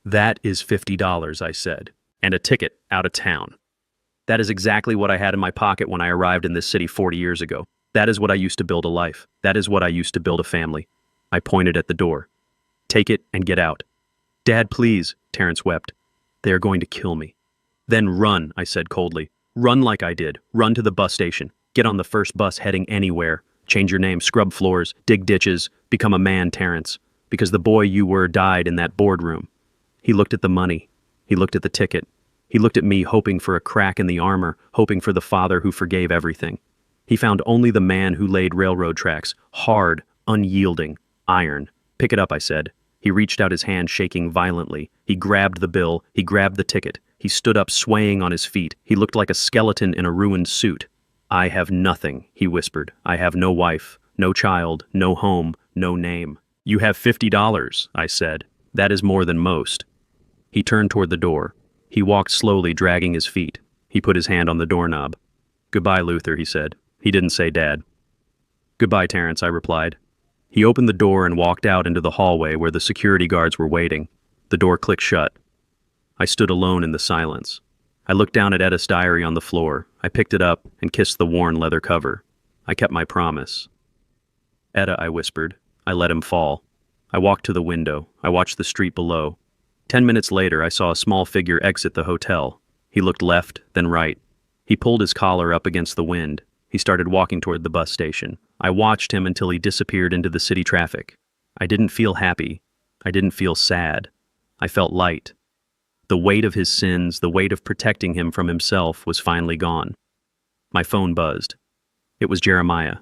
"That is $50, I said, "and a ticket out of town. That is exactly what I had in my pocket when I arrived in this city 40 years ago. That is what I used to build a life. That is what I used to build a family." I pointed at the door. "Take it and get out." "Dad, please," Terrence wept. "They are going to kill me." "Then run," I said coldly. "Run like I did. Run to the bus station. Get on the first bus heading anywhere. Change your name, scrub floors, dig ditches, become a man, Terrence. Because the boy you were died in that boardroom." He looked at the money. He looked at the ticket. He looked at me, hoping for a crack in the armor, hoping for the father who forgave everything. He found only the man who laid railroad tracks, hard, unyielding, iron. "Pick it up," I said. He reached out his hand, shaking violently. He grabbed the bill. He grabbed the ticket. He stood up, swaying on his feet. He looked like a skeleton in a ruined suit. "I have nothing," he whispered. "I have no wife, no child, no home, no name." "You have $50, I said. "That is more than most." He turned toward the door. He walked slowly, dragging his feet. He put his hand on the doorknob. "Goodbye, Luther," he said. He didn't say Dad. "Goodbye, Terrence," I replied. He opened the door and walked out into the hallway where the security guards were waiting. The door clicked shut. I stood alone in the silence. I looked down at Etta's diary on the floor. I picked it up and kissed the worn leather cover. I kept my promise. "Etta," I whispered. I let him fall. I walked to the window. I watched the street below. 10 minutes later, I saw a small figure exit the hotel. He looked left, then right. He pulled his collar up against the wind. He started walking toward the bus station. I watched him until he disappeared into the city traffic. I didn't feel happy. I didn't feel sad. I felt light. The weight of his sins, the weight of protecting him from himself, was finally gone. My phone buzzed. It was Jeremiah.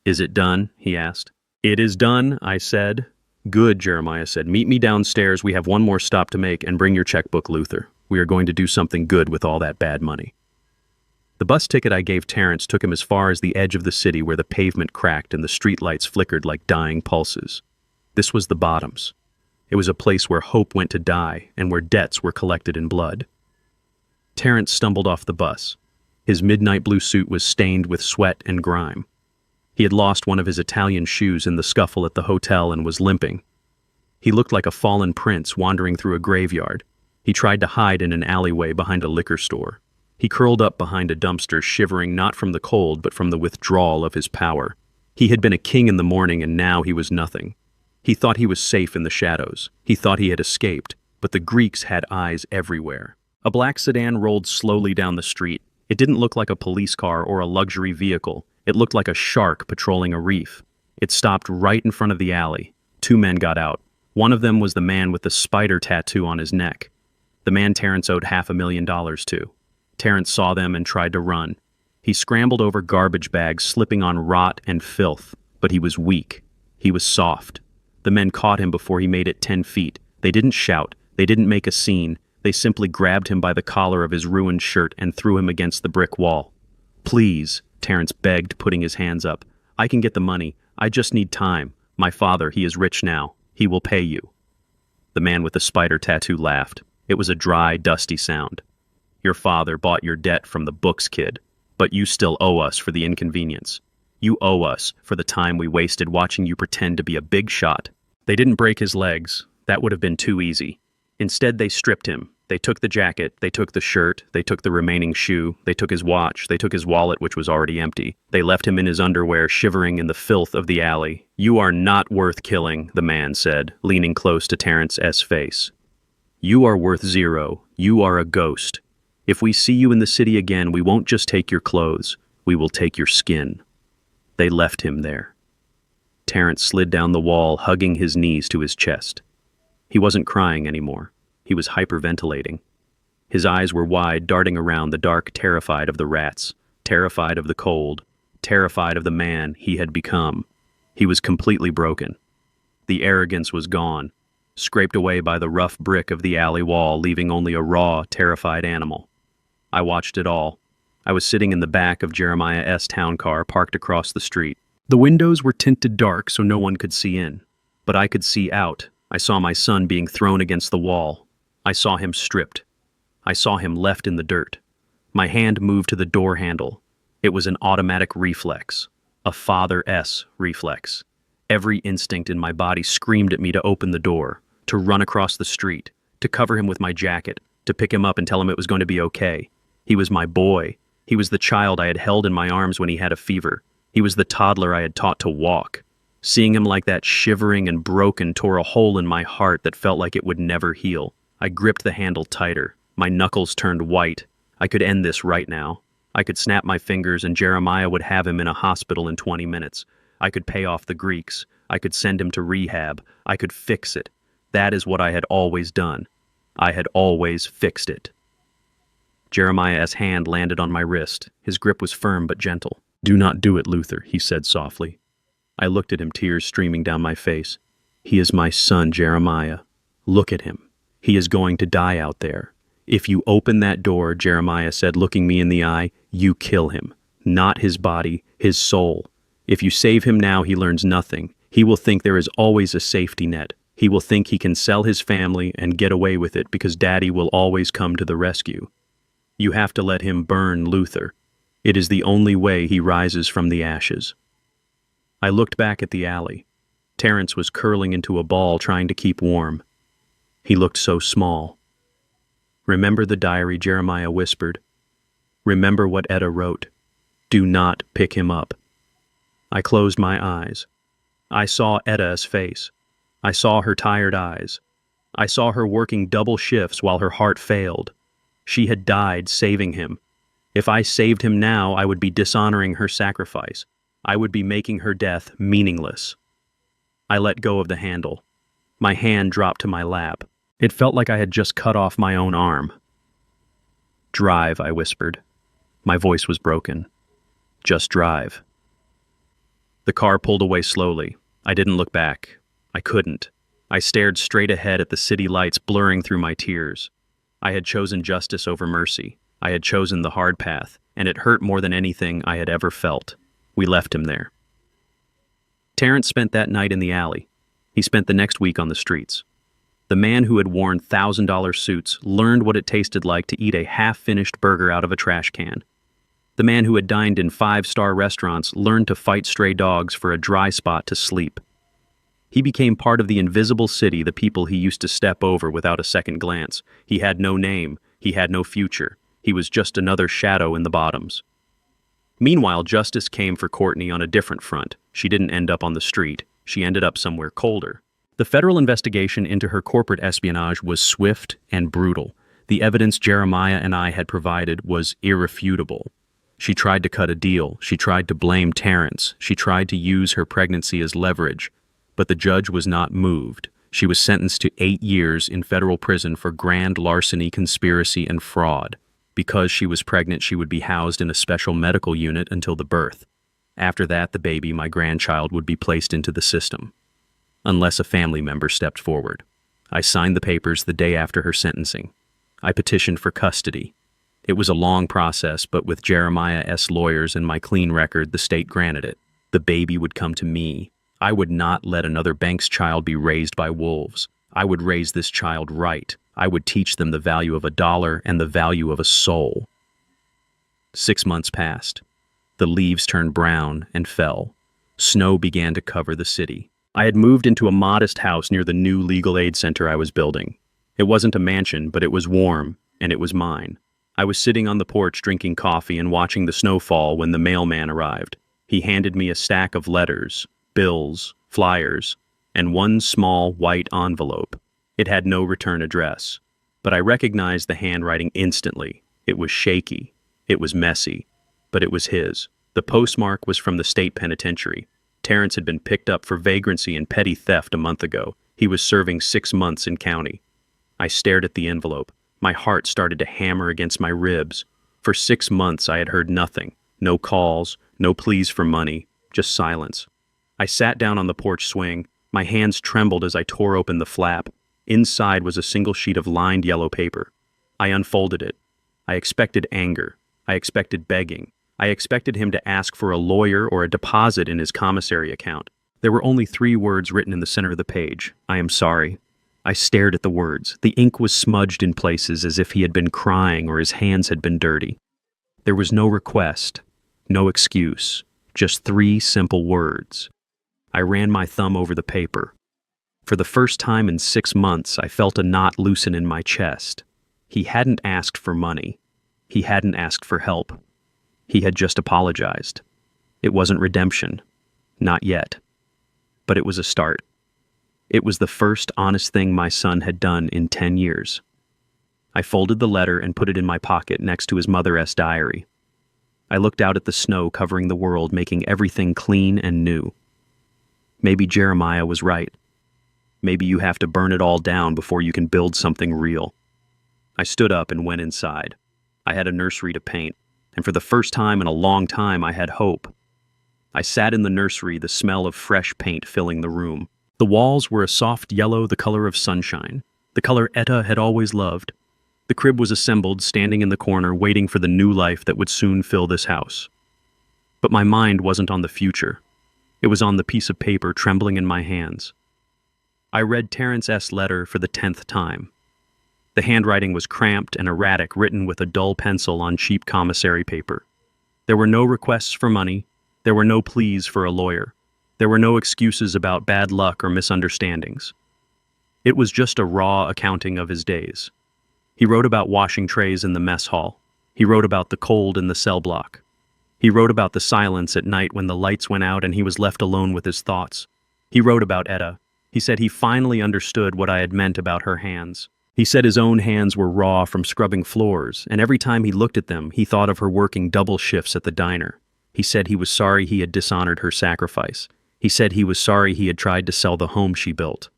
"Is it done?" he asked. "It is done," I said. "Good," Jeremiah said. "Meet me downstairs. We have one more stop to make, and bring your checkbook, Luther. We are going to do something good with all that bad money." The bus ticket I gave Terrence took him as far as the edge of the city where the pavement cracked and the streetlights flickered like dying pulses. This was the Bottoms. It was a place where hope went to die and where debts were collected in blood. Terrence stumbled off the bus. His midnight blue suit was stained with sweat and grime. He had lost one of his Italian shoes in the scuffle at the hotel and was limping. He looked like a fallen prince wandering through a graveyard. He tried to hide in an alleyway behind a liquor store. He curled up behind a dumpster, shivering not from the cold but from the withdrawal of his power. He had been a king in the morning and now he was nothing. He thought he was safe in the shadows. He thought he had escaped, but the Greeks had eyes everywhere. A black sedan rolled slowly down the street. It didn't look like a police car or a luxury vehicle. It looked like a shark patrolling a reef. It stopped right in front of the alley. Two men got out. One of them was the man with the spider tattoo on his neck. The man Terrence owed $500,000 to. Terrence saw them and tried to run. He scrambled over garbage bags, slipping on rot and filth, but he was weak. He was soft. The men caught him before he made it 10 feet. They didn't shout. They didn't make a scene. They simply grabbed him by the collar of his ruined shirt and threw him against the brick wall. "Please," Terrence begged, putting his hands up. "I can get the money. I just need time. My father, he is rich now. He will pay you." The man with the spider tattoo laughed. It was a dry, dusty sound. "Your father bought your debt from the books, kid. But you still owe us for the inconvenience. You owe us for the time we wasted watching you pretend to be a big shot." They didn't break his legs. That would have been too easy. Instead, they stripped him. They took the jacket, they took the shirt, they took the remaining shoe, they took his watch, they took his wallet, which was already empty. They left him in his underwear, shivering in the filth of the alley. "You are not worth killing," the man said, leaning close to Terrence's face. "You are worth zero. You are a ghost. If we see you in the city again, we won't just take your clothes. We will take your skin." They left him there. Terrence slid down the wall, hugging his knees to his chest. He wasn't crying anymore. He was hyperventilating. His eyes were wide, darting around the dark, terrified of the rats, terrified of the cold, terrified of the man he had become. He was completely broken. The arrogance was gone, scraped away by the rough brick of the alley wall, leaving only a raw, terrified animal. I watched it all. I was sitting in the back of Jeremiah's town car, parked across the street. The windows were tinted dark so no one could see in, but I could see out. I saw my son being thrown against the wall. I saw him stripped. I saw him left in the dirt. My hand moved to the door handle. It was an automatic reflex, a father-s reflex. Every instinct in my body screamed at me to open the door, to run across the street, to cover him with my jacket, to pick him up and tell him it was going to be okay. He was my boy. He was the child I had held in my arms when he had a fever. He was the toddler I had taught to walk. Seeing him like that, shivering and broken, tore a hole in my heart that felt like it would never heal. I gripped the handle tighter. My knuckles turned white. I could end this right now. I could snap my fingers and Jeremiah would have him in a hospital in 20 minutes. I could pay off the Greeks. I could send him to rehab. I could fix it. That is what I had always done. I had always fixed it. Jeremiah's hand landed on my wrist. His grip was firm but gentle. "Do not do it, Luther," he said softly. I looked at him, tears streaming down my face. "He is my son, Jeremiah. Look at him. He is going to die out there. If you open that door," Jeremiah said, looking me in the eye, "you kill him. Not his body, his soul. If you save him now, he learns nothing. He will think there is always a safety net. He will think he can sell his family and get away with it because Daddy will always come to the rescue. You have to let him burn, Luther. It is the only way he rises from the ashes." I looked back at the alley. Terrence was curling into a ball trying to keep warm. He looked so small. "Remember the diary," Jeremiah whispered. "Remember what Etta wrote. Do not pick him up." I closed my eyes. I saw Etta's face. I saw her tired eyes. I saw her working double shifts while her heart failed. She had died saving him. If I saved him now, I would be dishonoring her sacrifice. I would be making her death meaningless. I let go of the handle. My hand dropped to my lap. It felt like I had just cut off my own arm. "Drive," I whispered. My voice was broken. "Just drive." The car pulled away slowly. I didn't look back. I couldn't. I stared straight ahead at the city lights blurring through my tears. I had chosen justice over mercy. I had chosen the hard path, and it hurt more than anything I had ever felt. We left him there. Terrence spent that night in the alley. He spent the next week on the streets. The man who had worn $1,000 suits learned what it tasted like to eat a half-finished burger out of a trash can. The man who had dined in 5-star restaurants learned to fight stray dogs for a dry spot to sleep. He became part of the invisible city the people he used to step over without a second glance. He had no name. He had no future. He was just another shadow in the bottoms. Meanwhile, justice came for Courtney on a different front. She didn't end up on the street. She ended up somewhere colder. The federal investigation into her corporate espionage was swift and brutal. The evidence Jeremiah and I had provided was irrefutable. She tried to cut a deal. She tried to blame Terrence. She tried to use her pregnancy as leverage. But the judge was not moved. She was sentenced to 8 years in federal prison for grand larceny, conspiracy, and fraud. Because she was pregnant, she would be housed in a special medical unit until the birth. After that, the baby, my grandchild, would be placed into the system. Unless a family member stepped forward. I signed the papers the day after her sentencing. I petitioned for custody. It was a long process, but with Jeremiah's lawyers and my clean record, the state granted it. The baby would come to me. I would not let another bank's child be raised by wolves. I would raise this child right. I would teach them the value of a dollar and the value of a soul. 6 months passed. The leaves turned brown and fell. Snow began to cover the city. I had moved into a modest house near the new legal aid center I was building. It wasn't a mansion, but it was warm, and it was mine. I was sitting on the porch drinking coffee and watching the snow fall when the mailman arrived. He handed me a stack of letters, bills, flyers, and one small white envelope. It had no return address, but I recognized the handwriting instantly. It was shaky. It was messy, but it was his. The postmark was from the state penitentiary. Terrence had been picked up for vagrancy and petty theft a month ago. He was serving 6 months in county. I stared at the envelope. My heart started to hammer against my ribs. For 6 months I had heard nothing. No calls, no pleas for money, just silence. I sat down on the porch swing. My hands trembled as I tore open the flap. Inside was a single sheet of lined yellow paper. I unfolded it. I expected anger. I expected begging. I expected him to ask for a lawyer or a deposit in his commissary account. There were only 3 words written in the center of the page. "I am sorry." I stared at the words. The ink was smudged in places as if he had been crying or his hands had been dirty. There was no request, no excuse, just 3 simple words. I ran my thumb over the paper. For the first time in 6 months, I felt a knot loosen in my chest. He hadn't asked for money. He hadn't asked for help. He had just apologized. It wasn't redemption. Not yet. But it was a start. It was the first honest thing my son had done in 10 years. I folded the letter and put it in my pocket next to his mother's diary. I looked out at the snow covering the world, making everything clean and new. Maybe Jeremiah was right. Maybe you have to burn it all down before you can build something real. I stood up and went inside. I had a nursery to paint, and for the first time in a long time I had hope. I sat in the nursery, the smell of fresh paint filling the room. The walls were a soft yellow, the color of sunshine, the color Etta had always loved. The crib was assembled, standing in the corner, waiting for the new life that would soon fill this house. But my mind wasn't on the future. It was on the piece of paper trembling in my hands. I read Terrence's letter for the 10th time. The handwriting was cramped and erratic, written with a dull pencil on cheap commissary paper. There were no requests for money. There were no pleas for a lawyer. There were no excuses about bad luck or misunderstandings. It was just a raw accounting of his days. He wrote about washing trays in the mess hall. He wrote about the cold in the cell block. He wrote about the silence at night when the lights went out and he was left alone with his thoughts. He wrote about Etta. He said he finally understood what I had meant about her hands. He said his own hands were raw from scrubbing floors, and every time he looked at them, he thought of her working double shifts at the diner. He said he was sorry he had dishonored her sacrifice. He said he was sorry he had tried to sell the home she built.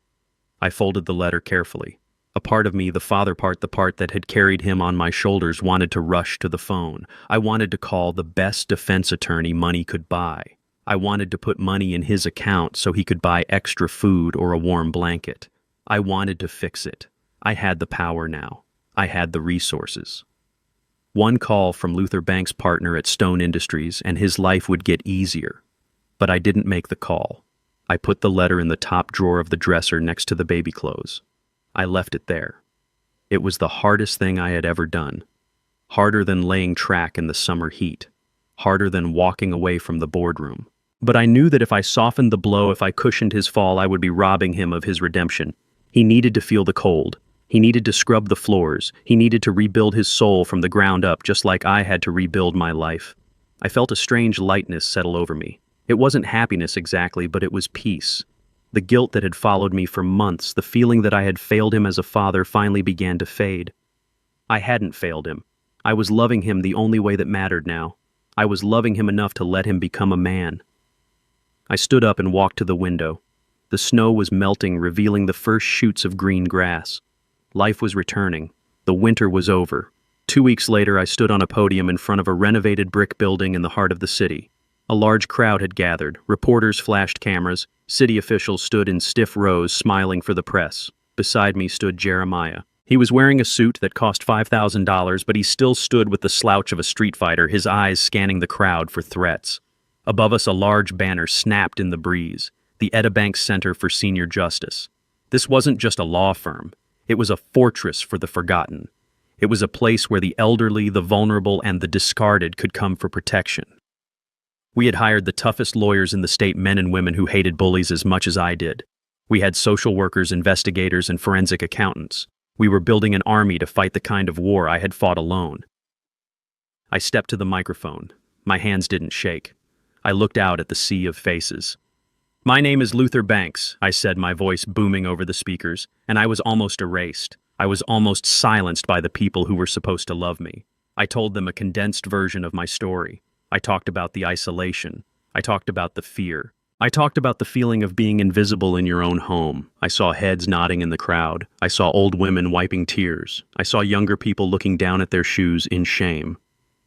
I folded the letter carefully. A part of me, the father part, the part that had carried him on my shoulders, wanted to rush to the phone. I wanted to call the best defense attorney money could buy. I wanted to put money in his account so he could buy extra food or a warm blanket. I wanted to fix it. I had the power now. I had the resources. One call from Luther Banks' partner at Stone Industries, and his life would get easier. But I didn't make the call. I put the letter in the top drawer of the dresser next to the baby clothes. I left it there. It was the hardest thing I had ever done. Harder than laying track in the summer heat. Harder than walking away from the boardroom. But I knew that if I softened the blow, if I cushioned his fall, I would be robbing him of his redemption. He needed to feel the cold. He needed to scrub the floors. He needed to rebuild his soul from the ground up, just like I had to rebuild my life. I felt a strange lightness settle over me. It wasn't happiness exactly, but it was peace. The guilt that had followed me for months, the feeling that I had failed him as a father, finally began to fade. I hadn't failed him. I was loving him the only way that mattered now. I was loving him enough to let him become a man. I stood up and walked to the window. The snow was melting, revealing the first shoots of green grass. Life was returning. The winter was over. 2 weeks later, I stood on a podium in front of a renovated brick building in the heart of the city. A large crowd had gathered. Reporters flashed cameras. City officials stood in stiff rows, smiling for the press. Beside me stood Jeremiah. He was wearing a suit that cost $5,000, but he still stood with the slouch of a street fighter, his eyes scanning the crowd for threats. Above us, a large banner snapped in the breeze. The Etta Banks Center for Senior Justice. This wasn't just a law firm. It was a fortress for the forgotten. It was a place where the elderly, the vulnerable, and the discarded could come for protection. We had hired the toughest lawyers in the state, men and women who hated bullies as much as I did. We had social workers, investigators, and forensic accountants. We were building an army to fight the kind of war I had fought alone. I stepped to the microphone. My hands didn't shake. I looked out at the sea of faces. "My name is Luther Banks," I said, my voice booming over the speakers, and I was almost erased. I was almost silenced by the people who were supposed to love me. I told them a condensed version of my story. I talked about the isolation. I talked about the fear. I talked about the feeling of being invisible in your own home. I saw heads nodding in the crowd. I saw old women wiping tears. I saw younger people looking down at their shoes in shame.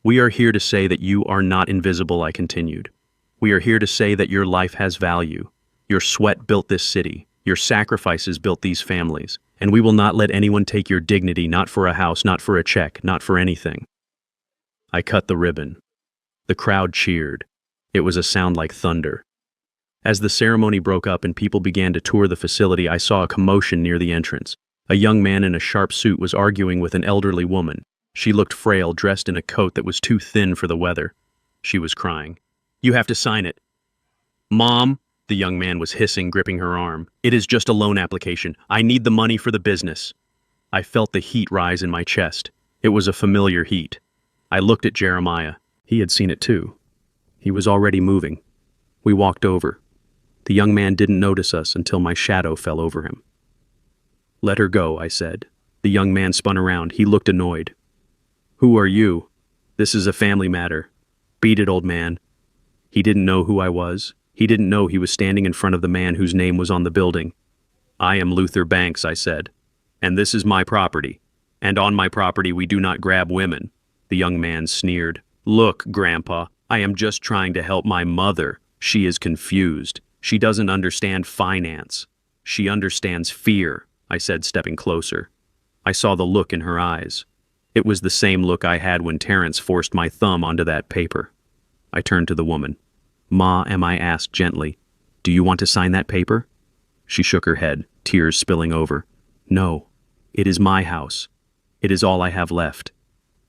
"We are here to say that you are not invisible," I continued. "We are here to say that your life has value. Your sweat built this city. Your sacrifices built these families. And we will not let anyone take your dignity, not for a house, not for a check, not for anything." I cut the ribbon. The crowd cheered. It was a sound like thunder. As the ceremony broke up and people began to tour the facility, I saw a commotion near the entrance. A young man in a sharp suit was arguing with an elderly woman. She looked frail, dressed in a coat that was too thin for the weather. She was crying. "You have to sign it." "Mom," the young man was hissing, gripping her arm. "It is just a loan application. I need the money for the business." I felt the heat rise in my chest. It was a familiar heat. I looked at Jeremiah. He had seen it too. He was already moving. We walked over. The young man didn't notice us until my shadow fell over him. "Let her go," I said. The young man spun around. He looked annoyed. "Who are you? This is a family matter." "Beat it, old man." He didn't know who I was. He didn't know he was standing in front of the man whose name was on the building. "I am Luther Banks," I said. "And this is my property. And on my property we do not grab women." The young man sneered. "Look, Grandpa, I am just trying to help my mother. She is confused. She doesn't understand finance. She understands fear," I said, stepping closer. I saw the look in her eyes. It was the same look I had when Terrence forced my thumb onto that paper. I turned to the woman. "Ma," I asked gently, "do you want to sign that paper?" She shook her head, tears spilling over. "No, it is my house. It is all I have left."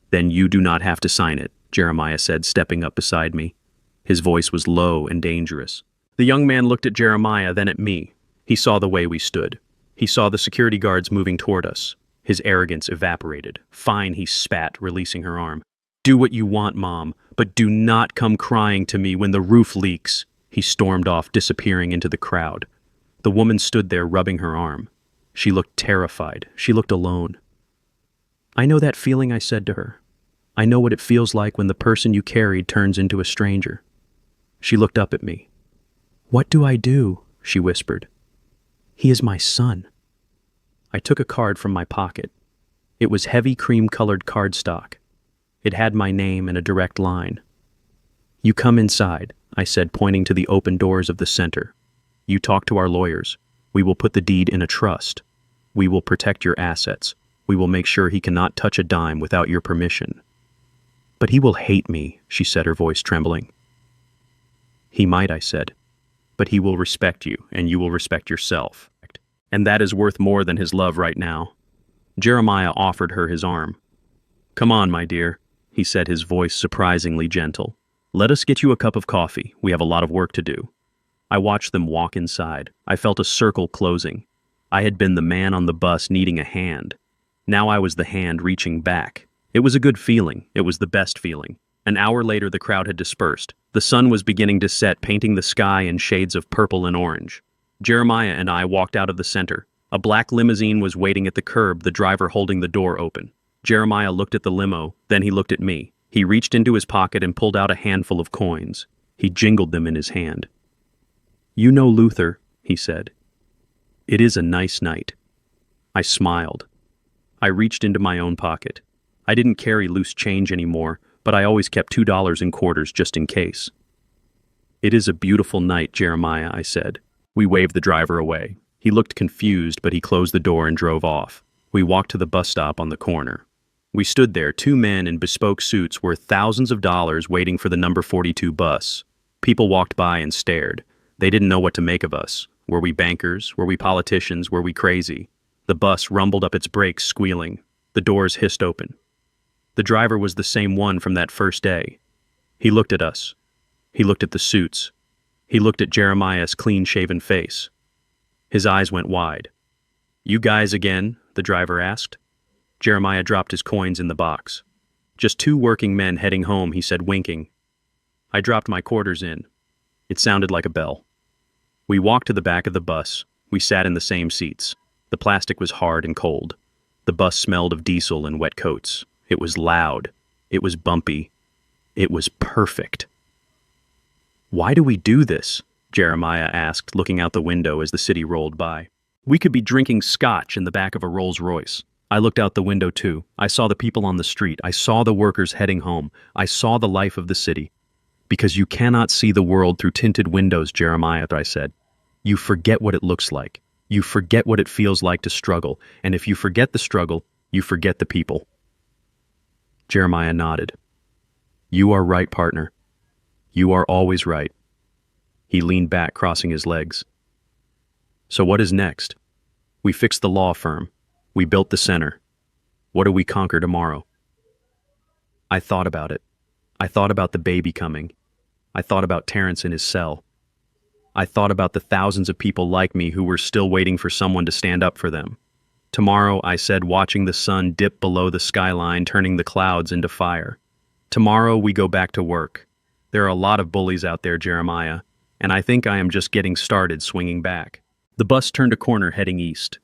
"Then you do not have to sign it," Jeremiah said, stepping up beside me. His voice was low and dangerous. The young man looked at Jeremiah, then at me. He saw the way we stood. He saw the security guards moving toward us. His arrogance evaporated. "Fine," he spat, releasing her arm. "Do what you want, Mom, but do not come crying to me when the roof leaks." He stormed off, disappearing into the crowd. The woman stood there, rubbing her arm. She looked terrified. She looked alone. "I know that feeling," I said to her. "I know what it feels like when the person you carried turns into a stranger." She looked up at me. "What do I do?" she whispered. "He is my son." I took a card from my pocket. It was heavy cream-colored cardstock. It had my name and a direct line. "You come inside," I said, pointing to the open doors of the center. "You talk to our lawyers. We will put the deed in a trust. We will protect your assets. We will make sure he cannot touch a dime without your permission." "But he will hate me," she said, her voice trembling. "He might," I said, "but he will respect you, and you will respect yourself. And that is worth more than his love right now." Jeremiah offered her his arm. "Come on, my dear," he said, his voice surprisingly gentle. "Let us get you a cup of coffee. We have a lot of work to do." I watched them walk inside. I felt a circle closing. I had been the man on the bus needing a hand. Now I was the hand reaching back. It was a good feeling. It was the best feeling. An hour later, the crowd had dispersed. The sun was beginning to set, painting the sky in shades of purple and orange. Jeremiah and I walked out of the center. A black limousine was waiting at the curb, the driver holding the door open. Jeremiah looked at the limo, then he looked at me. He reached into his pocket and pulled out a handful of coins. He jingled them in his hand. "You know Luther," he said. "It is a nice night." I smiled. I reached into my own pocket. I didn't carry loose change anymore, but I always kept $2 in quarters just in case. "It is a beautiful night, Jeremiah," I said. We waved the driver away. He looked confused, but he closed the door and drove off. We walked to the bus stop on the corner. We stood there, two men in bespoke suits worth thousands of dollars waiting for the number 42 bus. People walked by and stared. They didn't know what to make of us. Were we bankers? Were we politicians? Were we crazy? The bus rumbled up its brakes, squealing. The doors hissed open. The driver was the same one from that first day. He looked at us. He looked at the suits. He looked at Jeremiah's clean-shaven face. His eyes went wide. "You guys again?" the driver asked. Jeremiah dropped his coins in the box. "Just two working men heading home," he said, winking. I dropped my quarters in. It sounded like a bell. We walked to the back of the bus. We sat in the same seats. The plastic was hard and cold. The bus smelled of diesel and wet coats. It was loud. It was bumpy. It was perfect. "Why do we do this?" Jeremiah asked, looking out the window as the city rolled by. "We could be drinking scotch in the back of a Rolls-Royce." I looked out the window too. I saw the people on the street. I saw the workers heading home. I saw the life of the city. "Because you cannot see the world through tinted windows, Jeremiah," I said. "You forget what it looks like. You forget what it feels like to struggle. And if you forget the struggle, you forget the people." Jeremiah nodded. "You are right, partner. You are always right." He leaned back, crossing his legs. "So what is next?" "We fixed the law firm. We built the center. What do we conquer tomorrow?" I thought about it. I thought about the baby coming. I thought about Terrence in his cell. I thought about the thousands of people like me who were still waiting for someone to stand up for them. "Tomorrow," I said, watching the sun dip below the skyline, turning the clouds into fire. "Tomorrow we go back to work. There are a lot of bullies out there, Jeremiah, and I think I am just getting started swinging back." The bus turned a corner heading east.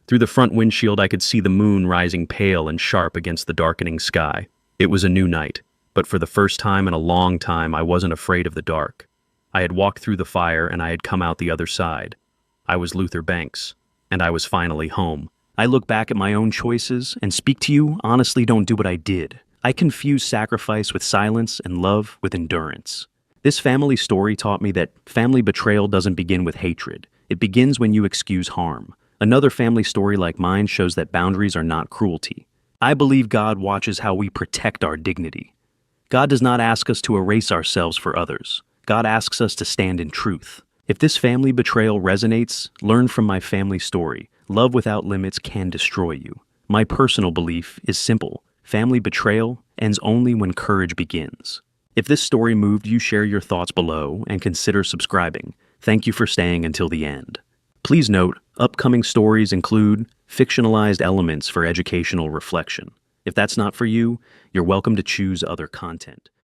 Through the front windshield I could see the moon rising pale and sharp against the darkening sky. It was a new night, but for the first time in a long time I wasn't afraid of the dark. I had walked through the fire and I had come out the other side. I was Luther Banks, and I was finally home. I look back at my own choices and speak to you, honestly don't do what I did. I confuse sacrifice with silence and love with endurance. This family story taught me that family betrayal doesn't begin with hatred. It begins when you excuse harm. Another family story like mine shows that boundaries are not cruelty. I believe God watches how we protect our dignity. God does not ask us to erase ourselves for others. God asks us to stand in truth. If this family betrayal resonates, learn from my family story. Love without limits can destroy you. My personal belief is simple. Family betrayal ends only when courage begins. If this story moved you, share your thoughts below and consider subscribing. Thank you for staying until the end. Please note, upcoming stories include fictionalized elements for educational reflection. If that's not for you, you're welcome to choose other content.